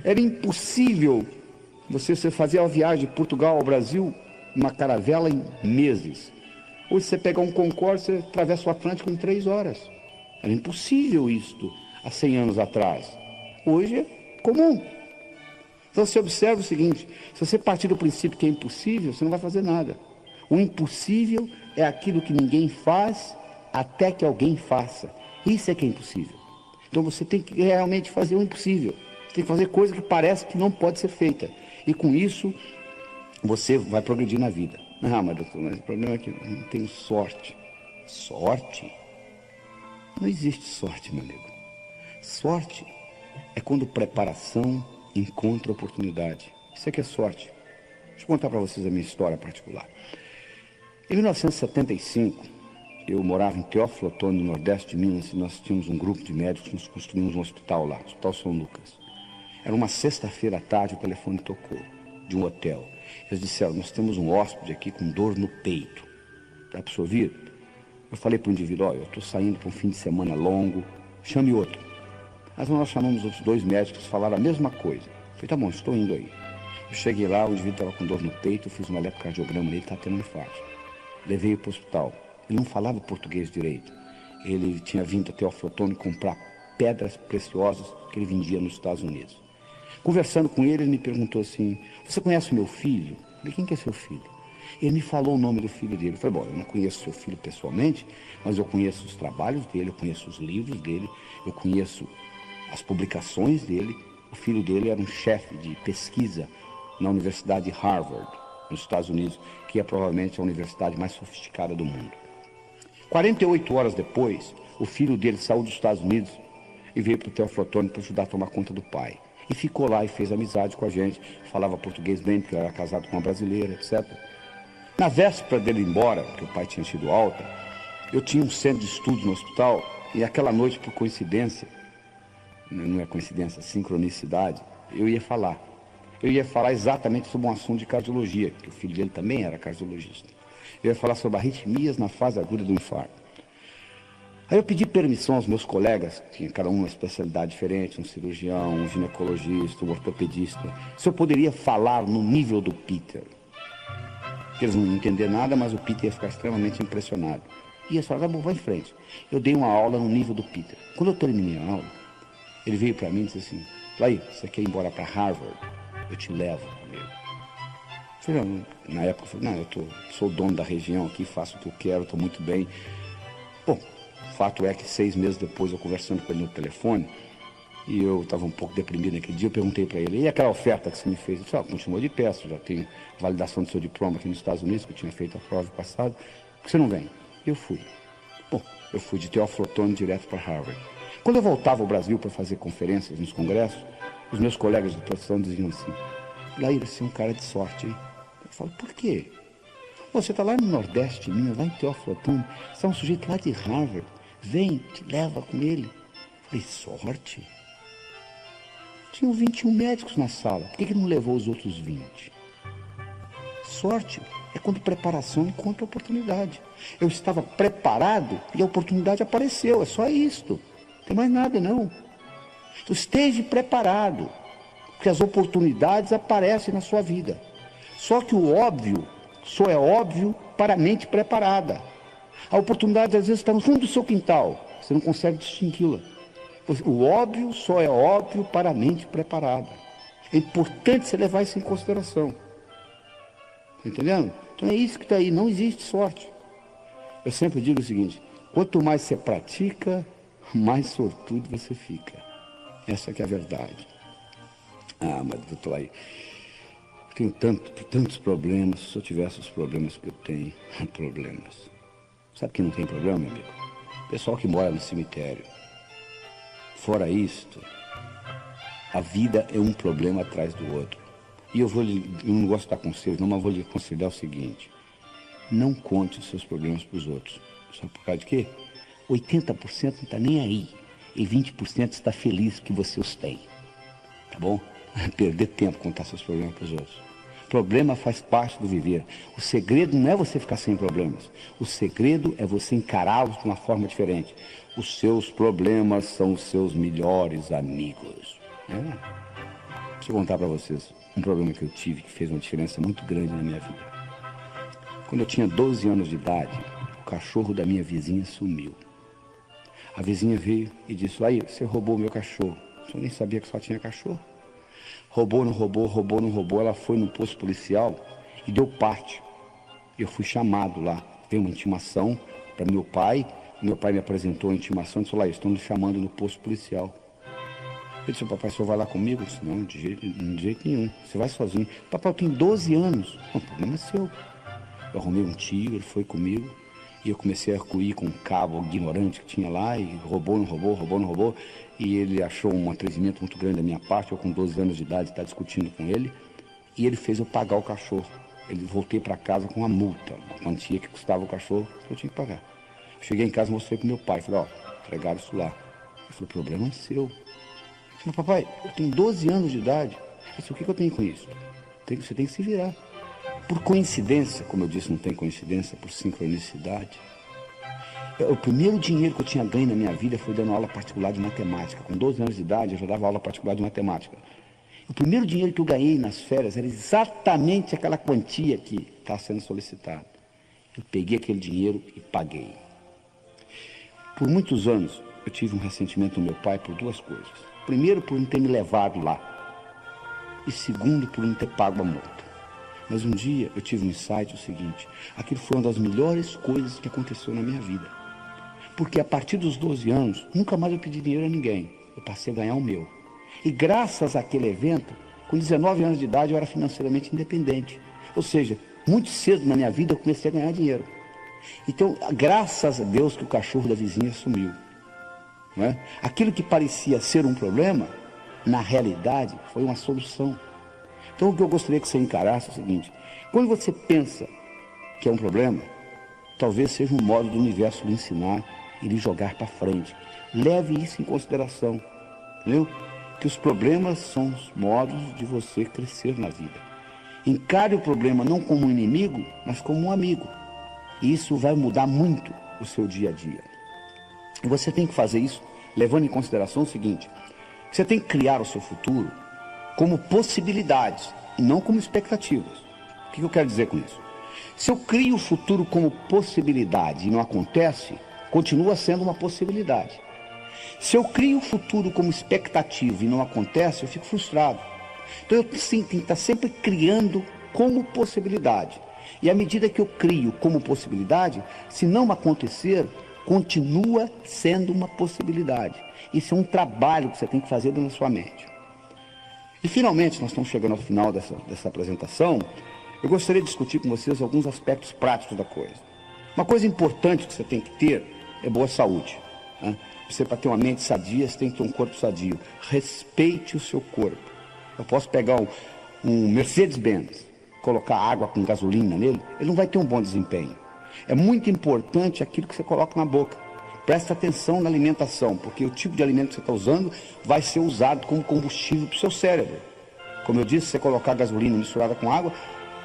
Era impossível você fazer a viagem de Portugal ao Brasil, uma caravela em meses. Hoje você pegar um Concorde, você atravessa o Atlântico em 3 horas. Era impossível isto há 100 anos atrás. Hoje é comum. Então você observa o seguinte: se você partir do princípio que é impossível, você não vai fazer nada. O impossível é aquilo que ninguém faz até que alguém faça. Isso é que é impossível. Então você tem que realmente fazer o impossível. Você tem que fazer coisa que parece que não pode ser feita. E com isso, você vai progredir na vida. Ah, mas doutor, mas o problema é que eu não tenho sorte. Sorte? Não existe sorte, meu amigo. Sorte é quando preparação encontra oportunidade. Isso é que é sorte. Deixa eu contar para vocês a minha história particular. Em 1975, eu morava em Teófilo Otoni, no Nordeste de Minas, e nós tínhamos um grupo de médicos, nós construímos um hospital lá, o Hospital São Lucas. Era uma sexta-feira à tarde, o telefone tocou, de um hotel. Eles disseram, nós temos um hóspede aqui com dor no peito. Dá para ouvir? Eu falei para o indivíduo, olha, eu estou saindo para um fim de semana longo, chame outro. Mas nós chamamos outros 2 médicos, falaram a mesma coisa. Eu falei, tá bom, estou indo aí. Eu cheguei lá, o indivíduo estava com dor no peito, eu fiz um eletrocardiograma nele, estava tendo um infarto. Levei-o para o hospital. Ele não falava português direito. Ele tinha vindo até o Teófilo Otoni comprar pedras preciosas que ele vendia nos Estados Unidos. Conversando com ele, ele me perguntou assim, você conhece o meu filho? Eu falei, quem que é seu filho? Ele me falou o nome do filho dele. Eu falei, bom, eu não conheço seu filho pessoalmente, mas eu conheço os trabalhos dele, eu conheço os livros dele, eu conheço as publicações dele. O filho dele era um chefe de pesquisa na Universidade de Harvard, nos Estados Unidos, que é provavelmente a universidade mais sofisticada do mundo. 48 horas depois, o filho dele saiu dos Estados Unidos e veio para o Teófilo Otoni para ajudar a tomar conta do pai. E ficou lá e fez amizade com a gente, falava português bem, porque era casado com uma brasileira, etc. Na véspera dele ir embora, porque o pai tinha tido alta, eu tinha um centro de estudos no hospital, e aquela noite, por coincidência, não é coincidência, sincronicidade, eu ia falar. Eu ia falar exatamente sobre um assunto de cardiologia, que o filho dele também era cardiologista. Eu ia falar sobre arritmias na fase aguda do infarto. Aí eu pedi permissão aos meus colegas, tinha cada um uma especialidade diferente, um cirurgião, um ginecologista, um ortopedista, se eu poderia falar no nível do Peter. Porque eles não iam entender nada, mas o Peter ia ficar extremamente impressionado. E eles falaram, vai em frente. Eu dei uma aula no nível do Peter. Quando eu terminei a aula, ele veio para mim e disse assim, Laí, você quer ir embora para Harvard? Eu te levo comigo. Eu falei, na época, eu falei, não, sou dono da região aqui, faço o que eu quero, estou muito bem. Bom, o fato é que 6 meses depois, eu conversando com ele no telefone, e eu estava um pouco deprimido naquele dia, eu perguntei para ele, e aquela oferta que você me fez? Ele disse, continuou de pé, já tenho validação do seu diploma aqui nos Estados Unidos, que eu tinha feito a prova passada, por que você não vem? Eu fui. Bom, eu fui de Teófilo Otoni direto para Harvard. Quando eu voltava ao Brasil para fazer conferências nos congressos, os meus colegas de profissão diziam assim, Laí, você é um cara de sorte, hein? Eu falo, por quê? Você está lá no Nordeste de Minas, lá em Teófilo Otoni, você é um sujeito lá de Harvard, vem, te leva com ele. Eu falei, sorte? Tinham 21 médicos na sala, por que ele não levou os outros 20? Sorte é quando preparação encontra oportunidade. Eu estava preparado e a oportunidade apareceu, é só isto. Não tem mais nada, não. Então, esteja preparado, porque as oportunidades aparecem na sua vida. Só que o óbvio só é óbvio para a mente preparada. A oportunidade, às vezes, está no fundo do seu quintal, você não consegue distingui-la. O óbvio só é óbvio para a mente preparada. É importante você levar isso em consideração. Tá entendendo? Então é isso que está aí, não existe sorte. Eu sempre digo o seguinte, quanto mais você pratica, mais sortudo você fica. Essa que é a verdade. Mas doutor, aí, eu tenho tantos problemas, se eu tivesse os problemas que eu tenho, problemas. Sabe que não tem problema, meu amigo? Pessoal que mora no cemitério. Fora isto, a vida é um problema atrás do outro. E eu não gosto de dar conselhos, não, mas vou lhe aconselhar o seguinte. Não conte os seus problemas para os outros. Sabe por causa de quê? 80% não está nem aí. E 20% está feliz que você os tem. Tá bom? Perder tempo contar seus problemas para os outros. Problema faz parte do viver. O segredo não é você ficar sem problemas. O segredo é você encará-los de uma forma diferente. Os seus problemas são os seus melhores amigos. Deixa eu contar para vocês um problema que eu tive que fez uma diferença muito grande na minha vida. Quando eu tinha 12 anos de idade, o cachorro da minha vizinha sumiu. A vizinha veio e disse, aí, você roubou meu cachorro. Eu nem sabia que só tinha cachorro. Roubou, não roubou, roubou, não roubou. Ela foi no posto policial e deu parte. Eu fui chamado lá. Veio uma intimação para meu pai. Meu pai me apresentou a intimação e disse, lá, estão me chamando no posto policial. Eu disse, papai, o senhor vai lá comigo? Eu disse, não, de jeito nenhum. Você vai sozinho. Papai, eu tenho 12 anos. O problema é seu. Eu arrumei um tio, ele foi comigo. E eu comecei a arco-ir com um cabo ignorante que tinha lá, e roubou, não roubou, roubou, não roubou. E ele achou um atrevimento muito grande da minha parte, eu com 12 anos de idade, estava discutindo com ele. E ele fez eu pagar o cachorro. Voltei para casa com uma multa, uma quantia que custava o cachorro, que eu tinha que pagar. Cheguei em casa e mostrei pro meu pai. Falei, ó, entregaram isso lá. Ele falou, o problema é seu. Eu falei, papai, eu tenho 12 anos de idade. Eu disse, o que eu tenho com isso? Você tem que se virar. Por coincidência, como eu disse, não tem coincidência, por sincronicidade. O primeiro dinheiro que eu tinha ganho na minha vida foi dando aula particular de matemática. Com 12 anos de idade, eu já dava aula particular de matemática. O primeiro dinheiro que eu ganhei nas férias era exatamente aquela quantia que está sendo solicitada. Eu peguei aquele dinheiro e paguei. Por muitos anos, eu tive um ressentimento do meu pai por duas coisas. Primeiro, por não ter me levado lá. E segundo, por não ter pago a multa. Mas um dia eu tive um insight, o seguinte, aquilo foi uma das melhores coisas que aconteceu na minha vida. Porque a partir dos 12 anos, nunca mais eu pedi dinheiro a ninguém. Eu passei a ganhar o meu. E graças àquele evento, com 19 anos de idade, eu era financeiramente independente. Ou seja, muito cedo na minha vida eu comecei a ganhar dinheiro. Então, graças a Deus que o cachorro da vizinha sumiu. Não é? Aquilo que parecia ser um problema, na realidade, foi uma solução. Então, o que eu gostaria que você encarasse é o seguinte, quando você pensa que é um problema, talvez seja um modo do universo lhe ensinar e lhe jogar para frente. Leve isso em consideração, entendeu? Que os problemas são os modos de você crescer na vida. Encare o problema não como um inimigo, mas como um amigo. E isso vai mudar muito o seu dia a dia. E você tem que fazer isso levando em consideração o seguinte, você tem que criar o seu futuro como possibilidades e não como expectativas. O que eu quero dizer com isso? Se eu crio o futuro como possibilidade e não acontece, continua sendo uma possibilidade. Se eu crio o futuro como expectativa e não acontece, eu fico frustrado. Então eu tenho que estar sempre criando como possibilidade. E à medida que eu crio como possibilidade, se não acontecer, continua sendo uma possibilidade. Isso é um trabalho que você tem que fazer dentro da sua mente. E finalmente, nós estamos chegando ao final dessa apresentação, eu gostaria de discutir com vocês alguns aspectos práticos da coisa. Uma coisa importante que você tem que ter é boa saúde. Né? Você, para ter uma mente sadia, você tem que ter um corpo sadio. Respeite o seu corpo. Eu posso pegar um Mercedes-Benz, colocar água com gasolina nele, ele não vai ter um bom desempenho. É muito importante aquilo que você coloca na boca. Presta atenção na alimentação, porque o tipo de alimento que você está usando vai ser usado como combustível para o seu cérebro. Como eu disse, se você colocar gasolina misturada com água,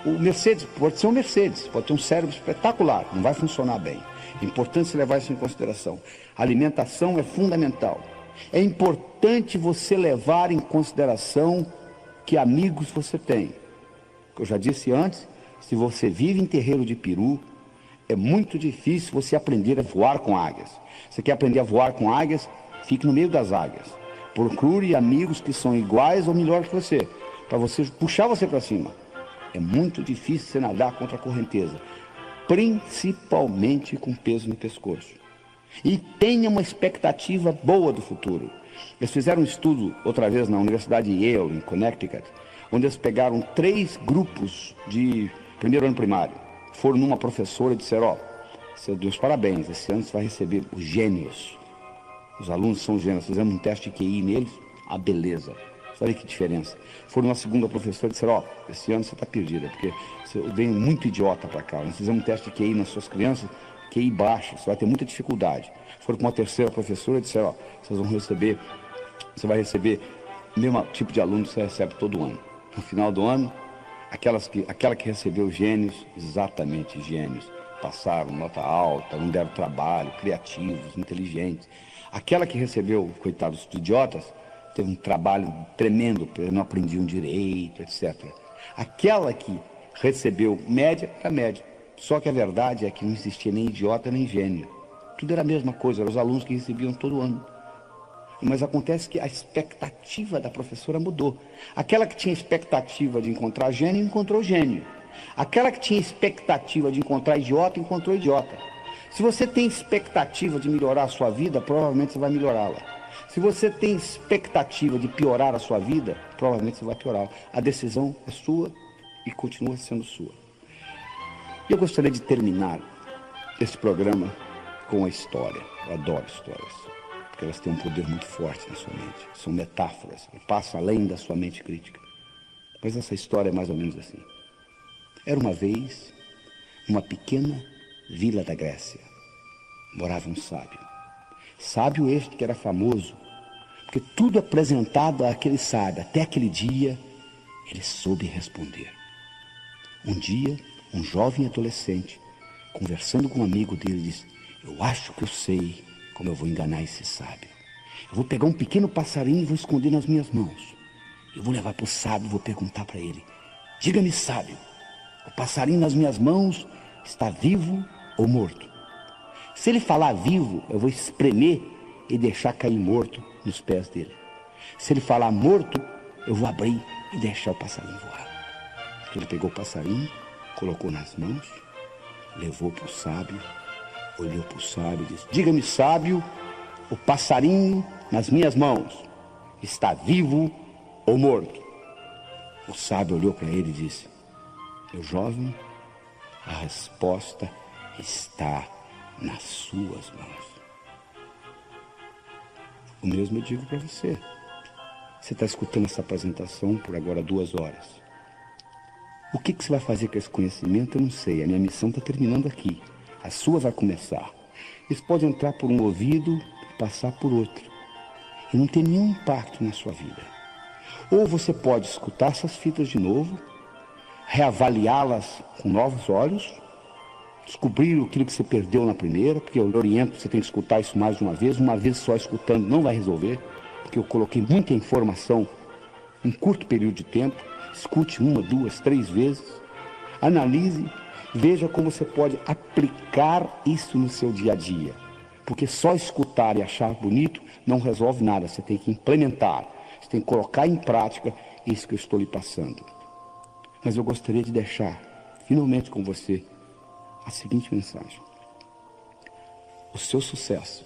o Mercedes pode ser um Mercedes, pode ter um cérebro espetacular, não vai funcionar bem. É importante você levar isso em consideração. A alimentação é fundamental. É importante você levar em consideração que amigos você tem. Eu já disse antes, se você vive em terreiro de peru, é muito difícil você aprender a voar com águias. Você quer aprender a voar com águias? Fique no meio das águias. Procure amigos que são iguais ou melhor que você, para você puxar você para cima. É muito difícil você nadar contra a correnteza, principalmente com peso no pescoço. E tenha uma expectativa boa do futuro. Eles fizeram um estudo, outra vez, na Universidade de Yale, em Connecticut, onde eles pegaram 3 grupos de primeiro ano primário. Foram numa professora e disseram, ó, seu Deus, parabéns, esse ano você vai receber os gênios. Os alunos são gênios, fizemos um teste de QI neles, beleza. Olha que diferença. Foram numa segunda professora e disseram, ó, esse ano você está perdida, porque vem muito idiota para cá. Nós fizemos um teste de QI nas suas crianças, QI baixo, você vai ter muita dificuldade. Foram com uma terceira professora e disseram, ó, você vai receber o mesmo tipo de aluno que você recebe todo ano. No final do ano, aquela que recebeu gênios, exatamente gênios, passaram nota alta, não deram trabalho, criativos, inteligentes. Aquela que recebeu, coitados de idiotas, teve um trabalho tremendo, porque não aprendiam direito, etc. Aquela que recebeu média, era média. Só que a verdade é que não existia nem idiota nem gênio. Tudo era a mesma coisa, eram os alunos que recebiam todo ano. Mas acontece que a expectativa da professora mudou. Aquela que tinha expectativa de encontrar gênio, encontrou gênio. Aquela que tinha expectativa de encontrar idiota, encontrou idiota. Se você tem expectativa de melhorar a sua vida, provavelmente você vai melhorá-la. Se você tem expectativa de piorar a sua vida, provavelmente você vai piorá-la. A decisão é sua e continua sendo sua. E eu gostaria de terminar esse programa com a história. Eu adoro histórias, porque elas têm um poder muito forte na sua mente. São metáforas, passam além da sua mente crítica. Mas essa história é mais ou menos assim. Era uma vez uma pequena vila da Grécia. morava um sábio. Sábio este que era famoso, porque tudo apresentado àquele sábio, até aquele dia, ele soube responder. Um dia, um jovem adolescente, conversando com um amigo dele, disse: eu acho que eu sei como eu vou enganar esse sábio. Eu vou pegar um pequeno passarinho e vou esconder nas minhas mãos. Eu vou levar para o sábio e vou perguntar para ele: diga-me, sábio, o passarinho nas minhas mãos está vivo ou morto? Se ele falar vivo, eu vou espremer e deixar cair morto nos pés dele. Se ele falar morto, eu vou abrir e deixar o passarinho voar. Ele pegou o passarinho, colocou nas mãos, levou para o sábio, olhou para o sábio e disse: diga-me, sábio, o passarinho nas minhas mãos está vivo ou morto? O sábio olhou para ele e disse: meu jovem, a resposta está nas suas mãos. O mesmo eu digo para você. Você está escutando essa apresentação por agora 2 horas. O que você vai fazer com esse conhecimento, eu não sei. A minha missão está terminando aqui. A sua vai começar. Isso pode entrar por um ouvido e passar por outro. E não ter nenhum impacto na sua vida. Ou você pode escutar essas fitas de novo, reavaliá-las com novos olhos, descobrir aquilo que você perdeu na primeira, porque eu oriento que você tem que escutar isso mais de uma vez só escutando não vai resolver, porque eu coloquei muita informação em curto período de tempo. Escute 1, 2, 3 vezes, analise, veja como você pode aplicar isso no seu dia a dia, porque só escutar e achar bonito não resolve nada, você tem que implementar, você tem que colocar em prática isso que eu estou lhe passando. Mas eu gostaria de deixar, finalmente com você, a seguinte mensagem: o seu sucesso,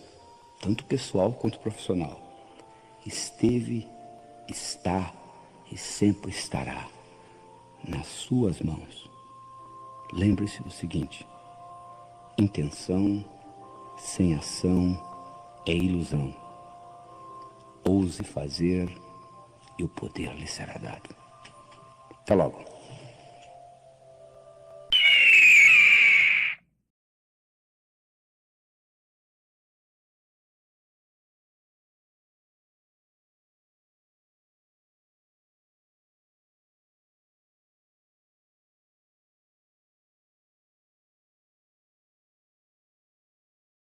tanto pessoal quanto profissional, esteve, está e sempre estará nas suas mãos. Lembre-se do seguinte: intenção sem ação é ilusão. Ouse fazer e o poder lhe será dado. Até logo.